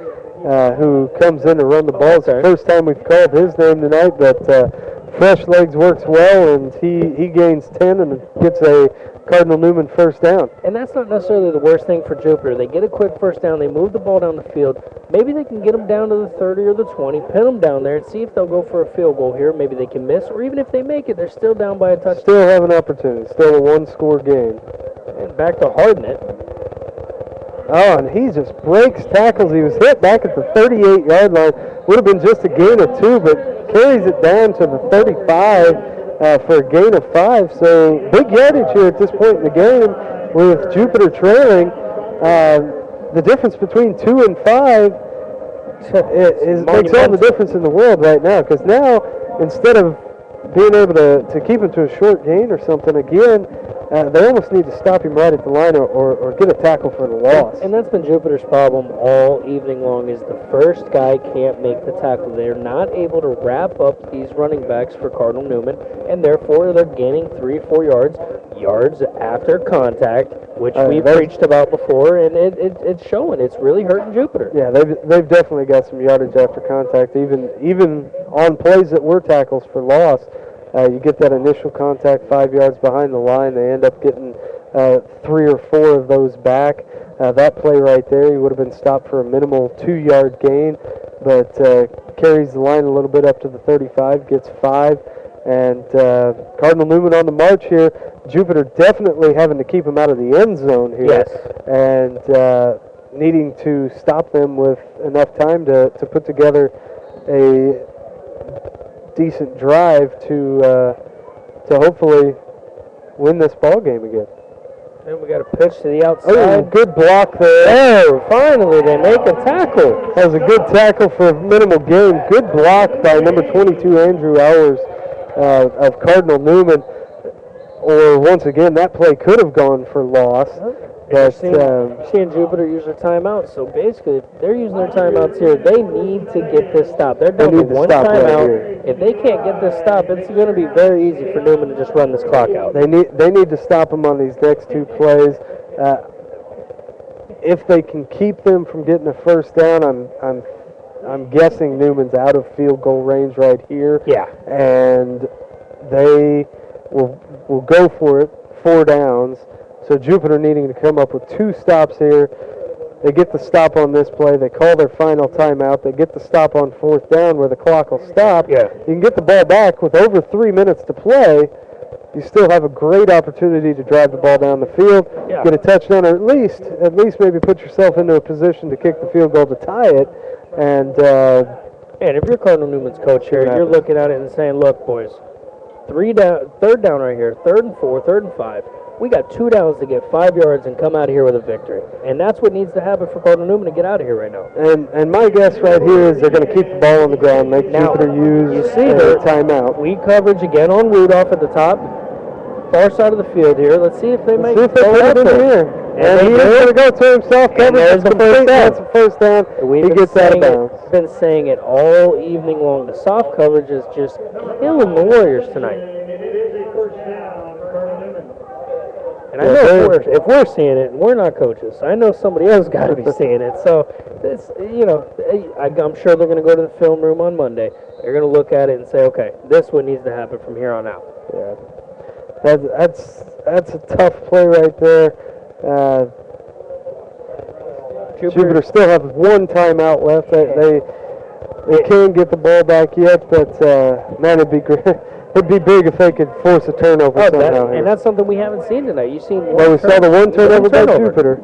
who comes in to run the ball. It's the first time we've called his name tonight, but fresh legs works well, and he gains 10 and gets a Cardinal Newman first down.
And that's not necessarily the worst thing for Jupiter. They get a quick first down. They move the ball down the field. Maybe they can get them down to the 30 or the 20, pin them down there, and see if they'll go for a field goal here. Maybe they can miss, or even if they make it, they're still down by a touchdown.
Still have an opportunity. Still a one-score game.
And back to Hardnett.
Oh, and he just breaks tackles. He was hit back at the 38-yard line. Would have been just a gain of 2, but carries it down to the 35 for a gain of 5. So big yardage here at this point in the game with Jupiter trailing. The difference between 2 and 5 makes all the difference in the world right now, because now instead of being able to keep him to a short gain or something again, they almost need to stop him right at the line or get a tackle for the loss.
And that's been Jupiter's problem all evening long, is the first guy can't make the tackle. They're not able to wrap up these running backs for Cardinal Newman, and therefore they're gaining 3 or 4 yards after contact, which we preached about before, and it's showing. It's really hurting Jupiter.
Yeah, they've definitely got some yardage after contact, even on plays that were tackles for loss. You get that initial contact 5 yards behind the line. They end up getting 3 or 4 of those back. That play right there, he would have been stopped for a minimal 2-yard gain, but carries the line a little bit up to the 35, gets 5. And Cardinal Newman on the march here. Jupiter definitely having to keep them out of the end zone here.
Yes.
And needing to stop them with enough time to put together a decent drive to hopefully win this ball game again.
And we got a pitch to the
Oh,
outside.
good block there.
Oh, finally they make a tackle.
That was a good tackle for a minimal gain. Good block by number 22, Andrew Hours of Cardinal Newman. Or once again, that play could have gone for loss. But
Seeing Jupiter use their timeout, so basically, if they're using their timeouts here, they need to get this stop. They're down to
need to
one
stop right
timeout.
here.
If they can't get this stop, it's going to be very easy for Newman to just run this clock out.
they need to stop them on these next two plays. If they can keep them from getting a first down, I'm guessing Newman's out of field goal range right here.
Yeah.
And they will go for it, 4 downs. So Jupiter needing to come up with 2 stops here. They get the stop on this play. They call their final timeout. They get the stop on 4th down where the clock will stop.
Yeah.
You can get the ball back with over 3 minutes to play. You still have a great opportunity to drive the ball down the field,
Yeah.
get a touchdown, or at least maybe put yourself into a position to kick the field goal to tie it. And
And if you're Cardinal Newman's coach here, you're looking at it and saying, look, boys, 3rd down right here, 3rd and 4, 3rd and 5. We got 2 downs to get 5 yards and come out of here with a victory. And that's what needs to happen for Cardinal Newman to get out of here right now.
and my guess right here is they're going to keep the ball on the ground, make
Now,
Jupiter use
you see
their
that
timeout.
we coverage again on Rudolph at the top, far side of the field here. Let's see if they make
See if they
throw
put
it
it in
up
here.
And
And
they
he is
do.
going to go to himself.
And
Coverage
there's
is
the
complete.
first down.
That's the first down.
We've
He
been
gets out of
saying
bounds.
been saying it all evening long. The soft coverage is just killing the Warriors tonight.
And it is a first down for Cardinal Newman.
And I know if we're seeing it, and we're not coaches, I know somebody else got to be seeing it. So, it's, I'm sure they're going to go to the film room on Monday. They're going to look at it and say, okay, this is what needs to happen from here on out.
Yeah, that's a tough play right there. Jupiter still has 1 timeout left. They can't get the ball back yet, but man, it'd be great. It'd be big if they could force a turnover somehow.
And that's something we haven't seen tonight. You've seen
Well, we saw the 1 turnover by Jupiter.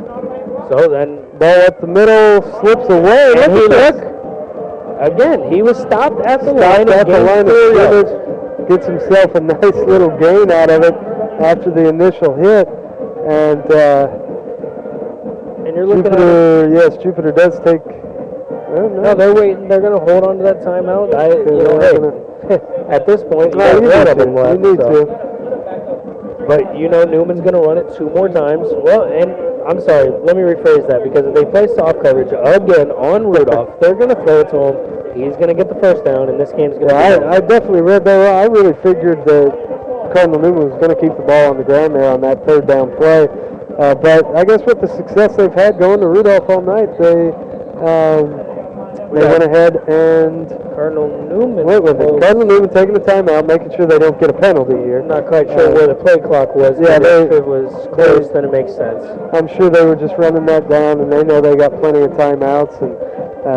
So then,
Ball up the middle, slips away.
and
Look.
again, he was stopped at the
Stopped
line
at the line of
of
scrimmage, gets himself a nice little gain out of it after the initial hit, and
And you're looking at
Jupiter, yes, Jupiter does take.
no, they're waiting. They're going to hold on to that timeout. At this point,
No, you
one
need
of them
to.
left,
You need
so.
to.
But Newman's going to run it 2 more times. Well, and I'm sorry, let me rephrase that, because if they play soft coverage again on Rudolph, they're going to throw it to him. He's going to get the first down, and this game's going to
Yeah,
be
I definitely read that. I really figured that Cardinal Newman was going to keep the ball on the ground there on that 3rd down play. But I guess with the success they've had going to Rudolph all night, they went ahead and
Cardinal Newman.
went with it. Cardinal Newman taking the timeout, making sure they don't get a penalty here.
I'm not quite sure where the play clock was.
Yeah,
but if it was close, then it makes sense.
I'm sure they were just running that down, and they know they got plenty of timeouts, and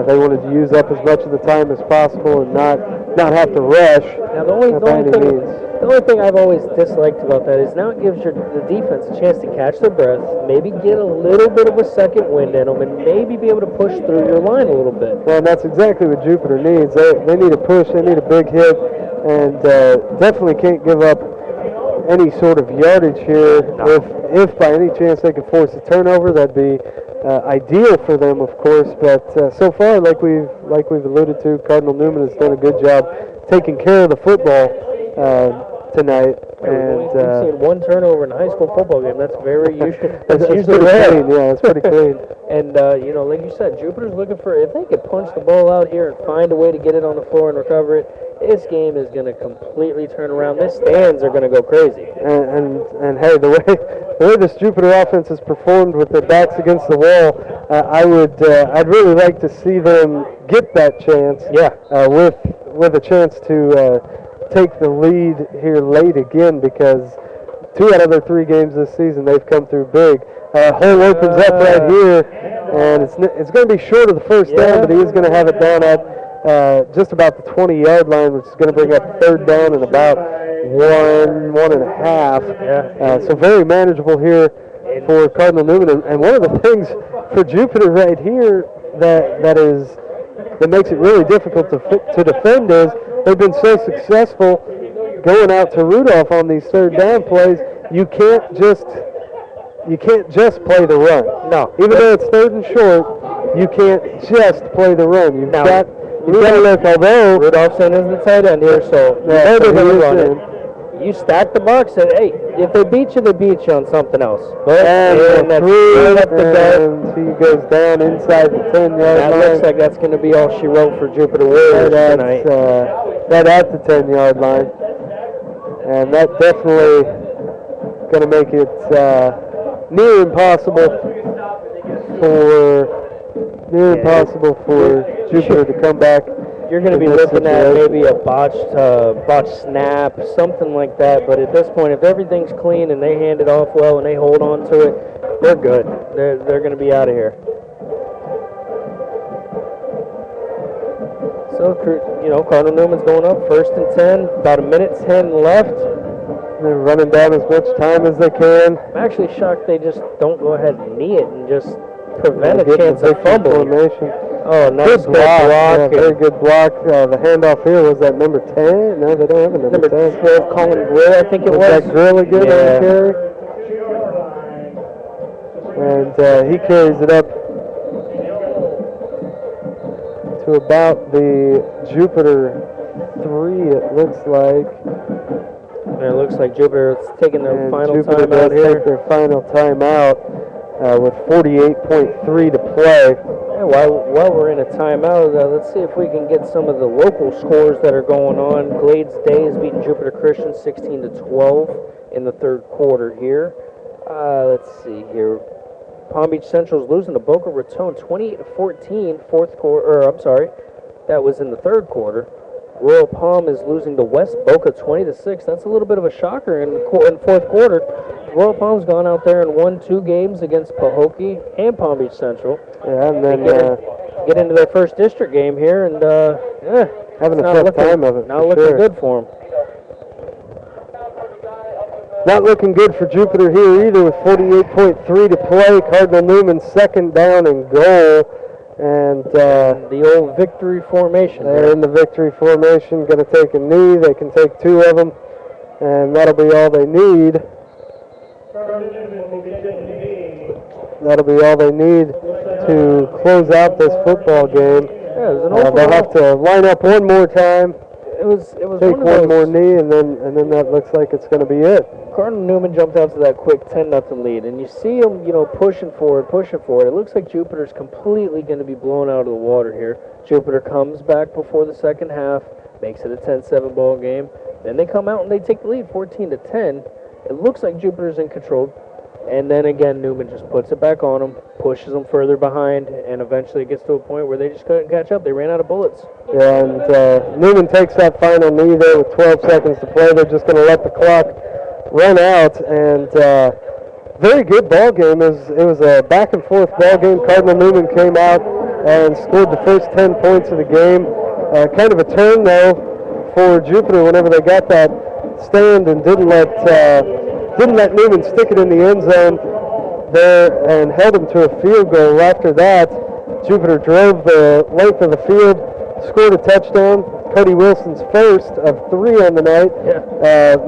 they wanted to use up as much of the time as possible and not have to rush.
Now, the only
by any
thing
means.
The only thing I've always disliked about that is now it gives the defense a chance to catch their breath, maybe get a little bit of a second wind in them, and maybe be able to push through your line a little bit.
Well, and that's exactly what Jupiter needs. They need a push. They need a big hit, and definitely can't give up any sort of yardage here.
No.
If by any chance they could force a turnover, that'd be ideal for them, of course. But so far, like we've alluded to, Cardinal Newman has done a good job taking care of the football tonight. And
We've seen 1 turnover in a high school football game. That's very usual.
that's
usually
pretty
rare.
clean. Yeah, it's pretty clean.
And, like you said, Jupiter's looking for, if they could punch the ball out here and find a way to get it on the floor and recover it, this game is going to completely turn around. The stands are going to go crazy.
And hey, the way this Jupiter offense has performed with their backs against the wall, I'd really like to see them get that chance.
Yeah.
With a chance to take the lead here late again, because 2 out of their 3 games this season they've come through big. Hole opens up right here, and it's going to be short of the first down, but he is going to have it down at just about the 20-yard line, which is going to bring up 3rd down and about one and a half.
Yeah.
So very manageable here for Cardinal Newman. And one of the things for Jupiter right here that makes it really difficult to defend is they've been so successful going out to Rudolph on these third down plays. You can't just play the run.
No.
Even though it's third and short, you can't just play the run. You've got to look, although
Rudolphson is the tight end here, so
yeah,
they're going to
he
run
is
it. You stack the box, and hey, if they beat you on something else. But
and
that's
three,
right up the gut.
and he goes down inside the 10-yard
That
line.
looks like that's going to be all she wrote for Jupiter Warriors tonight.
Right at the 10-yard line. And that definitely going to make it near impossible for Jupiter to come back.
You're going to be looking at maybe a botched snap, something like that. But at this point, if everything's clean and they hand it off well and they hold on to it, they're good. They're going to be out of here. So, Cardinal Newman's going up, 1st and 10, about a minute 10 left.
They're running down as much time as they can.
I'm actually shocked they just don't go ahead and knee it and just prevent a chance of fumbling.
Formation.
Oh, nice
Good block. Yeah,
block.
very good block. The handoff here was that number 10. No, they don't have a number 10.
12, Colin Grill, I think it was.
That Grill again
Yeah.
on carry. And he carries it up to about the Jupiter 3, it looks like.
And it looks like Jupiter is taking their
And
final
Jupiter
timeout
does
here.
take their final timeout with 48.3 to play.
Yeah, while we're in a timeout, let's see if we can get some of the local scores that are going on. Glades Day is beating Jupiter Christian 16-12 in the third quarter here. Let's see here. Palm Beach Central is losing to Boca Raton 28-14 fourth quarter. That was in the third quarter. Royal Palm is losing to West Boca 20-6. That's a little bit of a shocker in fourth quarter. Royal Palm's gone out there and won 2 games against Pahokee and Palm Beach Central.
Yeah, and then
Get into their first district game here, and
having a tough time of it.
Not looking good for them.
Not looking good for Jupiter here either with 48.3 to play. Cardinal Newman 2nd down and goal. And
the old victory formation.
They're in the victory formation, going to take a knee. They can take 2 of them, and that'll be all they need. That'll be all they need to close out this football game.
Yeah, it was an
they'll have to line up one more time.
It was
take one more knee, and then that looks like it's going to be it.
Cardinal Newman jumped out to that quick 10-0 lead, and you see him, pushing forward. It looks like Jupiter's completely going to be blown out of the water here. Jupiter comes back before the second half, makes it a 10-7 ball game. Then they come out and they take the lead, 14-10. It looks like Jupiter's in control, and then again Newman just puts it back on them, pushes them further behind, and eventually it gets to a point where they just couldn't catch up. They ran out of bullets.
Yeah, and Newman takes that final knee there with 12 seconds to play. They're just going to let the clock run out, and very good ball game. It was a back and forth ball game. Cardinal Newman came out and scored the first 10 points of the game. Kind of a turn though for Jupiter whenever they got that stand and didn't let Newman stick it in the end zone there and held him to a field goal. After that, Jupiter drove the length of the field, scored a touchdown. Cody Wilson's first of 3 on the night.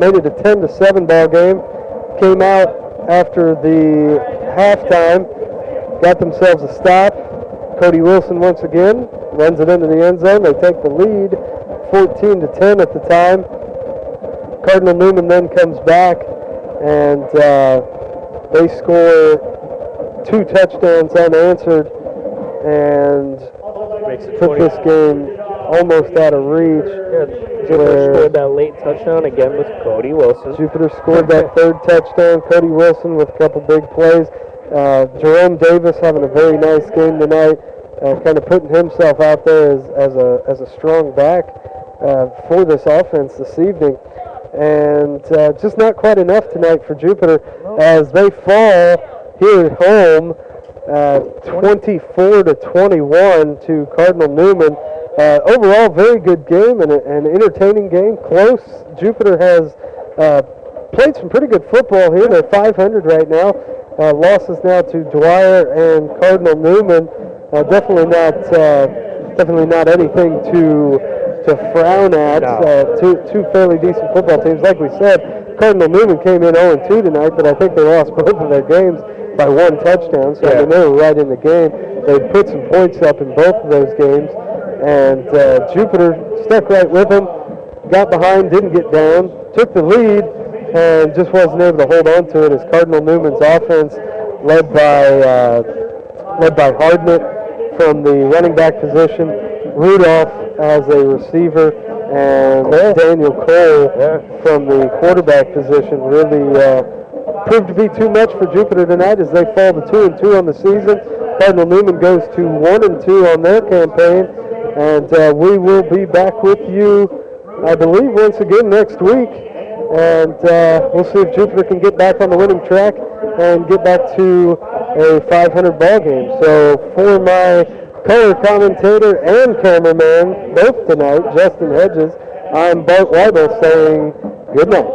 Made it a 10-7 ball game. Came out after the halftime, got themselves a stop. Cody Wilson once again runs it into the end zone. They take the lead, 14-10 at the time. Cardinal Newman then comes back and they score 2 touchdowns unanswered and took this game almost out of reach.
Jupiter scored that late touchdown again with Cody Wilson.
Jupiter scored that 3rd touchdown. Cody Wilson with a couple big plays. Jerome Davis having a very nice game tonight, kind of putting himself out there as a strong back for this offense this evening. And just not quite enough tonight for Jupiter as they fall here at home 24-21 to Cardinal Newman. overall, very good game and an entertaining game. Close. Jupiter has played some pretty good football here. They're 500 right now. Losses now to Dwyer and Cardinal Newman. Definitely not anything to frown at.
No.
Two fairly decent football teams. Like we said, Cardinal Newman came in 0-2 tonight, but I think they lost both of their games by 1 touchdown. So I mean, they were right in the game. They put some points up in both of those games, and Jupiter stuck right with them. Got behind, didn't get down, took the lead, and just wasn't able to hold on to it as Cardinal Newman's offense, led by Hardnett from the running back position, Rudolph as a receiver, and Daniel Cole from the quarterback position really proved to be too much for Jupiter tonight as they fall to 2-2 on the season. Cardinal Newman goes to 1-2 on their campaign, and we will be back with you, I believe, once again next week. And we'll see if Jupiter can get back on the winning track and get back to a 500 ball game. So for my color commentator and cameraman, both tonight, Justin Hedges, I'm Bart Weibel saying good night.